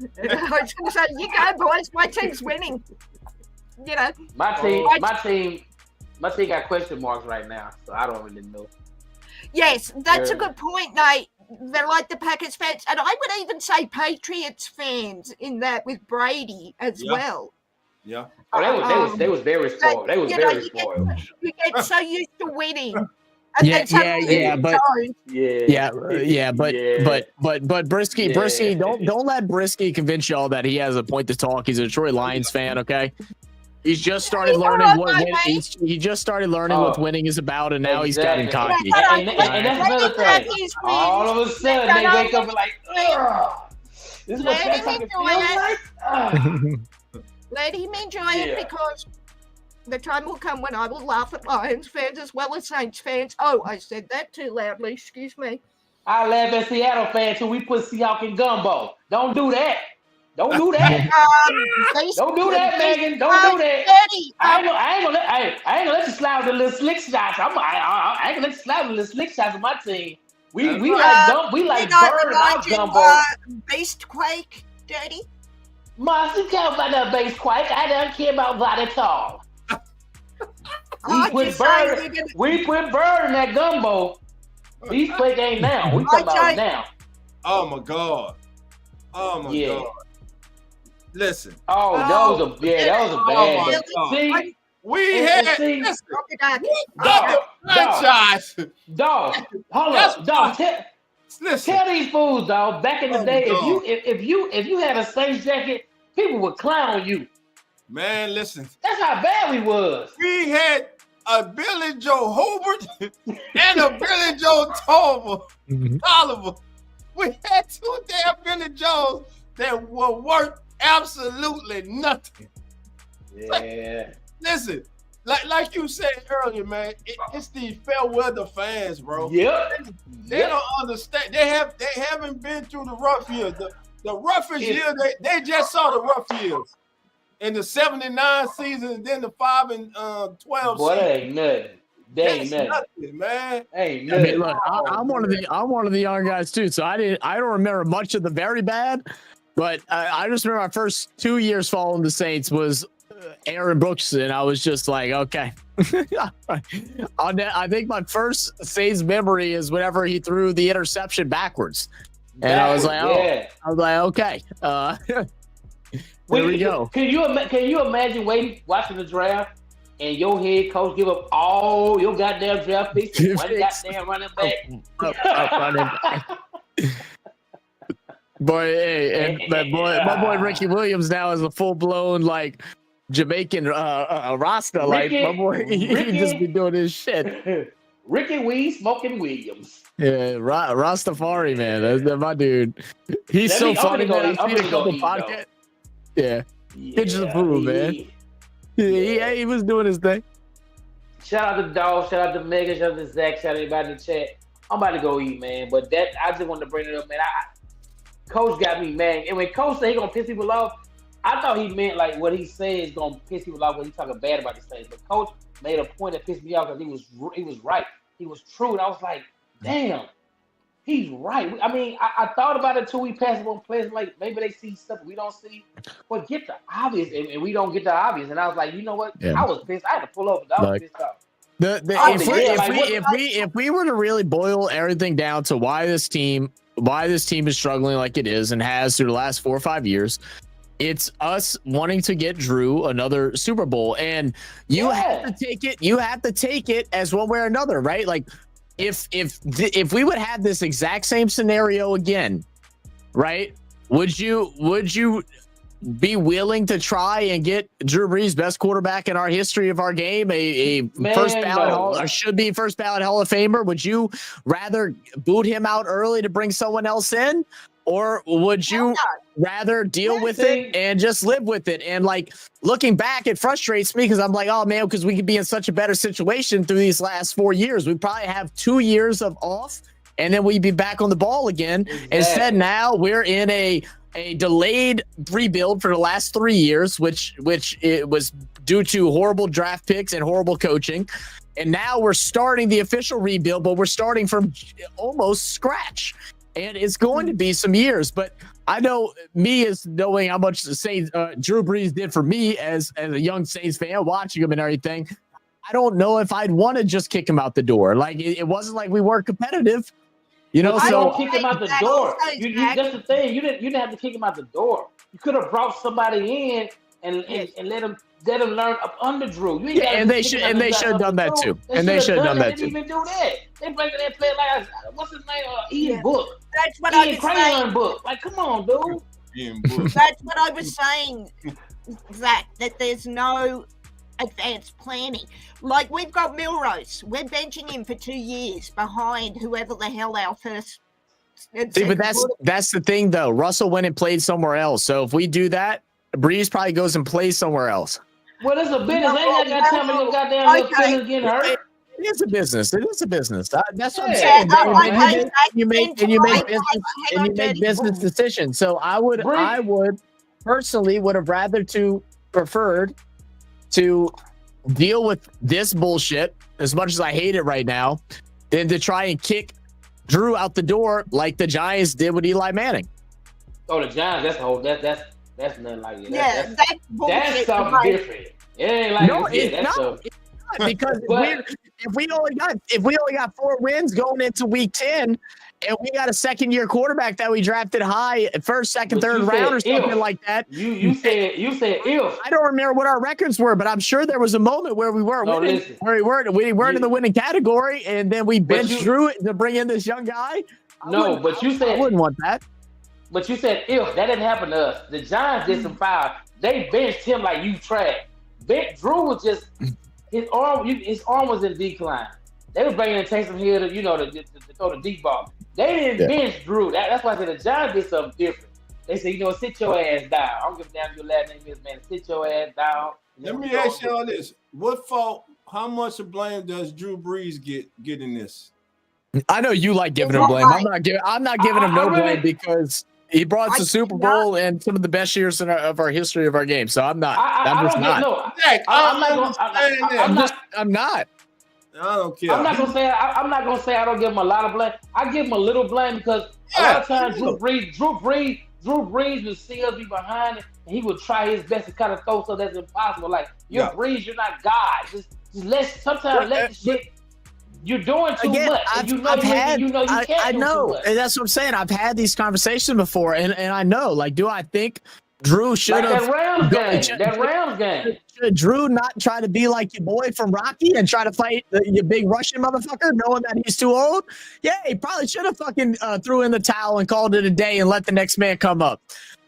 I was going to say, you go, boys. My team's winning. You know. My team got question marks right now, so I don't really know. Yes, that's a good point, Nate. They're like the Packers fans, and I would even say Patriots fans in that with Brady as well. Yeah. Oh, they was very spoiled. They was very spoiled. You get so used to winning. But Brisky, don't let Brisky convince y'all that he has a point to talk. He's a Detroit Lions fan, okay? He's just started learning he just started learning what winning is about, and now he's gotten cocky. And that's another thing. All of a sudden, they wake up and like, ugh. This is what that fucking feels like. Let him enjoy it because the time will come when I will laugh at Lions fans as well as Saints fans. Oh, I said that too loudly. Excuse me. I laugh at Seattle fans till we put Seahawks in gumbo. Don't do that. Don't do that. Don't do that, Megan. Don't do that. I ain't gonna let you slide with the little slick shots. I ain't gonna let you slide with the little slick shots of my team. We like bird out gumbo. Beast Quake, Dirty. Must you care about that Beast Quake? I don't care about that at all. We put bird in that gumbo. Beast Quake ain't now. We talking about now. Oh my God. God. Listen. That was a bad. See, we had franchise. Dog, hold up, dog. Tell these fools, dog. Back in the day, if you had a Saints jacket, people would clown you. Man, listen. That's how bad we was. We had a Billy Joe Hobart and a Billy Joe Toliver. We had two damn Billy Joes that were worth absolutely nothing. Yeah. Listen, like you said earlier, man, it's these fair weather fans, bro. Yep. They don't understand. They haven't been through the rough years. The roughest year, they just saw the rough years. In the 79 season, and then the 5 and 12 Boy, season. That ain't nothing. That ain't nothing, man. Ain't nothing. I mean, look, I'm one of the young guys too, so I don't remember much of the very bad, but I just remember my first 2 years following the Saints was Aaron Brooks, and I was just like, okay. I think my first Saints memory is whenever he threw the interception backwards, and I was like, okay. There we go. Can you imagine watching the draft and your head coach give up all your goddamn draft picks to one goddamn running back? Boy, my boy Ricky Williams now is a full blown like Jamaican Rasta, like Ricky- my boy, he Ricky- just be doing his shit. Ricky Weed smoking Williams. Yeah, Rastafari, man, that's my dude. He's so funny, man. I've seen a couple podcasts. Yeah, pictures of food, man. Yeah, he was doing his thing. Shout out to Dog, shout out to Megan, shout out to Zach, shout out to everybody in the chat. I'm about to go eat, man. But that I just wanted to bring it up, man. Coach got me mad. And when Coach said he gonna piss people off, I thought he meant like what he said is gonna piss people off when he talking bad about these things. But Coach made a point that pissed me off because he was right. He was true. And I was like, damn, he's right. I mean, I thought about it too. We passed on players like maybe they see stuff we don't see. But get the obvious, and we don't get the obvious. And I was like, you know what? I was pissed. I had to pull over. I was pissed off. If we were to really boil everything down to why this team is struggling like it is and has through the last 4 or 5 years, it's us wanting to get Drew another Super Bowl, and you have to take it. You have to take it as one way or another, right? Like if we would have this exact same scenario again, right? Would you be willing to try and get Drew Brees, best quarterback in our history of our game, a first ballot or should be first ballot Hall of Famer? Would you rather boot him out early to bring someone else in, or would you rather deal with it and just live with it? And like looking back, it frustrates me because I'm like, oh man, because we could be in such a better situation through these last 4 years. We probably have 2 years of off, and then we'd be back on the ball again. Exactly. Instead, now we're in a delayed rebuild for the last 3 years, which it was due to horrible draft picks and horrible coaching. And now we're starting the official rebuild, but we're starting from almost scratch. And it's going to be some years, but I know me as knowing how much Drew Brees did for me as a young Saints fan, watching him and everything. I don't know if I'd want to just kick him out the door. Like it wasn't like we weren't competitive. You know, I so don't kick him out the door. That's the thing. You didn't have to kick him out the door. You could have brought somebody in and let him learn up under Drew. And they should have done that too. And they should have done that too. They didn't even do that. They bring that player like what's his name? Ian Book. That's what I was saying. Book. Like, come on, dude. Ian Book. That's what I was saying. That there's no advanced planning. Like we've got Milrose. We're benching him for 2 years behind whoever the hell our first. See, but that's the thing though. Russell went and played somewhere else. So if we do that, Breeze probably goes and plays somewhere else. Well, it's a business. They ain't got time to go goddamn feelings getting hurt. It is a business. It is a business. That's what I'm saying. You make business decisions. So I would personally would have rather preferred to deal with this bullshit as much as I hate it right now than to try and kick Drew out the door like the Giants did with Eli Manning. Oh, the Giants. That's nothing like it. Yeah, that's something different. It ain't like it's not because if we only got 4 wins going into week 10, and we got a second-year quarterback that we drafted high, first, second, third round, or something like that. You said if. I don't remember what our records were, but I'm sure there was a moment where we weren't winning, where we weren't in the winning category, and then we benched Drew to bring in this young guy. I wouldn't want that. But you said if that didn't happen to us, the Giants did some foul. They benched him like you trash. Drew was just his arm was in decline. They were bringing in Taysom Hill to throw the deep ball. They didn't bench Drew. That's why I said the Giants did something different. They said, sit your ass down. I don't give a damn if your last name is, man. Sit your ass down. Let me ask y'all this: what fault? How much of blame does Drew Brees get in this? I know you like giving him blame. I'm not giving him no blame because he brought us the Super Bowl and some of the best years of our history of our game. So I'm not. I'm not. I don't care. I'm not gonna say I don't give him a lot of blame. I give him a little blame because a lot of times Drew Brees would see us be behind it, and he would try his best to kind of throw stuff that's impossible. Like Brees, you're not God. Just let the shit. You're doing too much. I know, and that's what I'm saying. I've had these conversations before, and I know. Like, do I think Drew should have that Rams game? Should Drew not try to be like your boy from Rocky and try to fight your big Russian motherfucker, knowing that he's too old? Yeah, he probably should have fucking threw in the towel and called it a day and let the next man come up.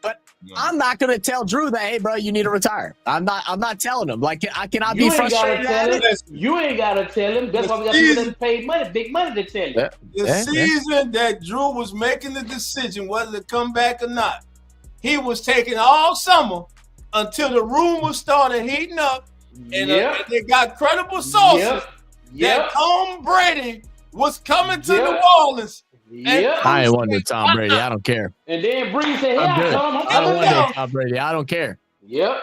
But I'm not gonna tell Drew that, hey, bro, you need to retire. I'm not telling him. Like, I cannot You be ain't frustrated. gotta tell him. You ain't gotta tell him. That's why we got people that pay money, big money to tell you. The season that Drew was making the decision whether to come back or not, he was taking all summer until the rumors started heating up, and they got credible sources that Tom Brady was coming to New Orleans. I ain't want no Tom Brady. I don't care. And then Brady said, "Yeah, I don't want no Tom Brady. I don't care. Yep.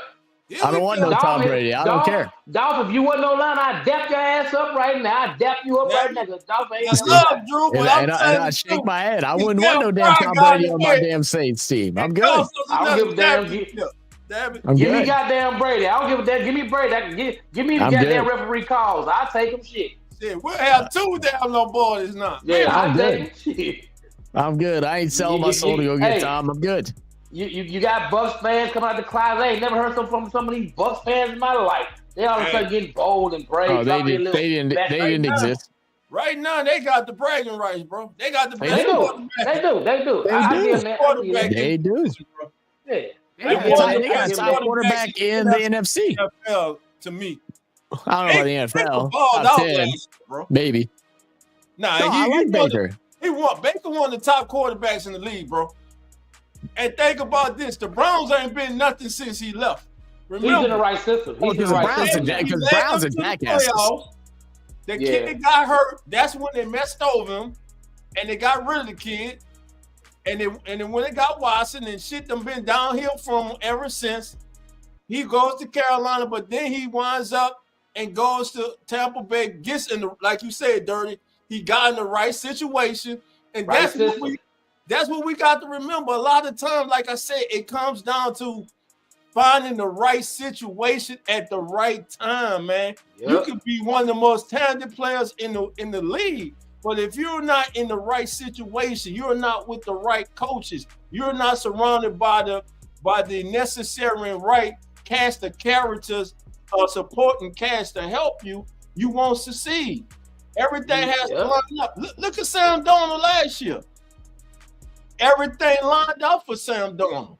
I don't want no Tom Brady. I don't care. Dolph, if you wasn't no line, I'd dap your ass up right now. I'd dap you up right now. Dolph ain't love Drew, but and I shake my head. I wouldn't want no damn Tom Brady on my damn Saints team. I'm good. I don't give a damn. Give me goddamn Brady. I don't give a damn. Give me Brady. Give me the goddamn referee calls. I'll take him shit. Shit, we'll have 2 damn no boys now. Yeah, I'm good. I'm good. I ain't selling my soul to go get Tom. I'm good. You got Bucks fans coming out the closet. I ain't never heard from some of these Bucks fans in my life. They all of a sudden getting bold and brave. Oh, they didn't exist. Right now, they got the bragging rights, bro. They got the They do. They do. They do. Yeah. They got a top quarterback in the NFC. NFL, to me. I don't know about the NFL. Top 10, maybe. Nah, no, I like Baker. Baker one of the top quarterbacks in the league, bro. And think about this: the Browns ain't been nothing since he left. Remember, he's in the right system. Because Browns are jackasses. The kid got hurt. That's when they messed over him, and they got rid of the kid. And then when they got Watson and shit, them been downhill from him ever since. He goes to Carolina, but then he winds up and goes to Tampa Bay. Gets in the, like you said, Dirty. He got in the right situation, and that's what we got to remember. A lot of times, like I said, it comes down to finding the right situation at the right time, man. Yep. You could be one of the most talented players in the league, but if you're not in the right situation, you're not with the right coaches, you're not surrounded by the necessary and right cast of characters or supporting cast to help you, you won't succeed. Everything has to line up. Look at Sam Darnold last year. Everything lined up for Sam Darnold.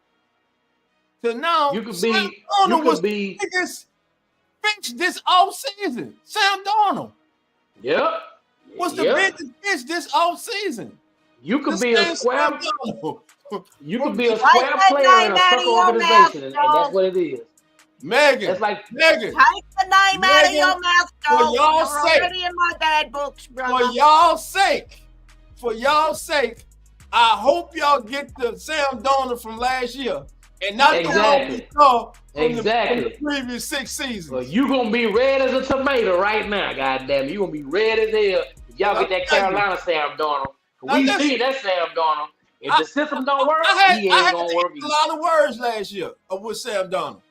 So now Sam Darnold was the biggest fish this offseason. Sam Darnold. Yep. Was the biggest fish this offseason. You could be a square. You could be a square player in a circle organization, and that's what it is. Megan, it's like Megan. Take the name out of your mouth, for y'all's sake. Already in my bad books, brother. For y'all's sake, I hope y'all get the Sam Darnold from last year and not the one we saw from the previous 6 seasons. Well, you gonna be red as a tomato right now, goddamn. You gonna be red as hell if y'all get that Carolina Sam Darnold. We see that Sam Darnold. If the system don't work, he ain't gonna work. A lot of words last year with Sam Darnold.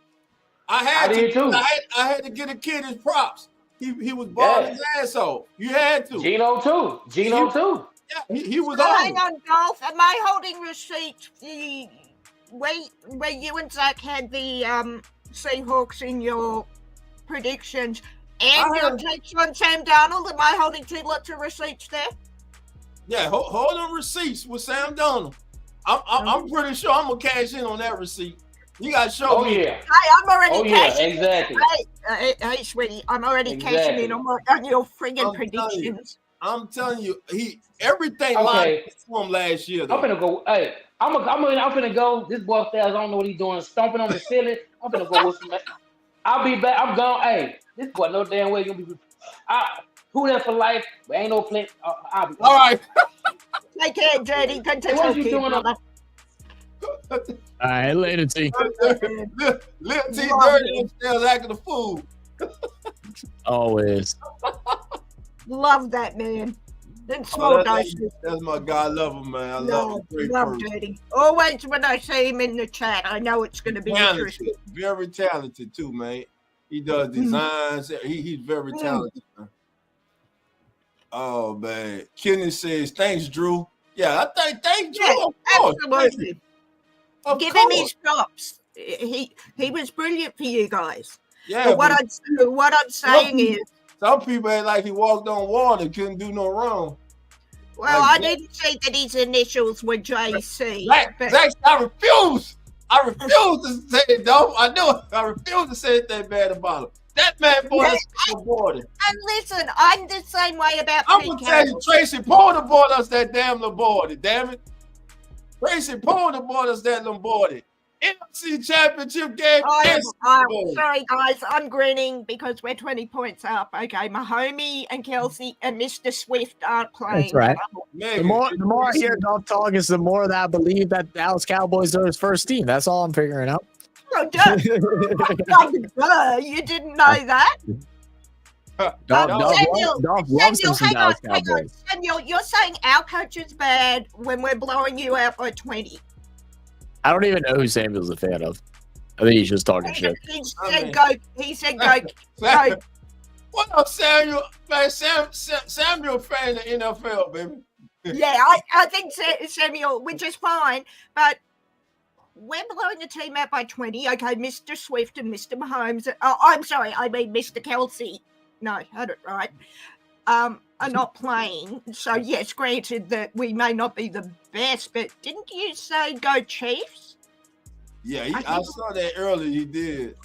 I had to get a kid his props. He was balling his ass off. You had to. Gino too. Yeah, he was on. Hang on, Dolph. Am I holding receipts? Where you and Zach had the Seahawks in your predictions and your takes on Sam Darnold? Am I holding 2 lots of receipts there? Yeah, hold on receipts with Sam Darnold. I'm pretty sure I'm gonna cash in on that receipt. You gotta show me. Yeah. Hey, I'm already cashing. Exactly. Hey, sweetie, I'm already cashing in on your friggin' predictions. I'm telling you, everything lined up for him last year. Though. I'm gonna go. Hey, I'm gonna go. This boy says I don't know what he's doing, stomping on the ceiling. I'm gonna go with some. I'll be back. I'm gone. Hey, this boy no damn way gonna be. Who there for life? But ain't no play. I'll be. All right. Take care, Dirty. Good to what you doing? All right, later, T. Little T Dirty upstairs acting a fool. Always. Love that man. That's my guy. I love him, man. I love him. Love Dirty. Always when I see him in the chat, I know it's going to be interesting. Very talented too, man. He does designs. He's very talented, man. Oh man, Kenny says thanks, Drew. Yeah, I think thanks, Drew. Yeah, absolutely. Give him his props. He was brilliant for you guys. Yeah. But what I'm saying is, some people ain't like he walked on water, couldn't do no wrong. Well, I didn't say that his initials were JC. Zach, I refuse. I refuse to say it, though. I know it. I refuse to say anything bad about him. That man bought us Lamborghini. And listen, I'm the same way about I'm going to tell you, Tracy Porter bought us that damn Lamborghini, damn it. Tracy Porter bought us that Lamborghini. NFC Championship game. Sorry, guys. I'm grinning because we're 20 points up. Okay, my homie and Kelsey and Mr. Swift aren't playing. That's right. The more I hear Dolph talk is the more that I believe that the Dallas Cowboys are his first team. That's all I'm figuring out. Oh, you didn't know that? Samuel, you're saying our coach is bad when we're blowing you out by 20. I don't even know who Samuel's a fan of. I think he's just talking shit. He said go. Go. What up, Samuel? Man, Samuel fan of the NFL, baby. Yeah, I think Samuel, which is fine, but we're blowing the team out by 20. Okay, Mr. Swift and Mr. Mahomes. Oh, I'm sorry, I mean Mr. Kelsey. No, I had it right. Are not playing. So yes, granted that we may not be the best, but didn't you say go Chiefs? Yeah, I saw that earlier. He did.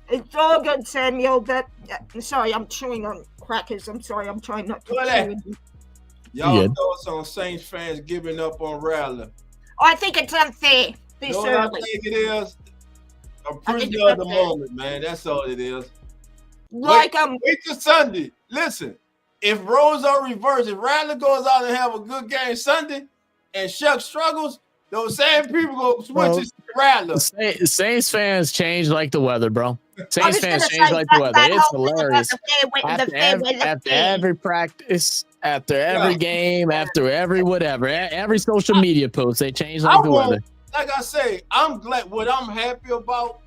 It's all good, Samuel. Sorry, I'm chewing on crackers. I'm sorry, I'm trying not to chew. Y'all thoughts on Saints fans giving up on Rattler? I think it's unfair this early. I think it is a prisoner of the moment, man. That's all it is. Wait till Sunday. Listen, if roles are reversed, if Rattler goes out and have a good game Sunday, and Shuck struggles, those same people go switch to Rattler. Saints fans change like the weather, bro. Saints fans change like the weather. It's hilarious. After every practice, after every game, after every whatever, every social media post, they change like the weather. Like I say, I'm glad. What I'm happy about,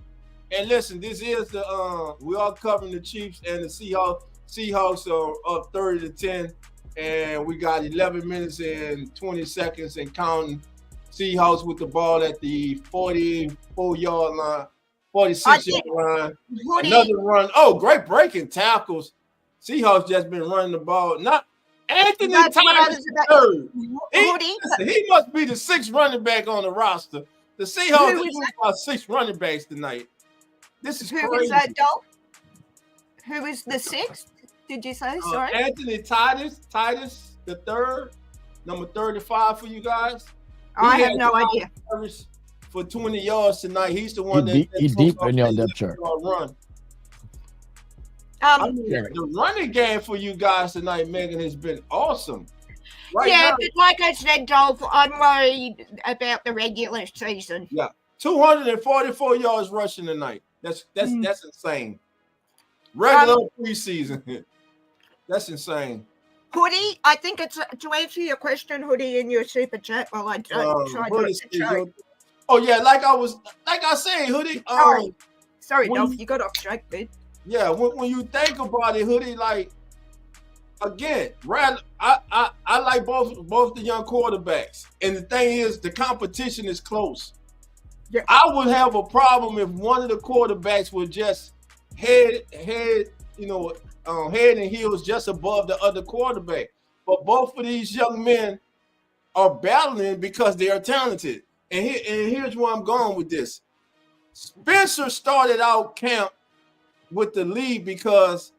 and listen, this is the we are covering the Chiefs and the Seahawks. Seahawks are up 30-10, and we got 11 minutes and 20 seconds and counting. Seahawks with the ball at the 44-yard line, 46-yard line. Another run. Oh, great breaking tackles. Seahawks just been running the ball. Not Anthony Titus third. He must be the sixth running back on the roster. The Seahawks are using about 6 running backs tonight. This is crazy. Who is that, Dolph? Who is the sixth? Did you say? Sorry. Anthony Titus the third, number 35 for you guys. I have no idea. For 20 yards tonight, he's the one he's deep in your depth chart. Run. The running game for you guys tonight, Megan, has been awesome. Right now, but like I said, Dolph, I'm worried about the regular season. Yeah, 244 yards rushing tonight. That's insane. Regular preseason. That's insane. Hoodie, I think it's to answer your question, Hoodie, in your super chat while I try to. Oh yeah, like I say, Hoodie. Sorry, Dolph, you got off track, dude. Yeah, when you think about it, Hoodie, like again, I like both the young quarterbacks, and the thing is, the competition is close. Yeah. I would have a problem if one of the quarterbacks would just head and heels just above the other quarterback. But both of these young men are battling because they are talented. And here's where I'm going with this. Spencer started out camp with the lead because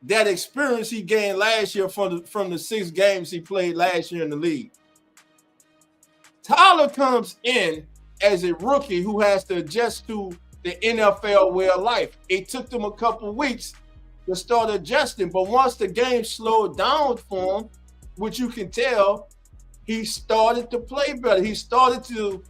that experience he gained last year from the 6 games he played last year in the league. Tyler comes in as a rookie who has to adjust to the NFL way of life. It took them a couple weeks to start adjusting, but once the game slowed down for him, which you can tell, he started to play better. He started to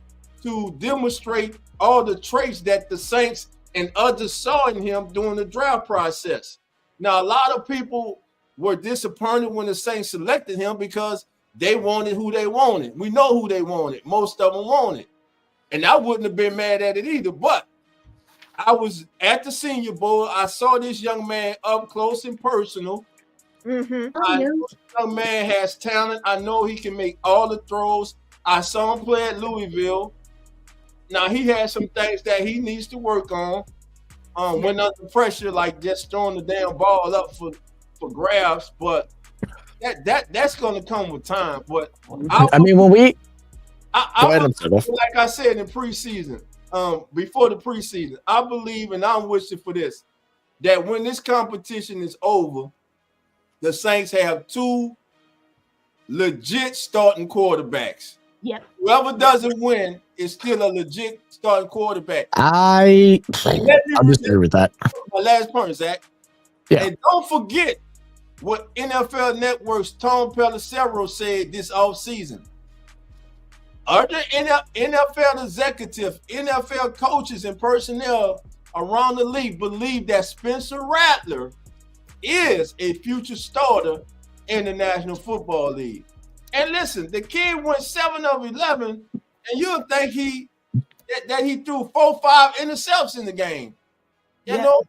demonstrate all the traits that the Saints and others saw in him during the draft process. Now, a lot of people were disappointed when the Saints selected him because they wanted who they wanted. We know who they wanted. Most of them wanted. And I wouldn't have been mad at it either, but I was at the Senior Bowl. I saw this young man up close and personal. Mm-hmm. I know this young man has talent. I know he can make all the throws. I saw him play at Louisville. Now, he has some things that he needs to work on when under pressure, like just throwing the damn ball up for grabs. But that's going to come with time. But Like I said in preseason, before the preseason, I believe, and I'm wishing for this, that when this competition is over, the Saints have 2 legit starting quarterbacks. Yep. Whoever doesn't win is still a legit starting quarterback. I'm disagree with that. My last point, Zach. Yeah. And don't forget what NFL Network's Tom Pelissero said this offseason. Other NFL executives, NFL coaches, and personnel around the league believe that Spencer Rattler is a future starter in the National Football League. And listen, the kid went 7 of 11, and you'll think that he threw 4-5 interceptions in the game. You know?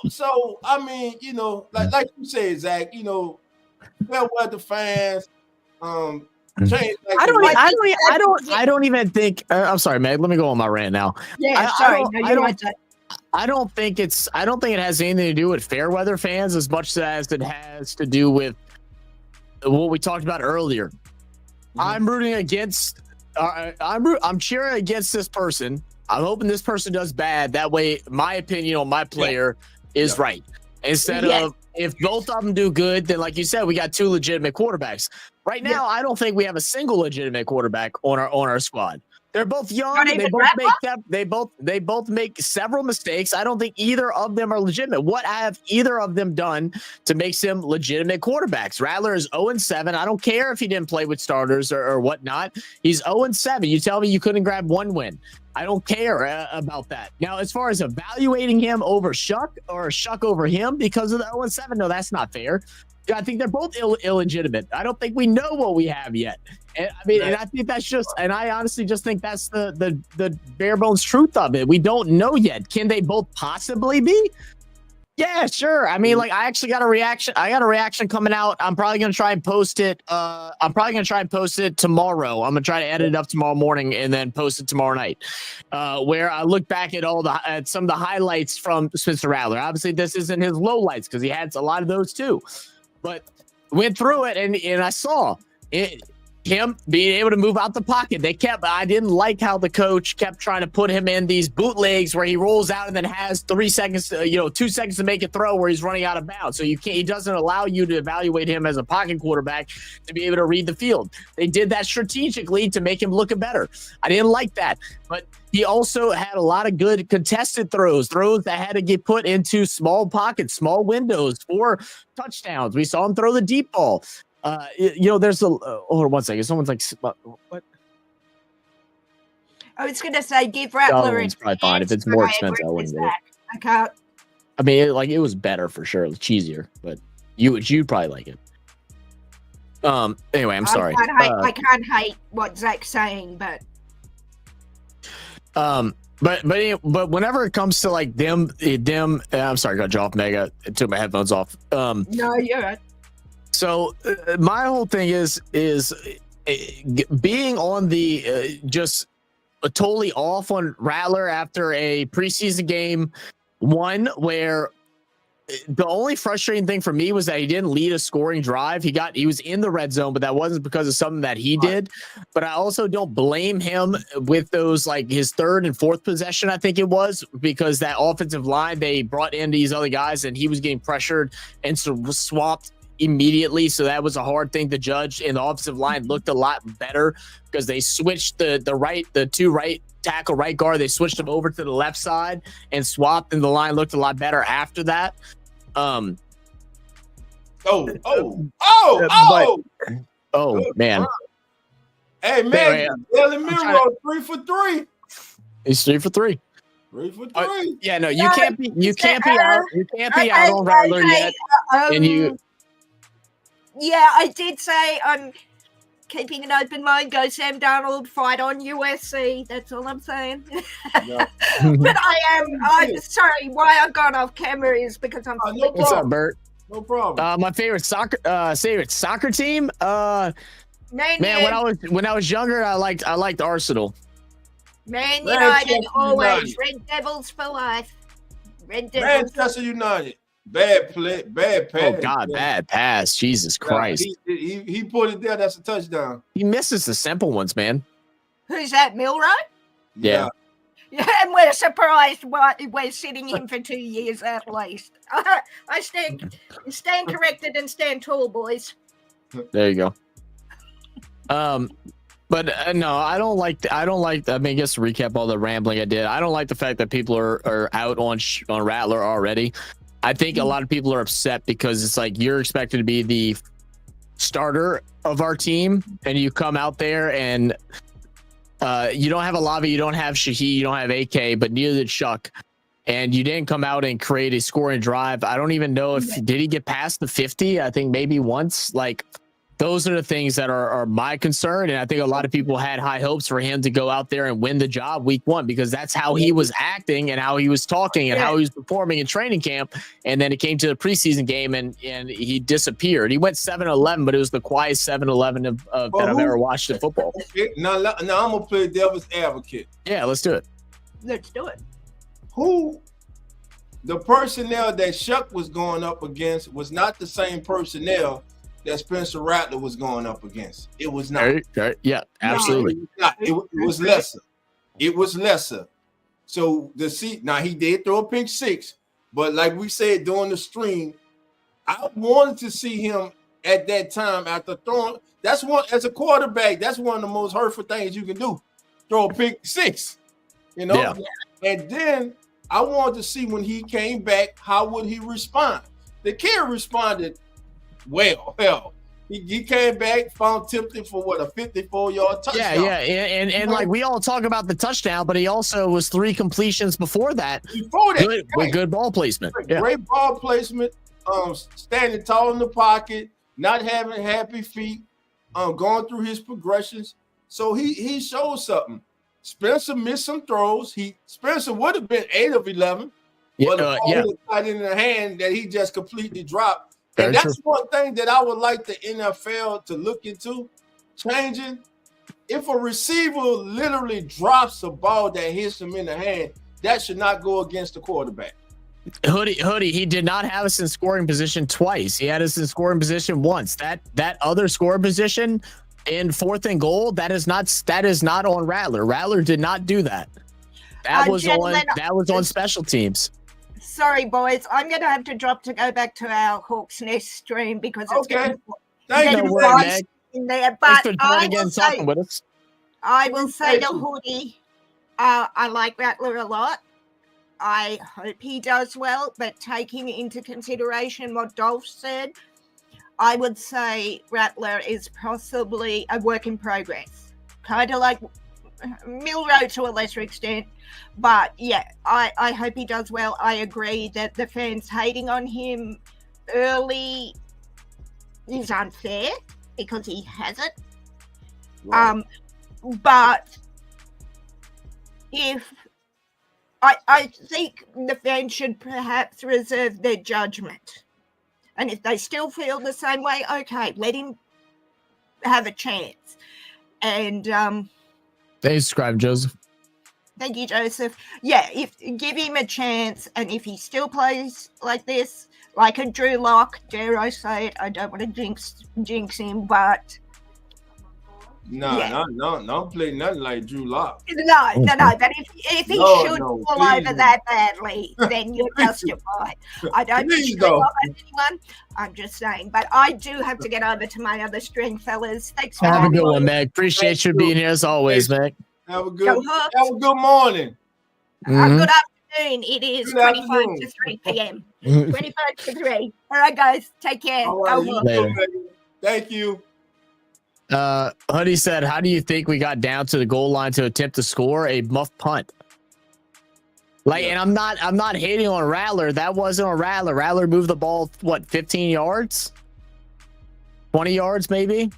So I mean, you know, like you said, Zach, you know, fair weather fans, change. I don't even think. I'm sorry, Meg. Let me go on my rant now. Yeah, I don't think it has anything to do with fair weather fans as much as it has to do with what we talked about earlier. Mm-hmm. I'm rooting against. I'm cheering against this person. I'm hoping this person does bad. That way, my opinion on my player is right. Instead of if both of them do good, then like you said, we got 2 legitimate quarterbacks. Right now, I don't think we have a single legitimate quarterback on our squad. They're both young. They both make several mistakes. I don't think either of them are legitimate. What have either of them done to make them legitimate quarterbacks? Rattler is 0-7. I don't care if he didn't play with starters or whatnot. He's 0-7. You tell me you couldn't grab 1 win. I don't care about that. Now, as far as evaluating him over Shuck or Shuck over him because of the 0-7, no, that's not fair. I think they're both illegitimate. I don't think we know what we have yet. And I mean, and I think that's just, and I honestly just think that's the bare bones truth of it. We don't know yet. Can they both possibly be? Yeah, sure. I mean, like I actually got a reaction. I got a reaction coming out. I'm probably going to try and post it. Tomorrow. I'm going to try to edit it up tomorrow morning and then post it tomorrow night. Where I look back at some of the highlights from Spencer Rattler. Obviously, this isn't his lowlights because he had a lot of those too. But went through it and I saw it. Him being able to move out the pocket. I didn't like how the coach kept trying to put him in these bootlegs where he rolls out and then has 3 seconds, 2 seconds to make a throw where he's running out of bounds. So he doesn't allow you to evaluate him as a pocket quarterback to be able to read the field. They did that strategically to make him look better. I didn't like that, but he also had a lot of good contested throws that had to get put into small pockets, small windows for touchdowns. We saw him throw the deep ball. There's hold on 1 second. Someone's like, what? I was going to say, give Rattler it's probably fine. If it's more expensive, I wouldn't do it. I can't. I mean, it was better for sure. Cheesier, but you'd probably like it. Anyway, I'm sorry. I can't hate what Zach's saying, but. But whenever it comes to like them, I'm sorry, I got you off, Mega. I took my headphones off. No, you're right. So my whole thing is being on the just totally off on Rattler after a preseason game 1 where the only frustrating thing for me was that he didn't lead a scoring drive. He was in the red zone, but that wasn't because of something that he did. But I also don't blame him with those, like his 3rd and 4th possession, I think it was, because that offensive line, they brought in these other guys and he was getting pressured and swapped immediately. So that was a hard thing to judge. And the offensive line looked a lot better because they switched the 2 right tackle, right guard. They switched them over to the left side and swapped, and the line looked a lot better after that. Man. Hey man, Jalen Milroe 3 for 3. He's 3 for 3. 3 for 3. Yeah, no, you can't be out on Rattler yet. Yeah, I did say I'm keeping an open mind. Go Sam Darnold, fight on USC. That's all I'm saying. Yeah. But I'm sorry. Why I've gone off camera is because I'm. What's up, Bert? No problem. My favorite soccer team. Man, when I was younger, I liked Arsenal. Man United always. Red Devils for life. Red Devils. Manchester United. Bad play, bad pass. Oh God, bad pass. Jesus Christ. He put it there. That's a touchdown. He misses the simple ones, man. Who's that, Milroy? Yeah. Yeah, and we're surprised why we're sitting in for 2 years at least. I stand corrected and stand tall, boys. There you go. But no, I don't like. I mean, I guess to recap all the rambling I did. I don't like the fact that people are out on Rattler already. I think a lot of people are upset because it's like you're expected to be the starter of our team, and you come out there and you don't have Olave, you don't have Shahi, you don't have AK, but neither did Chuck. And you didn't come out and create a scoring drive. I don't even know if did he get past the 50. I think maybe once. Like, those are the things that are my concern. And I think a lot of people had high hopes for him to go out there and win the job week 1 because that's how he was acting and how he was talking and how he was performing in training camp. And then it came to the preseason game and he disappeared. He went 7-11, but it was the quietest 7-11 that I've ever watched in football. Now I'm going to play devil's advocate. Yeah, let's do it. Let's do it. Who the personnel that Shuck was going up against was not the same personnel that Spencer Rattler was going up against. It was not. Okay. Yeah, absolutely. No, it was lesser. It was lesser. So now he did throw a pick 6, but like we said during the stream, I wanted to see him at that time after throwing. That's one as a quarterback. That's one of the most hurtful things you can do. Throw a pick 6, you know. Yeah. And then I wanted to see when he came back, how would he respond? The kid responded well. Hell, he came back, found Tipton for a 54-yard touchdown. Yeah, and like we all talk about the touchdown, but he also was 3 completions before that. With good ball placement. Great ball placement. Standing tall in the pocket, not having happy feet. Going through his progressions. So he showed something. Spencer missed some throws. Spencer would have been 8 of 11, but the ball was tight in the hand that he just completely dropped. And that's one thing that I would like the NFL to look into, changing. If a receiver literally drops a ball that hits him in the hand, that should not go against the quarterback. Hoodie, he did not have us in scoring position twice. He had us in scoring position once. That other scoring position in 4th and goal, that is not on Rattler. Rattler did not do that. That was on special teams. Sorry, boys. I'm going to have to drop to go back to our Hawks Nest stream because it's getting in there. But I will say to Hoodie, I like Rattler a lot. I hope he does well, but taking into consideration what Dolph said, I would say Rattler is possibly a work in progress. Kind of like Milrow to a lesser extent. But yeah, I hope he does well. I agree that the fans hating on him early is unfair because he hasn't. Right. But if I think the fans should perhaps reserve their judgment. And if they still feel the same way, okay, let him have a chance. And thanks, subscribe, Joseph. Thank you, Joseph. Yeah, give him a chance, and if he still plays like this, like a Drew Lock, dare I say it, I don't want to jinx him, but don't play nothing like Drew Lock. No, but if he should fall over that badly, then you're justified. I don't think anyone. I'm just saying, but I do have to get over to my other stream, fellas. Thanks for having me. Have a good one, Meg. Appreciate you being here as always, Meg. Have a good morning. Good afternoon. It is 25 to 3 p.m. 25 to 3. All right, guys. Take care. Right, thank you. Hoodie said, how do you think we got down to the goal line to attempt to score a muff punt? And I'm not hating on Rattler. That wasn't on Rattler. Rattler moved the ball, 15 yards? 20 yards, maybe?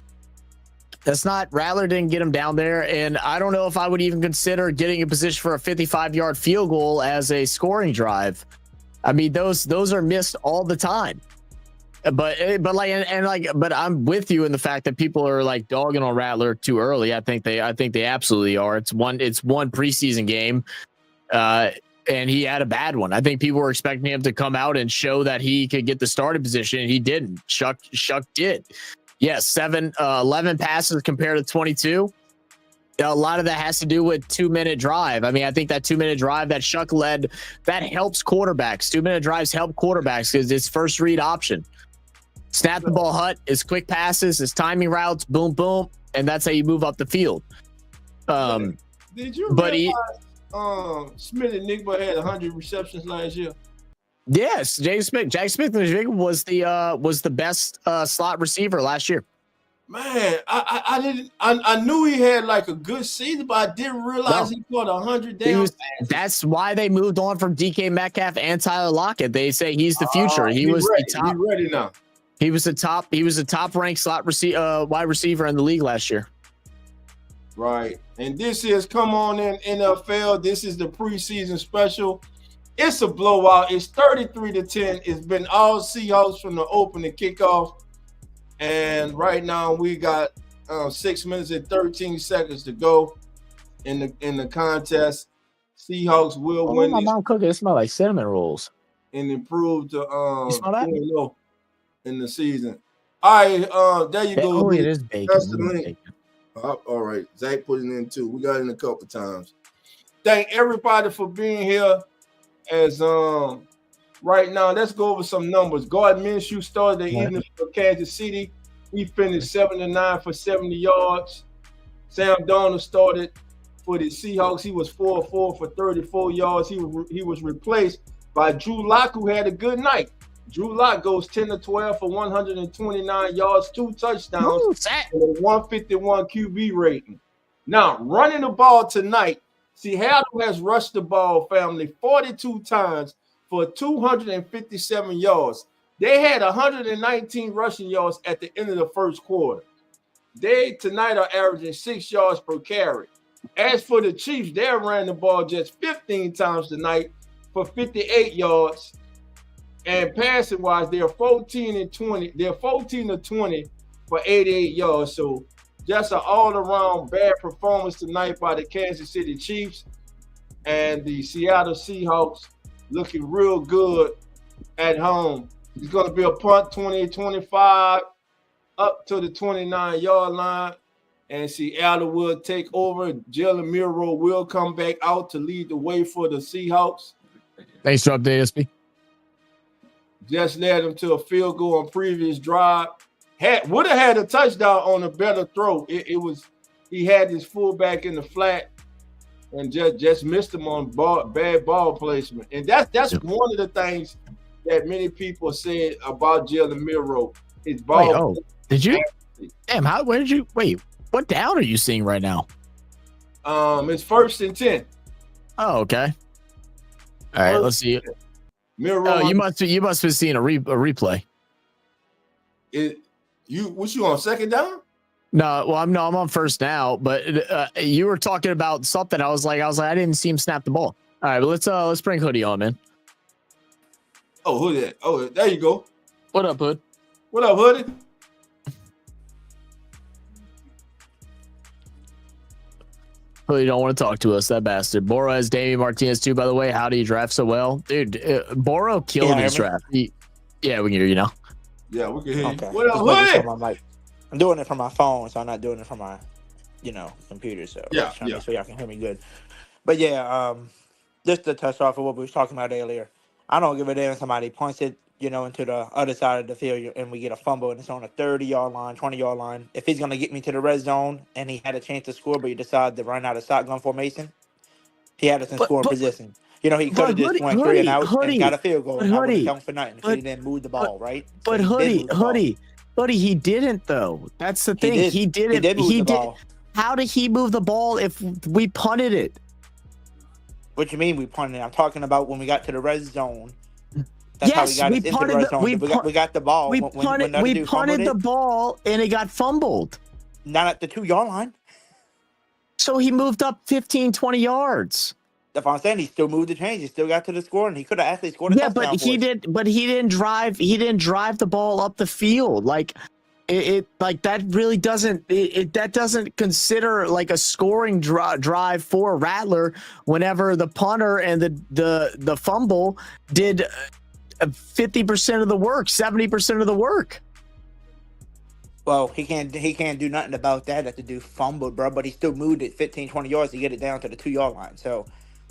Rattler didn't get him down there, and I don't know if I would even consider getting a position for a 55-yard field goal as a scoring drive. I mean, those are missed all the time. But I'm with you in the fact that people are like dogging on Rattler too early. I think they absolutely are. It's one preseason game, and he had a bad one. I think people were expecting him to come out and show that he could get the starting position, and he didn't. Shuck did. Yes, 11 passes compared to 22. A lot of that has to do with 2-minute drive. I mean, I think that 2-minute drive that Shuck led, that helps quarterbacks. 2-minute drives help quarterbacks because it's first read option. Snap the ball, hut, is quick passes, is timing routes, boom, boom, and that's how you move up the field. Did you realize Smith and Nigba had 100 receptions last year? Yes, Jack Smith was the best slot receiver last year. Man, I knew he had like a good season, but I didn't realize he caught 100 damn passes. That's why they moved on from DK Metcalf and Tyler Lockett. They say he's the future. He was ready. the top. He's ready now. He was the top ranked slot wide receiver in the league last year. Right. And this is Come On In NFL. This is the preseason special. It's a blowout. It's 33-10. It's been all Seahawks from the opening kickoff. And right now we got 6 minutes and 13 seconds to go in the contest. Seahawks will win. My mom cooking. It smells like cinnamon rolls. And improve to you smell that? In the season. All right, there you go. Oh, it is bacon. That's the link. All right, Zach put it in too. We got it in a couple times. Thank everybody for being here. As right now, let's go over some numbers. Gardner Minshew started the evening for Kansas City. He finished 7-9 for 70 yards. Sam Darnold started for the Seahawks. He was 4-4 for 34 yards. He was replaced by Drew Lock, who had a good night. Drew Lock goes 10-12 for 129 yards, 2 touchdowns, and a 151 QB rating. Now, running the ball tonight, Seattle has rushed the ball, family, 42 times for 257 yards. They had 119 rushing yards at the end of the first quarter. They tonight are averaging 6 yards per carry. As for the Chiefs, they ran the ball just 15 times tonight for 58 yards. And passing wise, they're 14-20. They're 14-20 for 88 yards. So just an all-around bad performance tonight by the Kansas City Chiefs. And the Seattle Seahawks looking real good at home. It's going to be a punt 20-25 up to the 29-yard line. And Seattle will take over. Jalen Milroe will come back out to lead the way for the Seahawks. Thanks for updating, SP. Just led him to a field goal on previous drive. Would have had a touchdown on a better throw. He had his fullback in the flat and just missed him on bad ball placement. And that's one of the things that many people said about Jalen Milroe. His ball. Did you? Damn, what down are you seeing right now? It's 1st and 10. Oh, okay. All right, let's see. Milroe. You must have seen a replay. Was you on second down? No, well, I'm on first now, but you were talking about something. I was like, I didn't see him snap the ball. All right, but let's bring Hoodie on, man. Oh, who that? Oh, there you go. What up, Hood? What up, Hoodie? Hoodie don't want to talk to us, that bastard. Boro has Damian Martinez too, by the way. How do you draft so well? Dude, Boro killed his draft. Yeah, we can hear you now. Yeah, we can hear you. Okay. What up, Hoodie? I'm doing it from my phone, so I'm not doing it from my, computer. So yeah. So y'all can hear me good. But yeah, just to touch off of what we was talking about earlier, I don't give a damn if somebody points it, into the other side of the field and we get a fumble and it's on a 30-yard line, 20-yard line. If he's gonna get me to the red zone and he had a chance to score, but he decided to run out of shotgun formation, he had us in scoring position. He could have just went 3 and out and got a field goal. And I wouldn't count for nothing if he didn't move the ball, right? But Hoodie, he didn't though. That's the thing. He didn't. He did move the ball. How did he move the ball if we punted it? What you mean we punted it? I'm talking about when we got to the red zone. That's how we got us into the red zone. We got the ball. We punted the ball and it got fumbled. Not at the 2-yard line. So he moved up 15, 20 yards. That's what I'm saying. He still moved the chains. He still got to the score, and he could have actually scored a touchdown. But he didn't drive. He didn't drive the ball up the field. Like that really doesn't. That doesn't consider like a scoring drive for Rattler. Whenever the punter and the fumble did 50% of the work, 70% of the work. Well, he can't do nothing about that. That the dude fumbled, bro. But he still moved it 15, 20 yards to get it down to the 2-yard line. So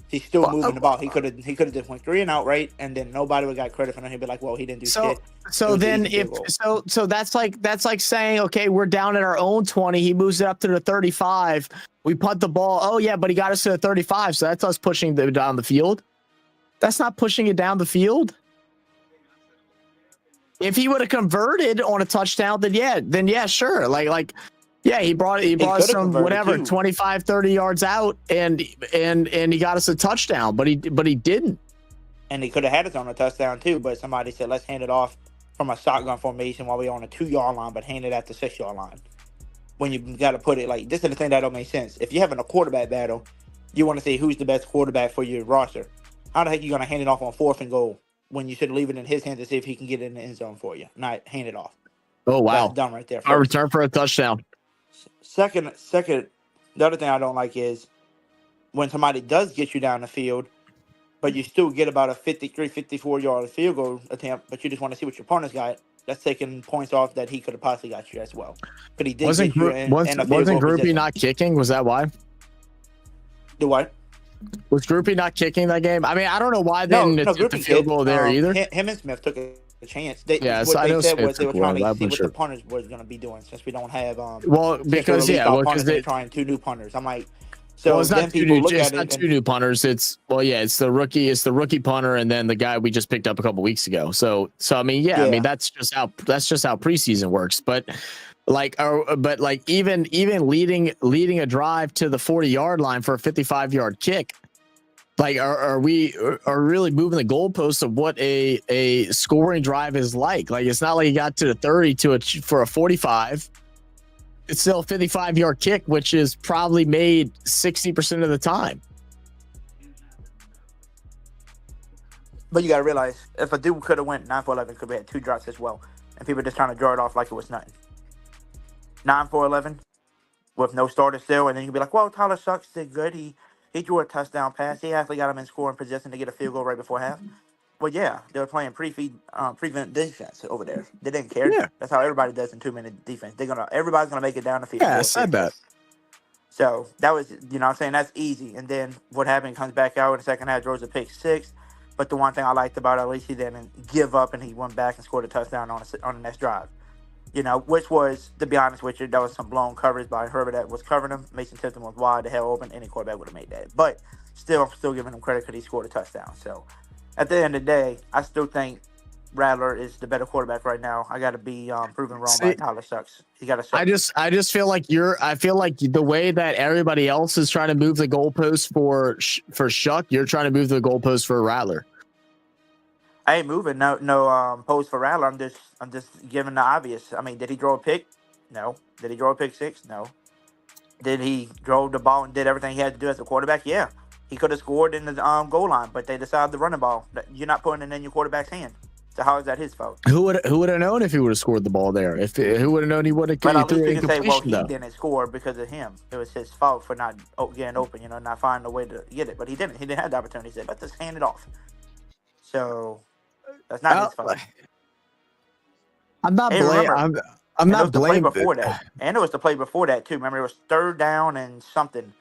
he's still moving the ball. He could have just went 3 and out, right? And then nobody would got credit for him. He'd be like, well, he didn't do shit. So then so that's like saying, okay, we're down at our own 20. He moves it up to the 35. We punt the ball. Oh yeah, but he got us to the 35. So that's us pushing it down the field. That's not pushing it down the field. If he would have converted on a touchdown, then yeah, sure. Yeah, he brought some whatever 25, 30 yards out and he got us a touchdown, but he didn't. And he could have had us on a touchdown too, but somebody said let's hand it off from a shotgun formation while we're on a 2-yard line, but hand it at the 6-yard line. When you got to put it like this is the thing that don't make sense. If you're having a quarterback battle, you want to say who's the best quarterback for your roster. How the heck are you gonna hand it off on 4th and goal? When you should leave it in his hands to see if he can get it in the end zone for you, not hand it off. Oh wow, that's dumb right there. A return for a touchdown. Second, the other thing I don't like is when somebody does get you down the field, but you still get about a 53, 54-yard field goal attempt, but you just want to see what your opponent's got. That's taking points off that he could have possibly got you as well. But he did. Wasn't Groupie not kicking? Was that why? The what? Was Groupie not kicking that game? I mean, I don't know why they didn't took the field goal there either. Him and Smith took a chance. I know said was they were trying to see what the punters was going to be doing since we don't have. Because they're trying 2 new punters. I'm like, so it's not 2 new punters. It's the rookie punter and then the guy we just picked up a couple weeks ago. So I mean, I mean that's just how preseason works. But even leading a drive to the 40-yard line for a 55-yard kick, are we really moving the goalposts of what a scoring drive is like? Like it's not like you got to the 30 for a 45. It's still a 55-yard kick, which is probably made 60% of the time. But you got to realize, if a dude could have went 9 for 11, could have had 2 drops as well, and people just trying to draw it off like it was nothing. 9 for 11 with no starter still, and then you can be like, well, Tyler Suggs did good. He drew a touchdown pass. He actually got him in scoring position to get a field goal right before half. Well, yeah, they were playing prevent defense over there. They didn't care. Yeah. That's how everybody does in 2-minute defense. Everybody's gonna make it down the field. Yeah, I said that. So that was, what I'm saying, that's easy. And then what happened? Comes back out in the second half, throws a pick 6. But the one thing I liked about it, at least he didn't give up and he went back and scored a touchdown on the next drive. Which was, to be honest with you, that was some blown coverage by Herbert that was covering him. Mason Tipton was wide the hell open. Any quarterback would have made that. But still, I'm still giving him credit because he scored a touchdown. So at the end of the day, I still think Rattler is the better quarterback right now. I got to be proven wrong by Tyler Suggs. He got to. I just feel like I feel like the way that everybody else is trying to move the goalpost for Shuck, you're trying to move the goalpost for Rattler. I ain't moving no post for Rattler. I'm just giving the obvious. I mean, did he throw a pick? No. Did he throw a pick 6? No. Did he throw the ball and did everything he had to do as a quarterback? Yeah. He could have scored in the goal line, but they decided to run the ball. You're not putting it in your quarterback's hand. So how is that his fault? Who would have known if he would have scored the ball there? Who would have known he would have? But at least you can say, well, he didn't score because of him. It was his fault for not getting open. Not finding a way to get it. But he didn't. He didn't have the opportunity. He said, let's just hand it off. So that's not his fault. I'm not blaming. I'm not blaming. Before that, and it was the play before that too. Remember, it was 3rd down and something.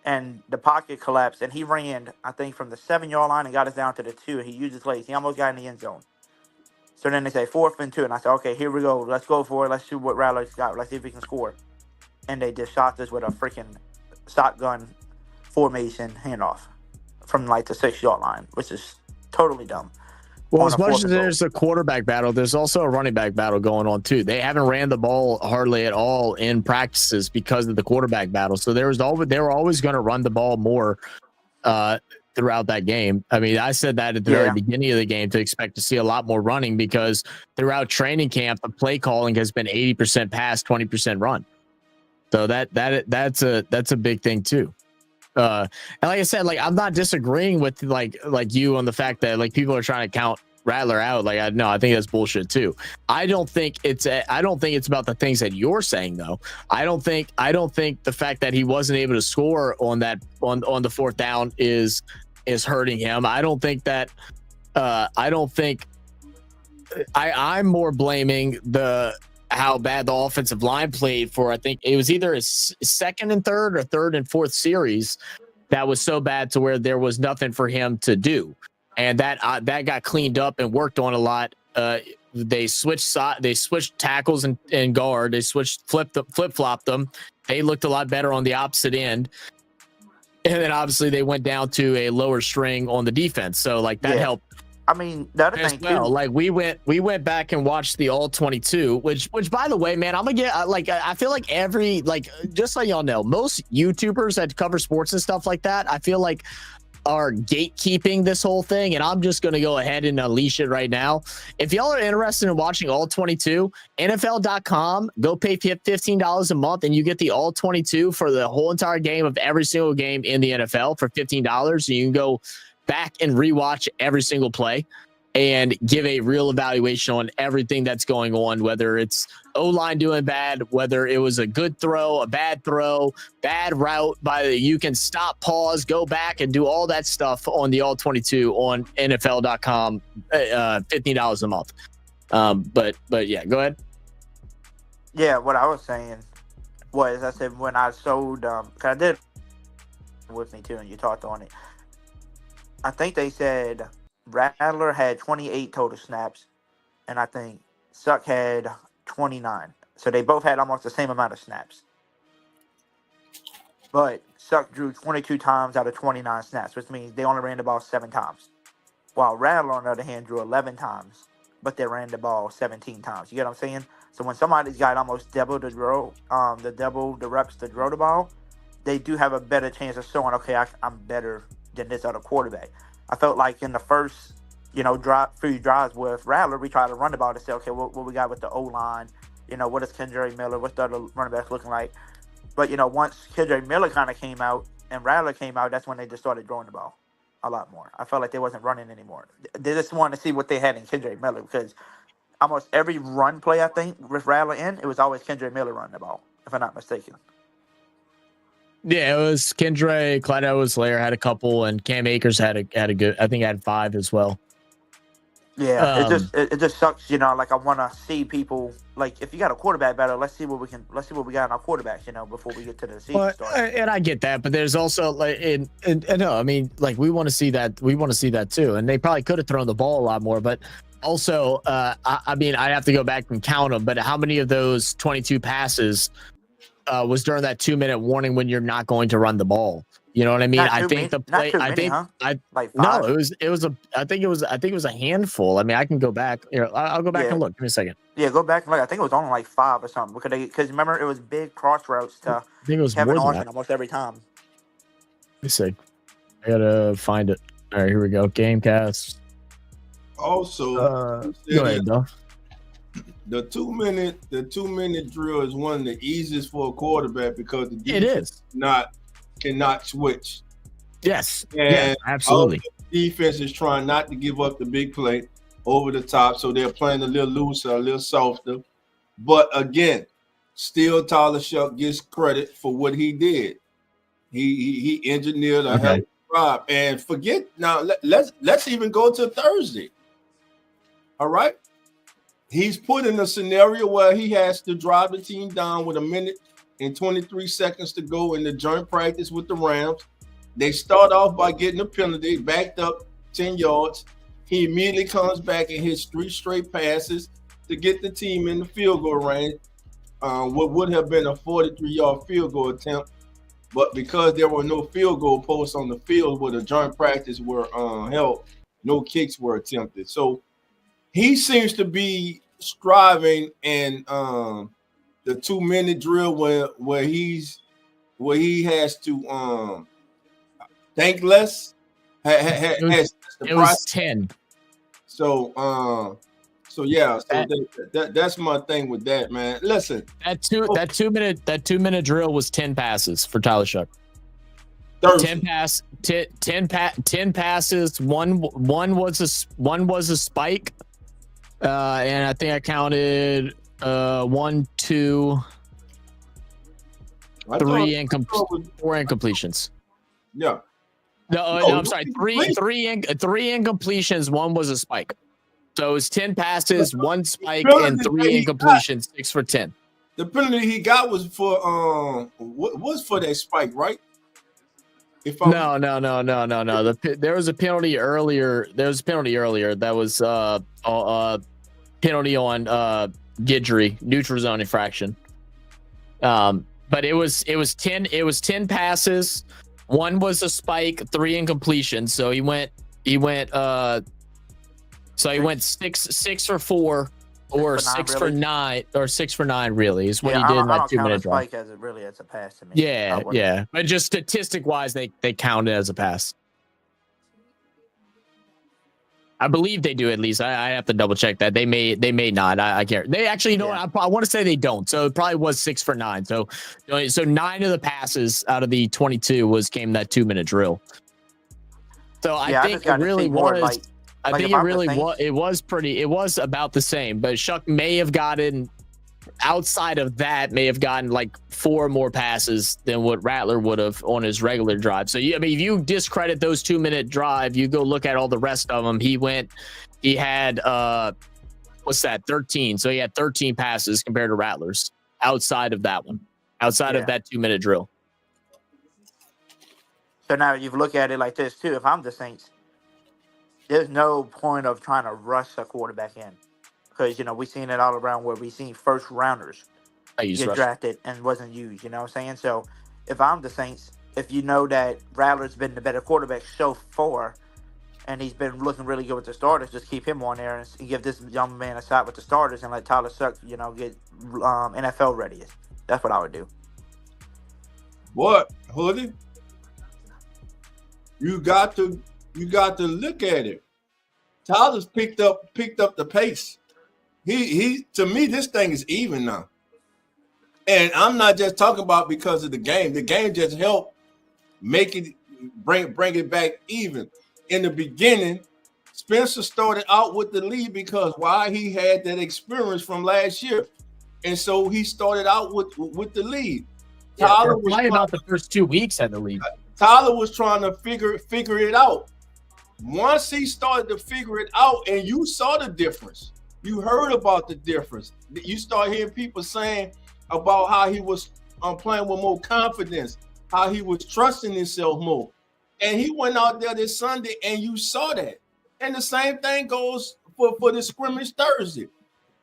And the pocket collapsed, and he ran, I think, from the 7-yard line and got us down to the 2. He used his legs. He almost got in the end zone. So then they say 4th and 2, and I said, okay, here we go. Let's go for it. Let's see what Rattler's got. Let's see if he can score. And they just shot this with a freaking shotgun formation handoff from like the 6-yard line, which is totally dumb. Well, as much as there's a quarterback battle, there's also a running back battle going on too. They haven't ran the ball hardly at all in practices because of the quarterback battle. So they were always going to run the ball more throughout that game. I mean, I said that at the very beginning of the game to expect to see a lot more running because throughout training camp, the play calling has been 80% pass, 20% run. So that's a big thing too. And like I said, like I'm not disagreeing with like you on the fact that like people are trying to count Rattler out. Like I think that's bullshit too. I don't think it's about the things that you're saying though. I don't think the fact that he wasn't able to score on that on the 4th down is hurting him. I don't think that I'm more blaming the how bad the offensive line played for, I think it was either his second and third or third and fourth series that was so bad to where there was nothing for him to do. And that got cleaned up and worked on a lot. They switched tackles and guard. They flip-flopped them. They looked a lot better on the opposite end. And then obviously they went down to a lower string on the defense. So like that helped. I mean, the other thing too, like we went back and watched the all 22, which by the way, man, I'm gonna get like I feel like just so y'all know, most YouTubers that cover sports and stuff like that, I feel like are gatekeeping this whole thing, and I'm just gonna go ahead and unleash it right now. If y'all are interested in watching all 22, NFL.com, go pay $15 a month, and you get the all 22 for the whole entire game of every single game in the NFL for $15. And you can go back and rewatch every single play and give a real evaluation on everything that's going on, whether it's O-line doing bad, whether it was a good throw, a bad throw, bad route you can stop, pause, go back and do all that stuff on the all 22 on NFL.com, $15 a month. But yeah, go ahead. Yeah, what I was saying was, I said when I showed, cause I did with me too, and you talked on it. I think they said Rattler had 28 total snaps, and I think Suck had 29. So they both had almost the same amount of snaps. But Suck drew 22 times out of 29 snaps, which means they only ran the ball 7 times. While Rattler, on the other hand, drew 11 times, but they ran the ball 17 times. You get what I'm saying? So when somebody's got almost double the reps to throw the ball, they do have a better chance of showing, okay, I'm better than this other quarterback. I felt like in the first, few drives with Rattler, we tried to run the ball to say, okay, what we got with the O-line, what is Kendra Miller, what's the other running backs looking like? But, once Kendra Miller kind of came out and Rattler came out, that's when they just started throwing the ball a lot more. I felt like they wasn't running anymore. They just wanted to see what they had in Kendra Miller, because almost every run play, I think, with Rattler in, it was always Kendra Miller running the ball, if I'm not mistaken. Yeah, it was Kendra, Clyde Edwards-Helaire had a couple, and Cam Akers had a good. I think had 5 as well. Yeah, it just sucks, like I want to see people, like, if you got a quarterback better, let's see what we got in our quarterbacks, before we get to the season start. And I get that, but there's also like, no, I mean, like we want to see that too, and they probably could have thrown the ball a lot more, but also, I mean, I have to go back and count them, but how many of those 22 passes was during that 2-minute warning when you're not going to run the ball? You know what I mean? I think the play. I think like 5? No, it was I think it was a handful. I mean, I can go back. Here, I'll go back and look. Give me a second. Yeah, go back and look. I think it was only like 5 or something, because remember, it was big cross routes to Kevin Austin almost every time. Let me see. I gotta find it. All right, here we go. Gamecast. Also, go ahead, though. The 2-minute drill is one of the easiest for a quarterback, because the defense cannot switch. Yes. And yeah, absolutely. The defense is trying not to give up the big play over the top, so they're playing a little looser, a little softer. But again, still Tyler Shuck gets credit for what he did. He engineered a hell of a job. And forget now, let's even go to Thursday. All right. He's put in a scenario where he has to drive the team down with 1 minute and 23 seconds to go in the joint practice with the Rams. They start off by getting a penalty, backed up 10 yards. He immediately comes back and hits 3 straight passes to get the team in the field goal range. What would have been a 43-yard field goal attempt, but because there were no field goal posts on the field where the joint practice were held, no kicks were attempted. So he seems to be striving in the 2-minute drill where he has to think less. It was 10. So yeah, that's my thing with that, man. Listen, that 2-minute drill was 10 passes for Tyler Shuck. 10 passes. One was a spike, and I think I counted 1, 2, 3 4 incompletions. Yeah. No, I'm sorry. Three incompletions. One was a spike. So it was 10 passes, 1 spike, penalty and that 3 he incompletions, 6 for 10. The penalty he got was for what was for that spike, right? No. There was a penalty earlier. That was penalty on Guidry, neutral zone infraction. But it was 10 passes. 1 was a spike, 3 incompletions. So he went 6 for 4 or 6 for 9 or 6 for 9 really is what he did in that 2-minute drive. Spike as a pass to me. Yeah. But just statistic wise, they count it as a pass. I believe they do at least. I have to double check that. They may not. I can't. They actually, you know what? I want to say they don't. So it probably was 6 for 9. So 9 of the passes out of the 22 came that 2-minute drill. So I think it really was. I think it really was. It was about the same. But Shuck may have gotten outside of that. May have gotten like 4 more passes than what Rattler would have on his regular drive. So if you discredit those 2-minute drive, you go look at all the rest of them. He had 13. So he had 13 passes compared to Rattler's outside of that one, outside of that 2-minute drill. So now you look at it like this too. If I'm the Saints, there's no point of trying to rush a quarterback in because, we've seen it all around where we've seen first rounders get drafted and wasn't used, you know what I'm saying? So if I'm the Saints, if you know that Rattler's been the better quarterback so far and he's been looking really good with the starters, just keep him on there and give this young man a shot with the starters and let Tyler Suck, get NFL ready. That's what I would do. What, Hoodie? You got to look at it. Tyler's picked up the pace. He to me, this thing is even now. And I'm not just talking about because of the game. The game just helped make it bring it back even. In the beginning, Spencer started out with the lead because he had that experience from last year. And so he started out with the lead. Tyler was about the first 2 weeks had the lead. Tyler was trying to figure it out. Once he started to figure it out and you saw the difference, you heard about the difference. You start hearing people saying about how he was playing with more confidence, how he was trusting himself more. And he went out there this Sunday and you saw that. And the same thing goes for the scrimmage Thursday.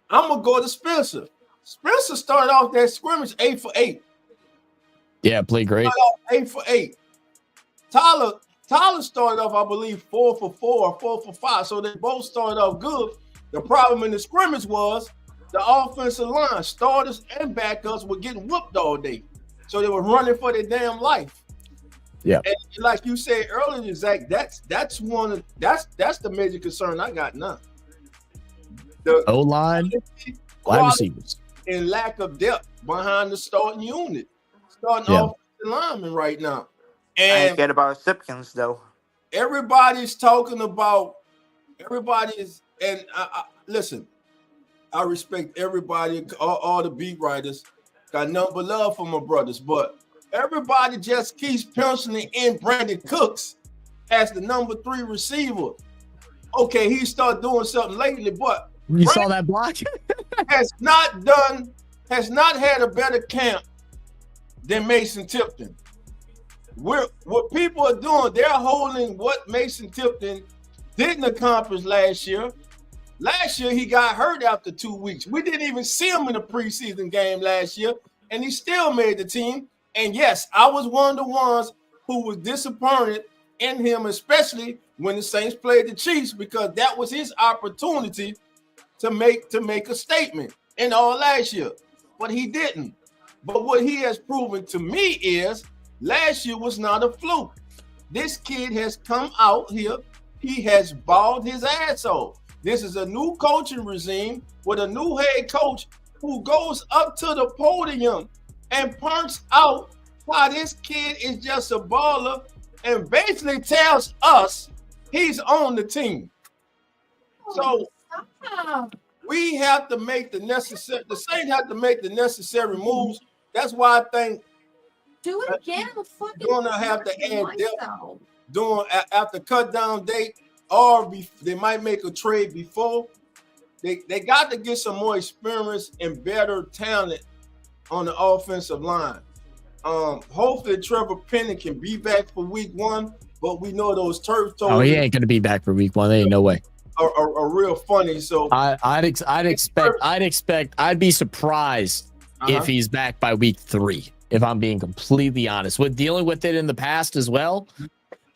I'm going to go to Spencer. Spencer started off that scrimmage 8 for 8. Yeah, played great. 8 for 8. Tyler started off, I believe, 4 for 4 or 4 for 5. So they both started off good. The problem in the scrimmage was the offensive line, starters and backups, were getting whooped all day. So they were running for their damn life. Yeah. And like you said earlier, Zach, that's the major concern I got now. The O-line, wide receivers, and lack of depth behind the starting unit, offensive lineman right now. And I ain't scared about Sipkins though. Everybody's talking about and listen, I respect everybody, all the beat writers. Got nothing but love for my brothers, but everybody just keeps penciling in Brandon Cooks as the number 3 receiver. Okay, he started doing something lately, but you saw that block? has not had a better camp than Mason Tipton. What people are doing, they're holding what Mason Tipton didn't accomplish last year. Last year, he got hurt after 2 weeks. We didn't even see him in the preseason game last year, and he still made the team. And yes, I was one of the ones who was disappointed in him, especially when the Saints played the Chiefs, because that was his opportunity to make a statement in all last year. But he didn't. But what he has proven to me is last year was not a fluke. This kid has come out here. He has balled his ass off. This is a new coaching regime with a new head coach who goes up to the podium and points out why this kid is just a baller and basically tells us he's on the team. So we have to make the Saints have to make the necessary moves. That's why I think do it again. Going to have to add depth after cut down date, or they might make a trade before. they got to get some more experience and better talent on the offensive line. Hopefully Trevor Penning can be back for week 1, but we know those turf toes. Oh, he ain't gonna be back for week 1. There ain't no way. Are real funny. So I'd be surprised if he's back by week 3. If I'm being completely honest, with dealing with it in the past as well,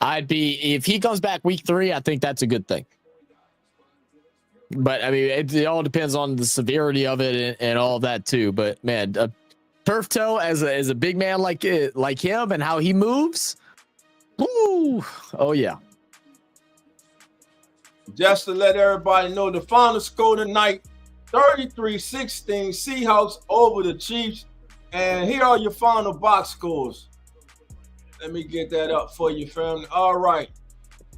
if he comes back week 3, I think that's a good thing. But I mean, it all depends on the severity of it and all of that too. But man, turf toe as a big man like him and how he moves. Woo! Oh yeah. Just to let everybody know, the final score tonight, 33-16, Seahawks over the Chiefs. And here are your final box scores. Let me get that up for you, family. All right.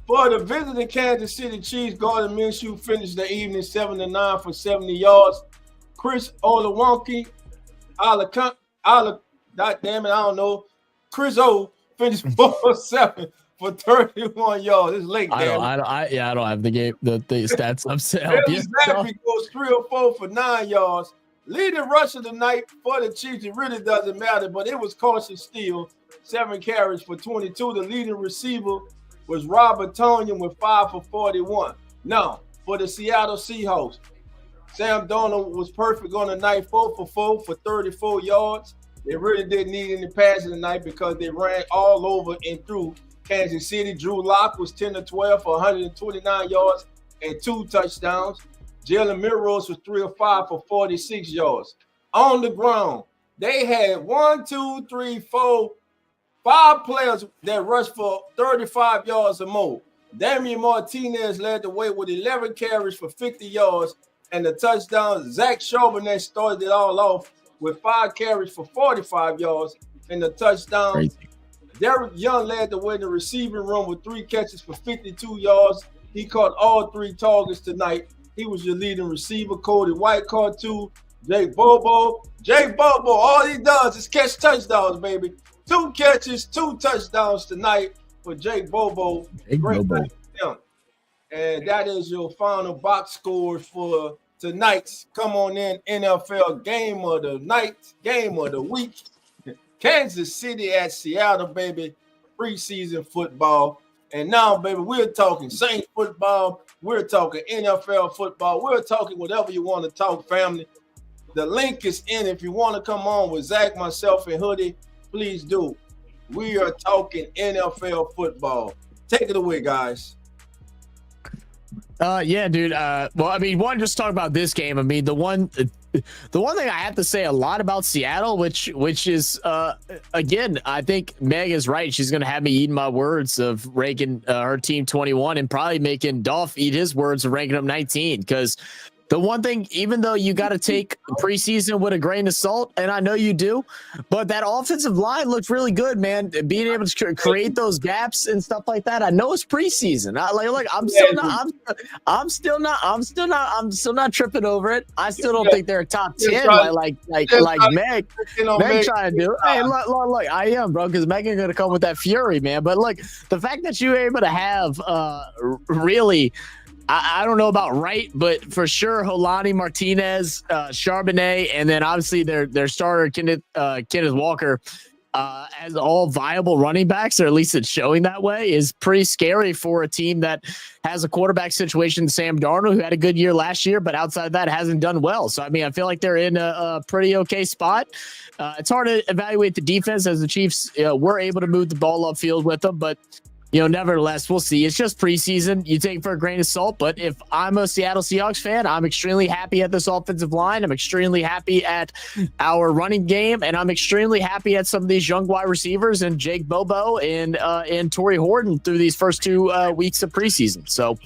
For the visiting Kansas City Chiefs, Gardner Minshew finished the evening 7-9 for 70 yards. Chris Olawonke, Chris O finished 4-7 for 31 yards. It's late, I don't have the stats up to help you. Exactly goes 3 or 4 for 9 yards. Leading rusher tonight for the Chiefs, it really doesn't matter, but it was Carson Steele, 7 carries for 22. The leading receiver was Robert Tonyan with 5 for 41. Now, for the Seattle Seahawks, Sam Darnold was perfect on the night, 4 for 4 for 34 yards. They really didn't need any passing tonight because they ran all over and through Kansas City. Drew Lock was 10 to 12 for 129 yards and 2 touchdowns. Jalen Milroe was 3 of 5 for 46 yards. On the ground, they had 5 players that rushed for 35 yards or more. Damian Martinez led the way with 11 carries for 50 yards and the touchdown. Zach Charbonnet started it all off with 5 carries for 45 yards and the touchdown. Crazy. Derek Young led the way in the receiving room with 3 catches for 52 yards. He caught all 3 targets tonight. He was your leading receiver. Cody White caught 2. Jake Bobo, all he does is catch touchdowns, baby. 2 catches, 2 touchdowns tonight for Jake Bobo. Great for him. And that is your final box score for tonight's Come On In NFL game of the night, game of the week. Kansas City at Seattle, baby. Preseason football. And now, baby, we're talking Saints football. We're talking NFL football. We're talking whatever you want to talk, family. The link is in. If you want to come on with Zach, myself, and Hoodie, please do. We are talking NFL football. Take it away, guys. Yeah, dude. Well, I mean, just talk about this game. I mean, the one thing I have to say a lot about Seattle, which is again, I think Meg is right. She's gonna have me eating my words of ranking her team 21 and probably making Dolph eat his words of ranking them 19. Because the one thing, even though you got to take preseason with a grain of salt, and I know you do, but that offensive line looked really good, man. Being able to create those gaps and stuff like that. I know it's preseason. I'm still not tripping over it. I still don't think they're a top 10 like Meg trying to do. Hey, look, I am, bro, because Megan gonna come with that fury, man. But look, the fact that you were able to have really. I don't know about right, but for sure, Holani, Martinez, Charbonnet, and then obviously their starter, Kenneth Walker, as all viable running backs, or at least it's showing that way, is pretty scary for a team that has a quarterback situation, Sam Darnold, who had a good year last year, but outside of that hasn't done well. So, I mean, I feel like they're in a pretty okay spot. It's hard to evaluate the defense as the Chiefs were able to move the ball upfield with them, but nevertheless, we'll see. It's just preseason. You take it for a grain of salt. But if I'm a Seattle Seahawks fan, I'm extremely happy at this offensive line. I'm extremely happy at our running game. And I'm extremely happy at some of these young wide receivers and Jake Bobo and Torrey Horton through these first 2 weeks of preseason. So,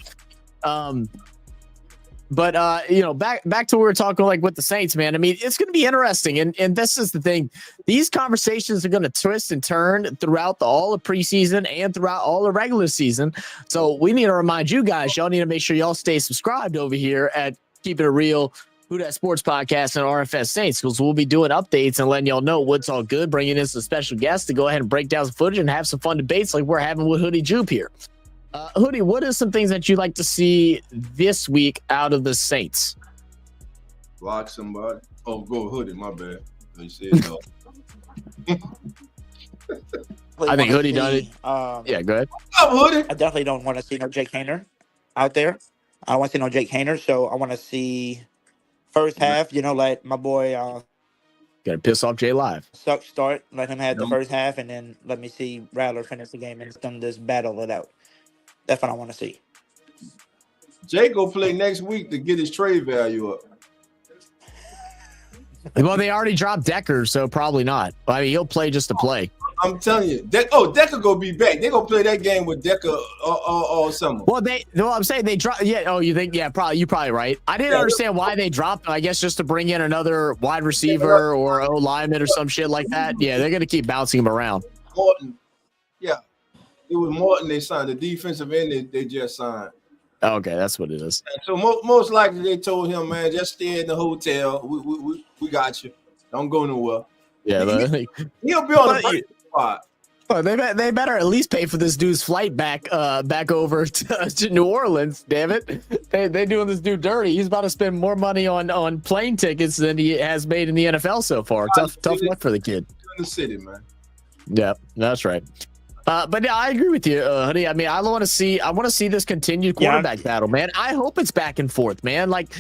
But back to what we were talking like with the Saints, man. I mean, it's going to be interesting, and this is the thing. These conversations are going to twist and turn throughout all of preseason and throughout all the regular season. So we need to remind you guys, y'all need to make sure y'all stay subscribed over here at Keeping It Real, Who Dat Sports Podcast, and RFS Saints, because we'll be doing updates and letting y'all know what's all good, bringing in some special guests to go ahead and break down some footage and have some fun debates like we're having with Hoodie Jupe here. Hoodie, what are some things that you'd like to see this week out of the Saints? Block somebody. Oh, go Hoodie. My bad. They said no. I think Hoodie done it. Yeah, go ahead. Up, Hoodie. I definitely don't want to see no Jake Hayner out there. I don't want to see no Jake Hayner, so I want to see first half, let my boy Gotta piss off Jay Live. Suck start, let him have the first half, and then let me see Rattler finish the game and them just battle it out. That's what I want to see. Jay go play next week to get his trade value up. Well, they already dropped Decker, so probably not. I mean, he'll play just to play. I'm telling you, Decker go be back. They gonna play that game with Decker all summer. Well, I'm saying they dropped. Yeah. Oh, you think? Yeah, probably. You're probably right. I didn't understand why they dropped him. I guess just to bring in another wide receiver or O lineman or some shit like that. Yeah, they're gonna keep bouncing him around. Morton. Yeah, it was Morton they signed. The defensive end they just signed. Okay, that's what it is. So most likely they told him, man, just stay in the hotel. We got you. Don't go nowhere. Yeah, he'll be on the spot. Oh, they better at least pay for this dude's flight back over to New Orleans. Damn it, they doing this dude dirty. He's about to spend more money on plane tickets than he has made in the NFL so far. Tough luck for the kid. In the city, man. Yeah, that's right. But yeah, I agree with you, Hoodie. I mean, I want to see this continued quarterback battle, man. I hope it's back and forth, man. Like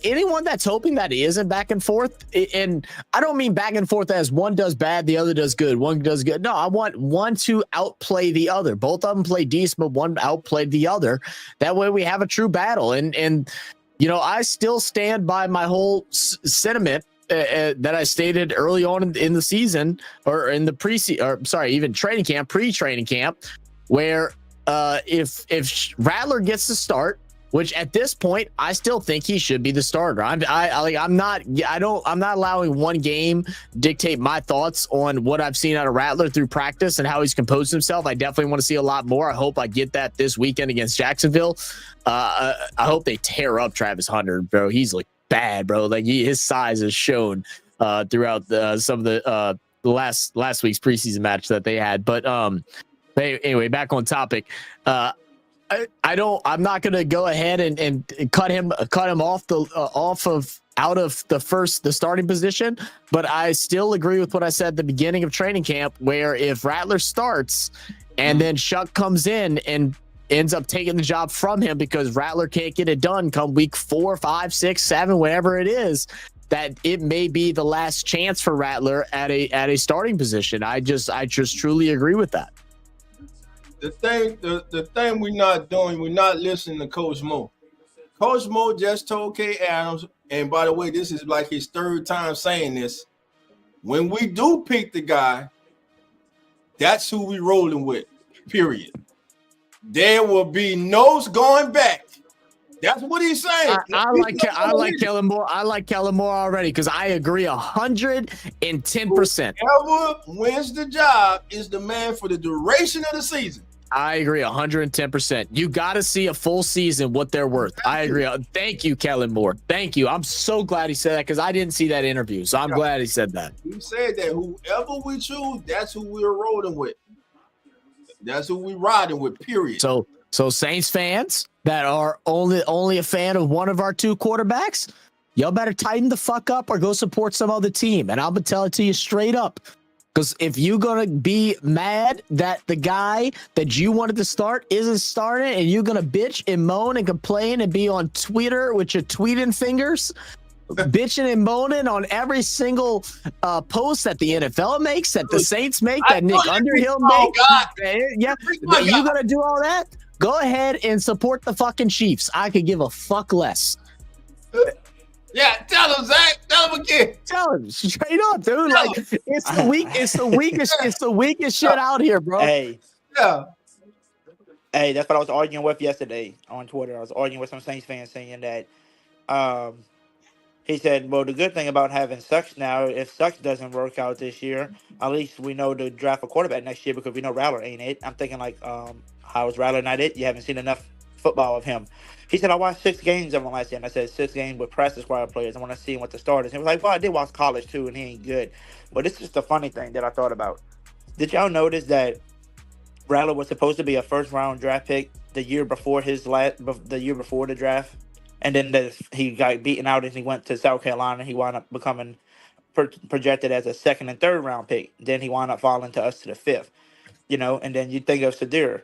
anyone that's hoping that it isn't back and forth, and I don't mean back and forth as one does bad, the other does good. One does good. No, I want one to outplay the other. Both of them play decent, but one outplayed the other. That way we have a true battle. And I still stand by my whole sentiment that I stated early on in the season, or in the even pre-training camp, where if Rattler gets the start, which at this point I still think he should be the starter. I'm not allowing one game dictate my thoughts on what I've seen out of Rattler through practice and how he's composed himself. I definitely want to see a lot more. I hope I get that this weekend against Jacksonville. I hope they tear up Travis Hunter, bro. He's like bad, bro. Like his size is shown throughout some of the last week's preseason match that they had. But anyway, back on topic. I'm not gonna go ahead and cut him off out of the starting position, but I still agree with what I said at the beginning of training camp, where if Rattler starts and then Shuck comes in and ends up taking the job from him because Rattler can't get it done come week 4, 5, 6, 7, whatever it is, that it may be the last chance for Rattler at a starting position. I just truly agree with that. The thing we're not doing, we're not listening to Coach Mo. Coach Mo just told K. Adams, and by the way, this is like his third time saying this. When we do pick the guy, that's who we rolling with, period. There will be no going back. That's what he's saying. I like Kellen Moore. I like Kellen Moore already because I agree 110%. Whoever wins the job is the man for the duration of the season. I agree 110%. You got to see a full season what they're worth. I agree. Thank you, Kellen Moore. Thank you. I'm so glad he said that because I didn't see that interview. So I'm glad he said that. He said that whoever we choose, that's who we're rolling with. That's who we riding with, period. So Saints fans that are only a fan of one of our two quarterbacks, y'all better tighten the fuck up or go support some other team. And I'm going to tell it to you straight up. Because if you're going to be mad that the guy that you wanted to start isn't starting and you're going to bitch and moan and complain and be on Twitter with your tweeting fingers, bitching and moaning on every single post that the NFL makes, that the Saints make, that Nick Underhill makes, you're going to do all that? Go ahead and support the fucking Chiefs. I could give a fuck less. Yeah, tell him, Zach. Tell him again. Tell him straight up, dude. It's the weakest shit out here, bro. Hey, that's what I was arguing with yesterday on Twitter. I was arguing with some Saints fans saying that he said, well, the good thing about having Sucks now, if Sucks doesn't work out this year, at least we know to draft a quarterback next year because we know Rattler ain't it. I'm thinking how is Rattler not it? You haven't seen enough football of him. He said, I watched 6 games of him last year. And I said, 6 games with practice squad players. I want to see him with the starters. And he was like, well, I did watch college too, and he ain't good. But this is the funny thing that I thought about. Did y'all notice that Rattler was supposed to be a first-round draft pick the year before the draft? and then he got beaten out and he went to South Carolina. He wound up becoming projected as a second and third round pick. Then he wound up falling to us to the fifth. And then you think of Sadir.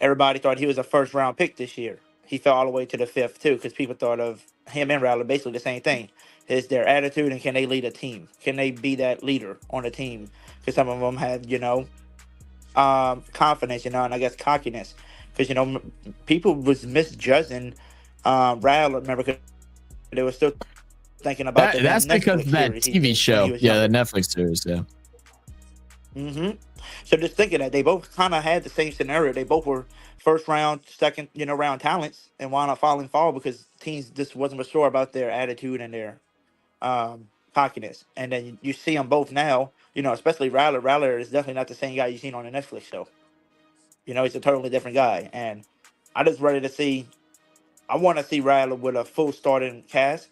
Everybody thought he was a first round pick this year. He fell all the way to the fifth too, because people thought of him and Rattler basically the same thing. Is their attitude and can they lead a team? Can they be that leader on a team? Because some of them had, confidence, and I guess cockiness. Because people was misjudging Rattler. Remember, because they were still thinking about that's because of that TV show. Yeah, the Netflix series. Yeah. Mm-hmm. So just thinking that they both kind of had the same scenario. They both were first round, second, round talents, and wound up falling because teams just wasn't sure about their attitude and their cockiness. And then you see them both now. Especially Rattler. Rattler is definitely not the same guy you've seen on the Netflix show. He's a totally different guy, and I just ready to see. I want to see Rattler with a full starting cast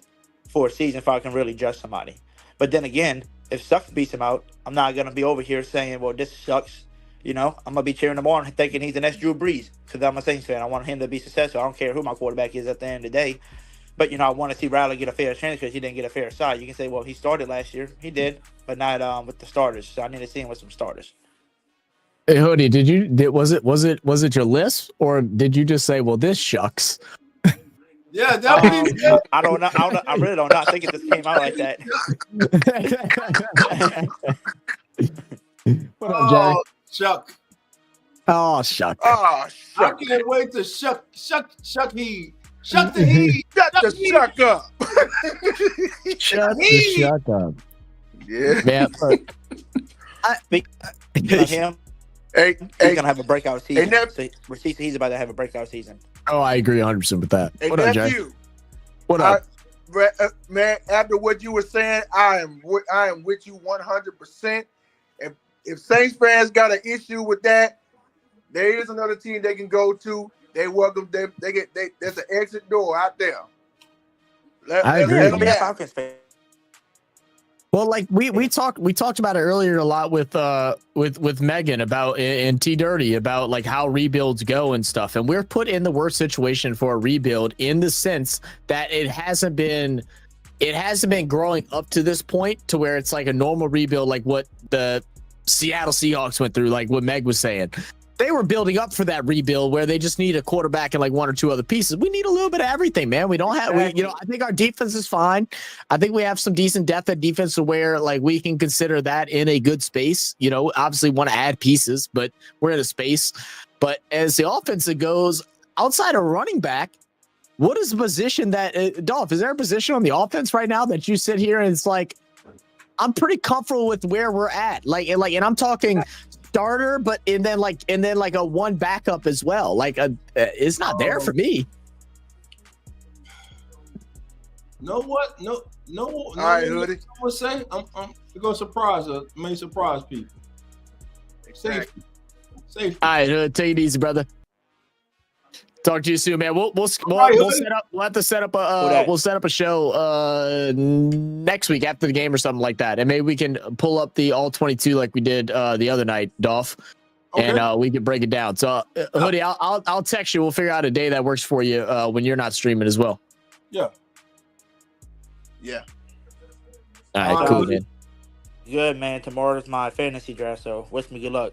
for a season if I can really judge somebody. But then again, if Sucks beats him out, I'm not gonna be over here saying, "Well, this sucks." I'm gonna be cheering him on, thinking he's the next Drew Brees, because I'm a Saints fan. I want him to be successful. I don't care who my quarterback is at the end of the day. But I want to see Rattler get a fair chance because he didn't get a fair shot. You can say, "Well, he started last year." He did, but not with the starters. So I need to see him with some starters. Hey, Hoodie, was it your list, or did you just say, "Well, this shucks"? Yeah, that what he said. I don't know. I really don't know. I think it just came out like that. What up, Jerry? Shuck. Oh, shuck. Oh, I shuck. can't wait to shuck he. Shuck the he. Shut the shuck up. Shut the shuck up. Yeah. Man, look, Him, Hey, he's gonna have a breakout season. Hey, He's about to have a breakout season. oh, I agree 100% with that. hey, What up, Jay? nephew. What up? Man, after what you were saying, I am with you 100%. If Saints fans got an issue with that, there is another team they can go to. They welcome them. There's an exit door out there. I agree. He's gonna be a Falcons fan. Well, like we talked about it earlier a lot with Megan about and T Dirty about like how rebuilds go and stuff, and we're put in the worst situation for a rebuild in the sense that it hasn't been growing up to this point to where it's like a normal rebuild, like what the Seattle Seahawks went through, like what Meg was saying. They were building up for that rebuild where they just need a quarterback and like one or two other pieces. We need a little bit of everything, man. We don't have, I think our defense is fine. I think we have some decent depth at defense to where like we can consider that in a good space. Obviously want to add pieces, but we're in a space. But as the offense goes, outside of running back, what is the position that Dolph? Is there a position on the offense right now that you sit here and it's like, I'm pretty comfortable with where we're at, and I'm talking starter, but and then like a one backup as well. Like it's not there for me. Know what? No. All right, Hoodie. Someone say I'm gonna surprise people. Exactly. Safety. All right, take it easy, brother. Talk to you soon, man. We'll set up. We'll have to set up a show next week after the game or something like that, and maybe we can pull up the all 22 like we did the other night, Dolph, and we can break it down. So, Hoodie, I'll text you. We'll figure out a day that works for you when you're not streaming as well. Yeah. All right, cool, man. Good, man. Tomorrow's my fantasy draft, so wish me good luck.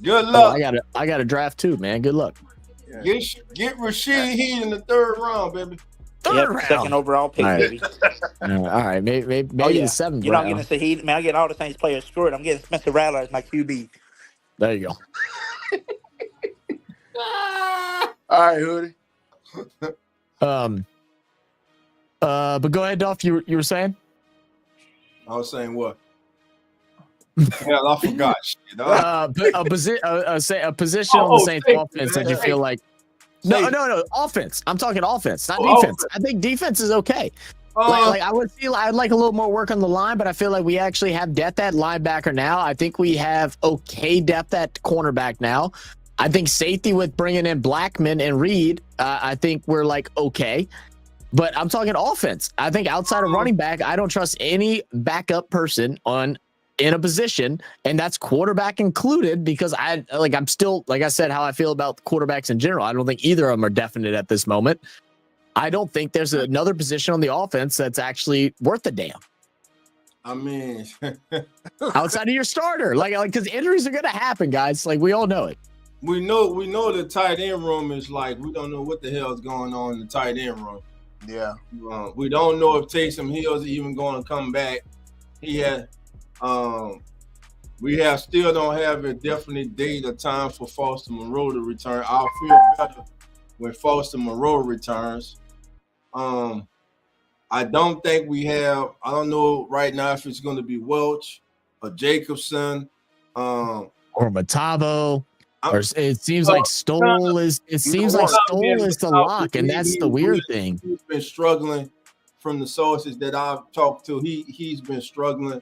Good luck. I got a draft too, man. Good luck. Yeah. Get Rashid Heed in the third round, baby. Third round. Second overall pick, baby. All right, maybe the seventh. You're not getting Saheed, man. I get all the Saints players screwed. I'm getting Spencer Rattler as my QB. There you go. All right, Hoodie. But go ahead, Dolph. You were saying? I was saying what? Hell, I forgot. Shit, a position on the Saints offense that you feel like. No, offense. I'm talking offense, not defense. I think defense is okay. I'd like a little more work on the line, but I feel like we actually have depth at linebacker now. I think we have okay depth at cornerback now. I think safety with bringing in Blackman and Reed, I think we're like okay. But I'm talking offense. I think outside of running back, I don't trust any backup person in a position, and that's quarterback included, because I'm still, like I said, how I feel about quarterbacks in general. I don't think either of them are definite at this moment. I don't think there's another position on the offense that's actually worth a damn. I mean, outside of your starter, like because injuries are gonna happen, guys. Like we all know it. We know the tight end room is like we don't know what the hell is going on in the tight end room. Yeah. We don't know if Taysom Hill's even going to come back. We still don't have a definite date or time for Foster Moreau to return. I'll feel better when Foster Moreau returns. I don't think we have. I don't know right now if it's going to be Welch or Jacobson or Matavo. Or it seems like Stoll is. It seems like Stoll is the lock, and that's the weird thing. He's been struggling from the sources that I've talked to. He's been struggling.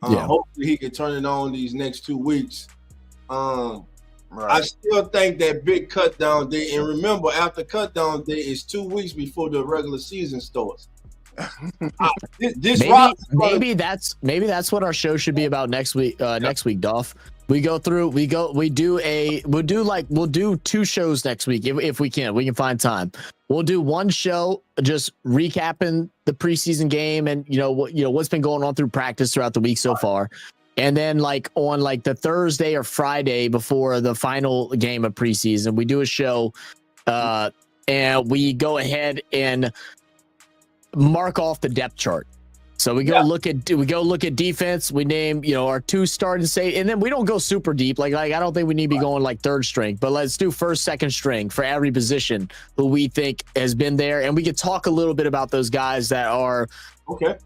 Hopefully, he can turn it on these next 2 weeks. I still think that big cut down day, and remember, after cut down day is 2 weeks before the regular season starts. Maybe that's what our show should be about next week. Next week, Dolph. We'll do 2 shows next week if we can find time. We'll do one show just recapping the preseason game and what's been going on through practice throughout the week so far. And then on the Thursday or Friday before the final game of preseason, we do a show and we go ahead and mark off the depth chart. So we go look at defense. We name our 2 starting safety, and then we don't go super deep. Like I don't think we need to be going like third string, but let's do first, second string for every position who we think has been there, and we could talk a little bit about those guys that are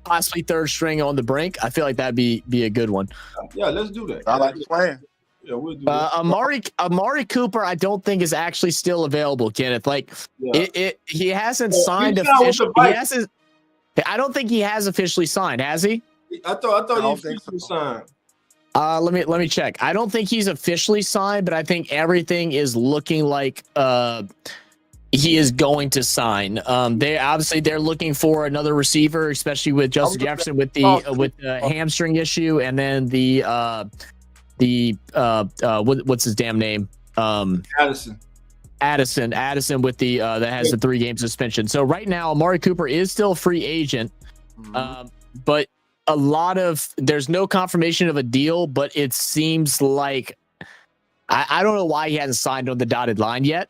possibly third string on the brink. I feel like that'd be a good one. Yeah, let's do that. I like the plan. Yeah, we'll do that. Amari Cooper, I don't think is actually still available, Kenneth. He hasn't signed officially. I don't think he has officially signed, has he? I thought he officially signed. Let me check. I don't think he's officially signed, but I think everything is looking like he is going to sign. They're looking for another receiver, especially with Justin Jefferson with the hamstring issue, and then what's his damn name? Addison with the that has the 3-game suspension. So right now, Amari Cooper is still a free agent, but there's no confirmation of a deal, but it seems like I don't know why he hasn't signed on the dotted line yet,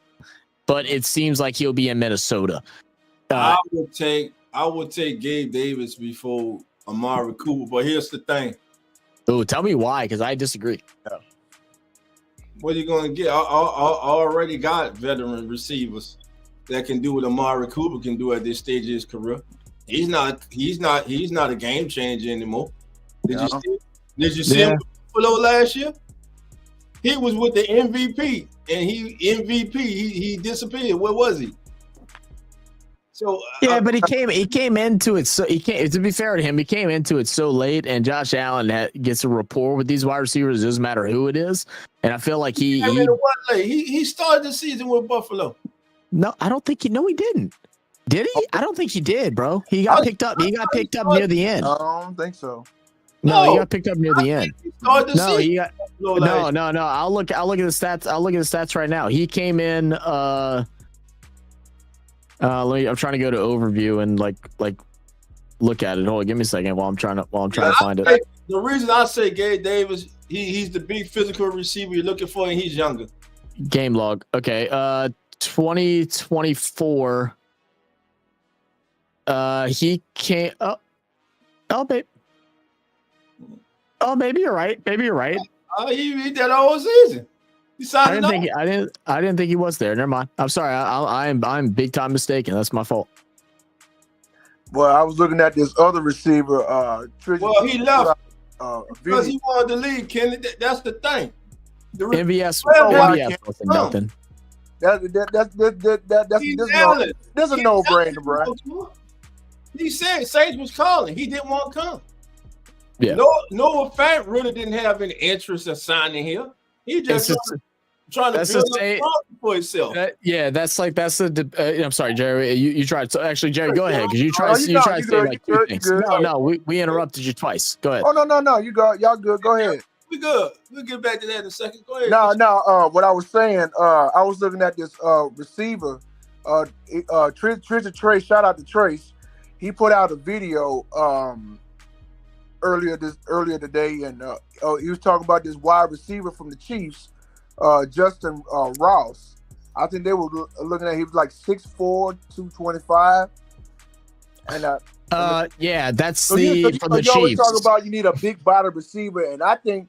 but it seems like he'll be in Minnesota. I would take Gabe Davis before Amari Cooper, but here's the thing. Oh, tell me why, because I disagree. Yeah. What are you going to get? I already got veteran receivers that can do what Amari Cooper can do at this stage of his career. He's not a game changer anymore. Did you see him below last year? He was with the MVP, and he disappeared. Where was he? So but he came into it. So to be fair to him, he came into it so late, and Josh Allen gets a rapport with these wide receivers. It doesn't matter who it is, and I feel like he started the season with Buffalo. No, I don't think he didn't. Did he? I don't think he did, bro. He got picked up. He got picked up near the end. I don't think so. No, he got picked up near the end. No. I'll look at the stats right now. He came in. I'm trying to go to overview and like look at it. Hold on, give me a second while I'm trying to find it. The reason I say Gabe Davis, he's the big physical receiver you're looking for, and he's younger. Game log. Okay. 2024. He came. Babe. Oh, maybe you're right. He did that whole season. I didn't think he was there. Never mind. I'm sorry. I'm big time mistaken. That's my fault. Well, I was looking at this other receiver. He left because he wanted to leave. Kenny, that's the thing. MVS wasn't nothing. That's a no-brainer, bro. He said Sage was calling. He didn't want to come. Yeah. Noah Fant really didn't have any interest in signing him. He just trying to build up for himself. I'm sorry, Jerry. You tried. So actually, Jerry, go ahead because you tried. You tried to say like 2 things. No, we interrupted you twice. Go ahead. Oh no. You go. Y'all good. Go ahead. We good. We'll get back to that in a second. Go ahead. No. What I was saying, I was looking at this receiver Trace, shout out to Trace. He put out a video earlier today, and he was talking about this wide receiver from the Chiefs, Justin Ross. I think they were looking at, he was like 6'4", 225. And yeah, that's so from the you always Chiefs. talk about you need a big body receiver, and I think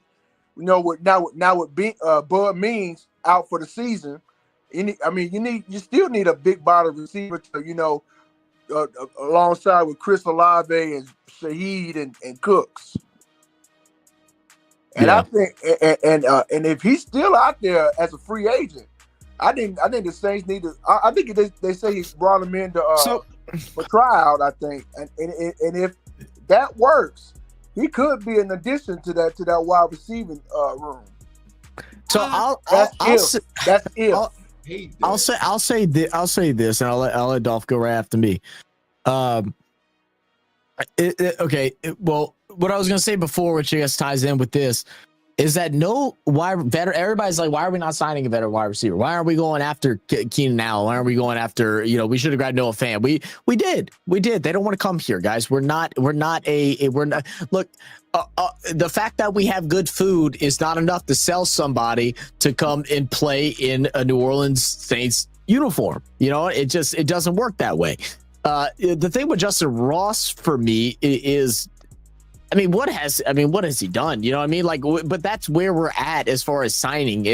with Bud Means out for the season, you still need a big body receiver to alongside with Chris Olave and Shaheed and Cooks. And I think and if he's still out there as a free agent, I think the Saints need to. I think they say he brought him in to for tryout. I think, and if that works, he could be an addition to that wide receiving room. So I'll say this, and I'll let Dolph go right after me. Well, what I was gonna say before, which I guess ties in with this, is that everybody's like, why are we not signing a veteran wide receiver? Why aren't we going after Keenan Allen? Why aren't we going after, we should have grabbed Noah Fant. We did. They don't want to come here, guys. We're not look, the fact that we have good food is not enough to sell somebody to come and play in a New Orleans Saints uniform. It doesn't work that way. The thing with Justin Ross for me is, what has he done? But that's where we're at as far as signing.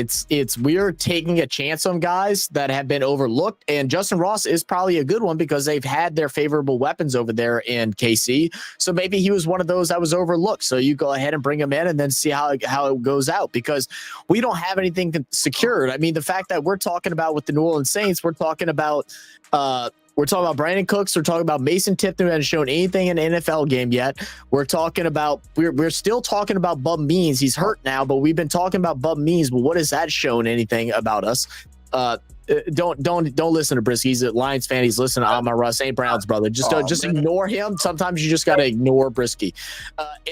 We're taking a chance on guys that have been overlooked, and Justin Ross is probably a good one because they've had their favorable weapons over there in KC. So maybe he was one of those that was overlooked. So you go ahead and bring him in and then see how it goes out, because we don't have anything secured. The fact that we're talking about with the New Orleans Saints, we're talking about Brandon Cooks. We're talking about Mason Tipton, who hasn't shown anything in an NFL game yet. We're still talking about Bub Means. He's hurt now, but we've been talking about Bub Means. But what has that shown anything about us? Don't listen to Brisky. He's a Lions fan. He's listening to Amon Russ, St. Brown's brother. Just ignore him. Sometimes you just got to ignore Brisky.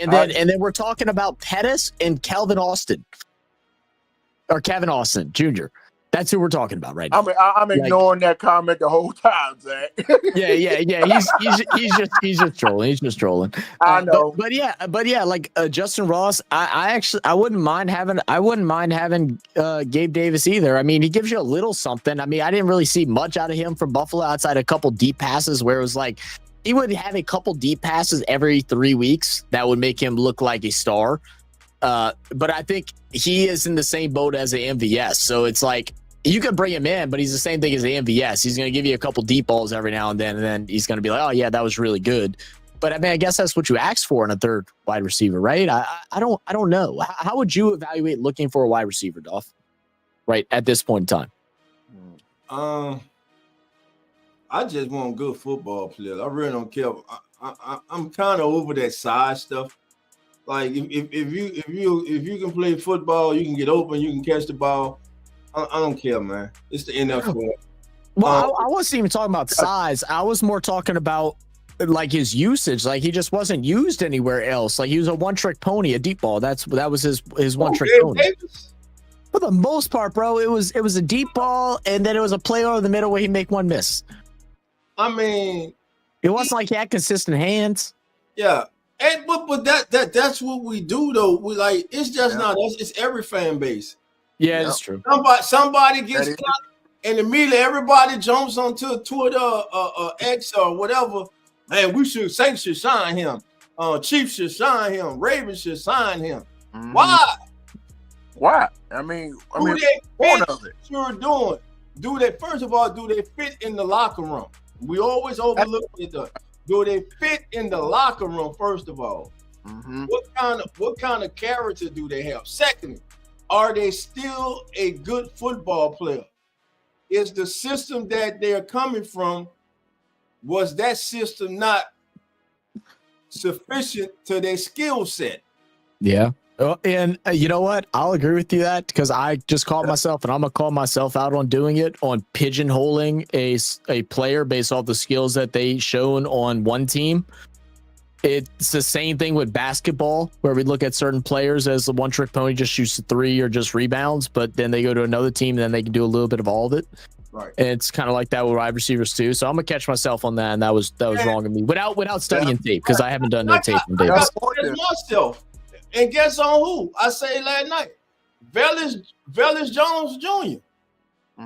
And then we're talking about Pettis and Kevin Austin Jr. That's who we're talking about right now. I'm ignoring that comment the whole time, Zach. Yeah. He's just trolling. He's just trolling. I know. But yeah, like Justin Ross, I wouldn't mind having Gabe Davis either. He gives you a little something. I didn't really see much out of him from Buffalo outside a couple deep passes where it was like he would have a couple deep passes every 3 weeks that would make him look like a star. But I think he is in the same boat as an MVS. So it's like, you can bring him in, but he's the same thing as the MVS. He's going to give you a couple deep balls every now and then he's going to be like, oh yeah, that was really good. But I guess that's what you asked for in a third wide receiver, right? I don't know. How would you evaluate looking for a wide receiver, Dolph? Right at this point in time. I just want good football players. I really don't care. I'm kind of over that size stuff. Like if you can play football, you can get open, you can catch the ball. I don't care, man. It's the NFL. Well, I wasn't even talking about size. I was more talking about like his usage. Like he just wasn't used anywhere else. Like he was a one-trick pony, a deep ball. That was his one-trick pony. Davis? For the most part, bro, it was a deep ball, and then it was a play over the middle where he make one miss. It wasn't like he had consistent hands. Yeah. But that's what we do though. We like, it's just not us, it's every fan base. Yeah, that's true. Somebody gets cut, and immediately everybody jumps onto Twitter, X or whatever. Man, Saints should sign him. Chiefs should sign him. Ravens should sign him. Mm-hmm. Why? One of it. You're doing. First of all, do they fit in the locker room? We always overlook it. Do they fit in the locker room? First of all, what kind of character do they have? Secondly, are they still a good football player? Is the system that they're coming from, was that system not sufficient to their skill set? Yeah. And you know what? I'll agree with you that because I just called myself, and I'm going to call myself out on doing it, on pigeonholing a player based off the skills that they shown on one team. It's the same thing with basketball, where we look at certain players as the one-trick pony, just shoots a three or just rebounds, but then they go to another team, and then they can do a little bit of all of it. Right. And it's kind of like that with wide receivers too. So I'm gonna catch myself on that, and that was wrong of me without studying tape because I haven't done no tape on I Davis. got to catch myself. And guess on who? I say last night, Velus Jones Jr.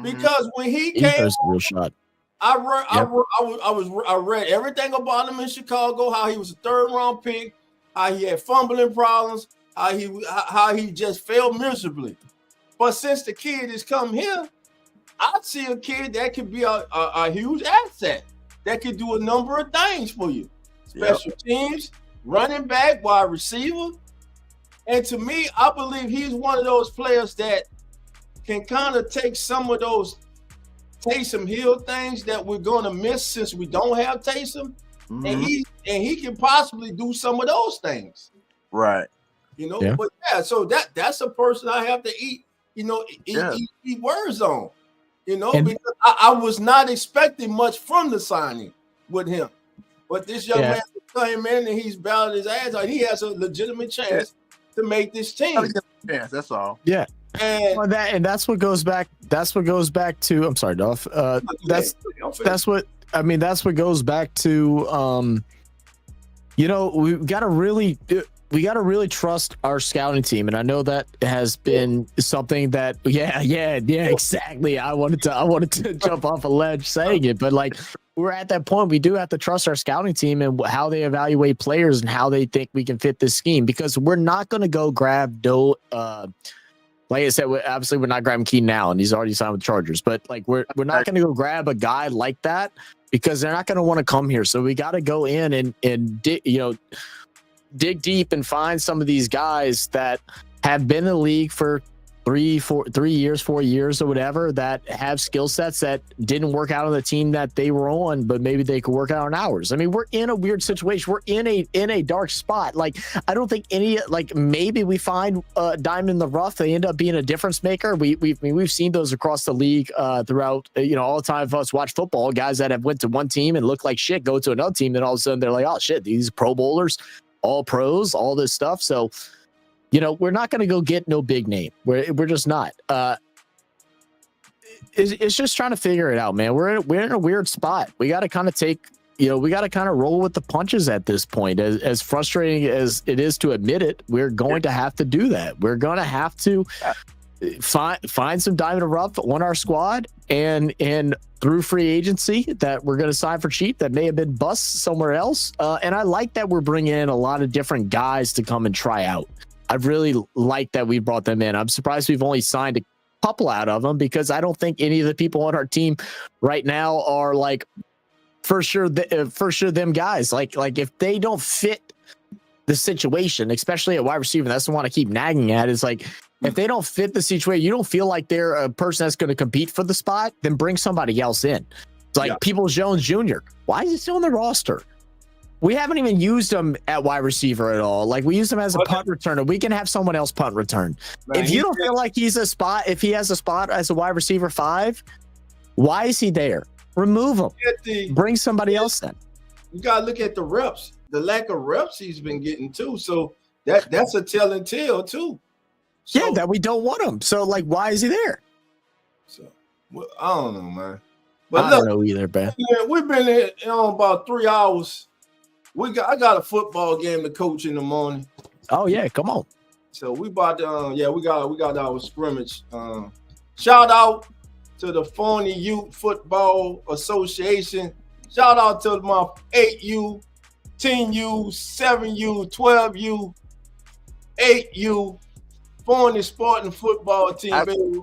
Because when he came, a real shot. I read everything about him in Chicago. How he was a 3rd round pick. How he had fumbling problems. How he just failed miserably. But since the kid has come here, I see a kid that could be a huge asset. That could do a number of things for you. Special teams, running back, wide receiver. And to me, I believe he's one of those players that can kind of take some of those Taysom Hill things that we're going to miss since we don't have Taysom. And he can possibly do some of those things. Right. You know, but so that's a person I have to eat words on. You know, because I was not expecting much from the signing with him. But this young man came in and he's bowed his ass out. He has a legitimate chance to make this team. Yeah, that's all. Yeah. And that's what goes back. That's what goes back to. I'm sorry, Dolph. That's what I mean. That's what goes back to. You know, we got to really trust our scouting team, and I know that has been something that. Yeah, exactly. I wanted to jump off a ledge saying it, but like we're at that point. We do have to trust our scouting team and how they evaluate players and how they think we can fit this scheme, because we're not going to go grab like I said, obviously we're not grabbing Keenan Allen. He's already signed with the Chargers. But like we're not going to go grab a guy like that because they're not going to want to come here. So we got to go in and dig deep and find some of these guys that have been in the league for 4 years or whatever, that have skill sets that didn't work out on the team that they were on, but maybe they could work out on ours. I mean, we're in a weird situation. We're in a dark spot. Like, I don't think maybe we find a diamond in the rough. They end up being a difference maker. We've seen those across the league throughout, all the time of us watch football, guys that have went to one team and look like shit, go to another team. Then all of a sudden they're like, oh shit, these Pro Bowlers, all pros, all this stuff. So, we're not going to go get no big name. We're just not. It's just trying to figure it out, man. We're in a weird spot. We got to kind of roll with the punches at this point. As frustrating as it is to admit it, we're going to have to do that. We're going to have to find some diamond in the rough on our squad and through free agency that we're going to sign for cheap that may have been busts somewhere else. And I like that we're bringing in a lot of different guys to come and try out. I really like that we brought them in. I'm surprised we've only signed a couple out of them because I don't think any of the people on our team right now are like for sure them guys. Like if they don't fit the situation, especially at wide receiver, that's the one I keep nagging at. Is like if they don't fit the situation, you don't feel like they're a person that's going to compete for the spot, then bring somebody else in. It's like Peoples Jones Jr. Why is he still on the roster? We haven't even used him at wide receiver at all. Like we used him as a punt returner. We can have someone else punt return. Man, if you don't feel like he has a spot as a wide receiver 5, why is he there? Remove him. Bring somebody else in. You gotta look at the reps, the lack of reps he's been getting too. So that's a telling tale too. So, that we don't want him. So like, why is he there? So I don't know, man. But I don't know either, man. We've been here about 3 hours. I got a football game to coach in the morning. Oh yeah, come on. So we about to we got our scrimmage. Shout out to the Phony Youth Football Association. Shout out to my 8U, 10U, 7U, 12U, 8U, Phony Spartan football team, baby.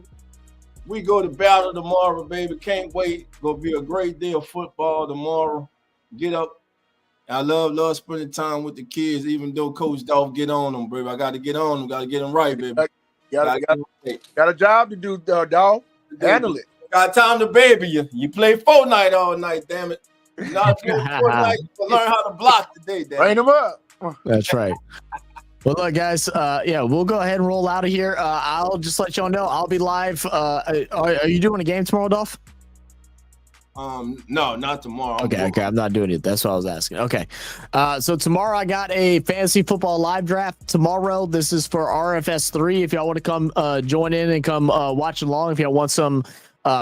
We go to battle tomorrow, baby. Can't wait. Gonna be a great day of football tomorrow. Get up. I love spending time with the kids, even though Coach Dolph get on them, baby. I got to get on them. Got to get them right, baby. Got a job to do, Dolph. Handle it. Got time to baby you. You play Fortnite all night, damn it. You not playing Fortnite, you learn how to block today, damn it. Bring them up. That's right. Well, look, guys, we'll go ahead and roll out of here. I'll just let y'all know I'll be live. Are you doing a game tomorrow, Dolph? No, not tomorrow. Okay, I'm not doing it. That's what I was asking. Okay. So tomorrow I got a fantasy football live draft tomorrow. This is for RFS 3. If y'all want to come join in and come watch along, if y'all want some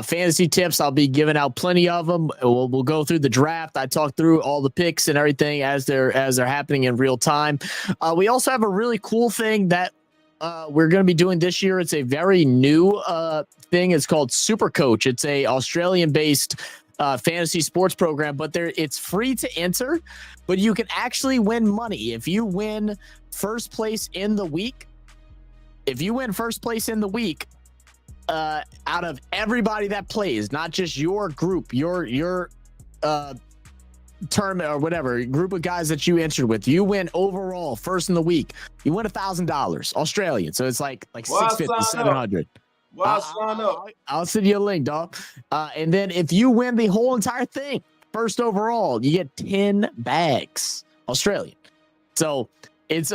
fantasy tips. I'll be giving out plenty of them. We'll go through the draft. I talk through all the picks and everything as they're happening in real time. We also have a really cool thing that we're going to be doing this year. It's a very new thing. It's called Super Coach. It's a Australian-based fantasy sports program, but it's free to enter, but you can actually win money if you win first place in the week. If you win first place in the week, out of everybody that plays, not just your group, your tournament or whatever group of guys that you entered with, you win overall first in the week, you win $1,000 Australian. So it's like 650, 700. Well, sign up. I'll send you a link, dog. And then if you win the whole entire thing, first overall, you get 10 bags Australian. So it's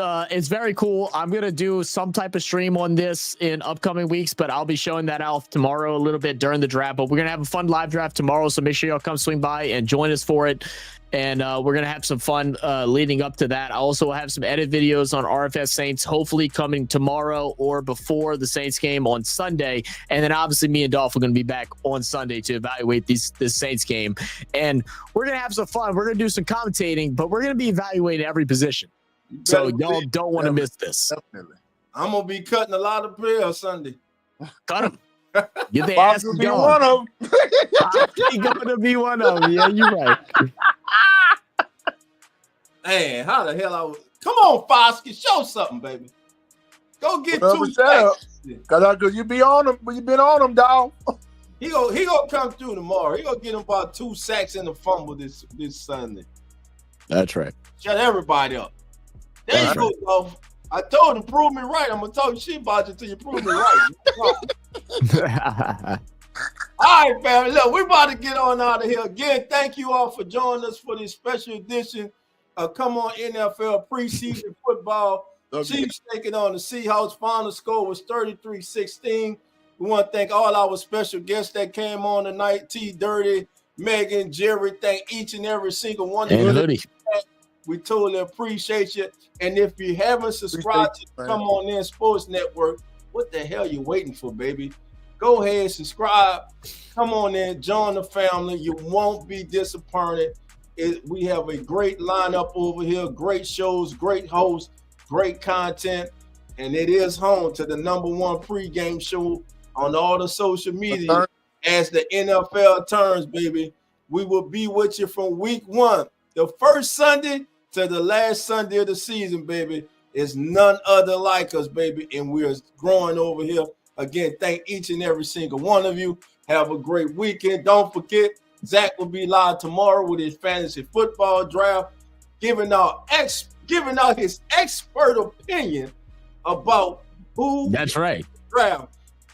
very cool. I'm gonna do some type of stream on this in upcoming weeks, but I'll be showing that off tomorrow a little bit during the draft. But we're gonna have a fun live draft tomorrow, so make sure y'all come swing by and join us for it. And we're gonna have some fun leading up to that. I also will have some edit videos on RFS Saints, hopefully coming tomorrow or before the Saints game on Sunday. And then obviously me and Dolph are gonna be back on Sunday to evaluate this Saints game. And we're gonna have some fun. We're gonna do some commentating, but we're gonna be evaluating every position. So y'all don't want to miss this. Definitely. I'm gonna be cutting a lot of players Sunday. Cut them. Get their Bob ass will be going. one of them. He's gonna be one of them. Yeah, you're right. Man, how the hell I was? Come on, Foskey, show something, baby. Go get Whatever, two shut up. sacks. Cause you be on them, but you been on them, dog. He gonna come through tomorrow. He gonna get him about 2 sacks and a fumble this Sunday. That's right. Shut everybody up. There you go, though. I told him, prove me right. I'm gonna talk shit about you until you prove me right. All right, family. Look, we're about to get on out of here. Again, thank you all for joining us for this special edition of Come On NFL Preseason Football. Chiefs taking on the Seahawks. Final score was 33-16. We want to thank all our special guests that came on tonight. T. Dirty, Megan, Jerry. Thank each and every single one of you. We totally appreciate you. And if you haven't subscribed to Come On In Sports Network, what the hell you waiting for, baby? Go ahead, subscribe. Come on in, join the family. You won't be disappointed. We have a great lineup over here, great shows, great hosts, great content, and it is home to the #1 pregame show on all the social media as the NFL turns, baby. We will be with you from week 1, the first Sunday to the last Sunday of the season, baby. Is none other like us, baby, and we're growing over here. Again, thank each and every single one of you. Have a great weekend. Don't forget, Zach will be live tomorrow with his fantasy football draft, giving out his expert opinion about who. That's right. Draft.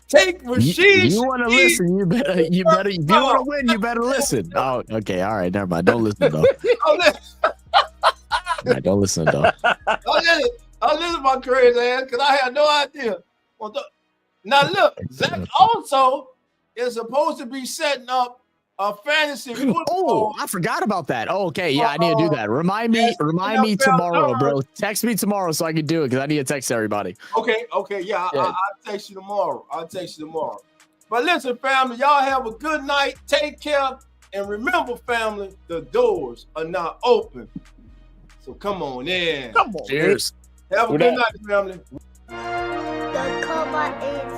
Take Rashid. You want to listen? You better. If you want to win, you better listen. Oh, okay. All right. Never mind. Don't listen, though. Right, don't listen, though. I'll listen to my crazy ass because I had no idea. Now look, Zach also is supposed to be setting up a fantasy football. Oh, I forgot about that. Oh, okay, yeah, I need to do that. Remind me tomorrow, bro. Text me tomorrow so I can do it because I need to text everybody. Okay, yeah. I'll text you tomorrow. But listen, family, y'all have a good night. Take care, and remember, family, the doors are not open. So come on in. Cheers. Have a good night, family. The cover is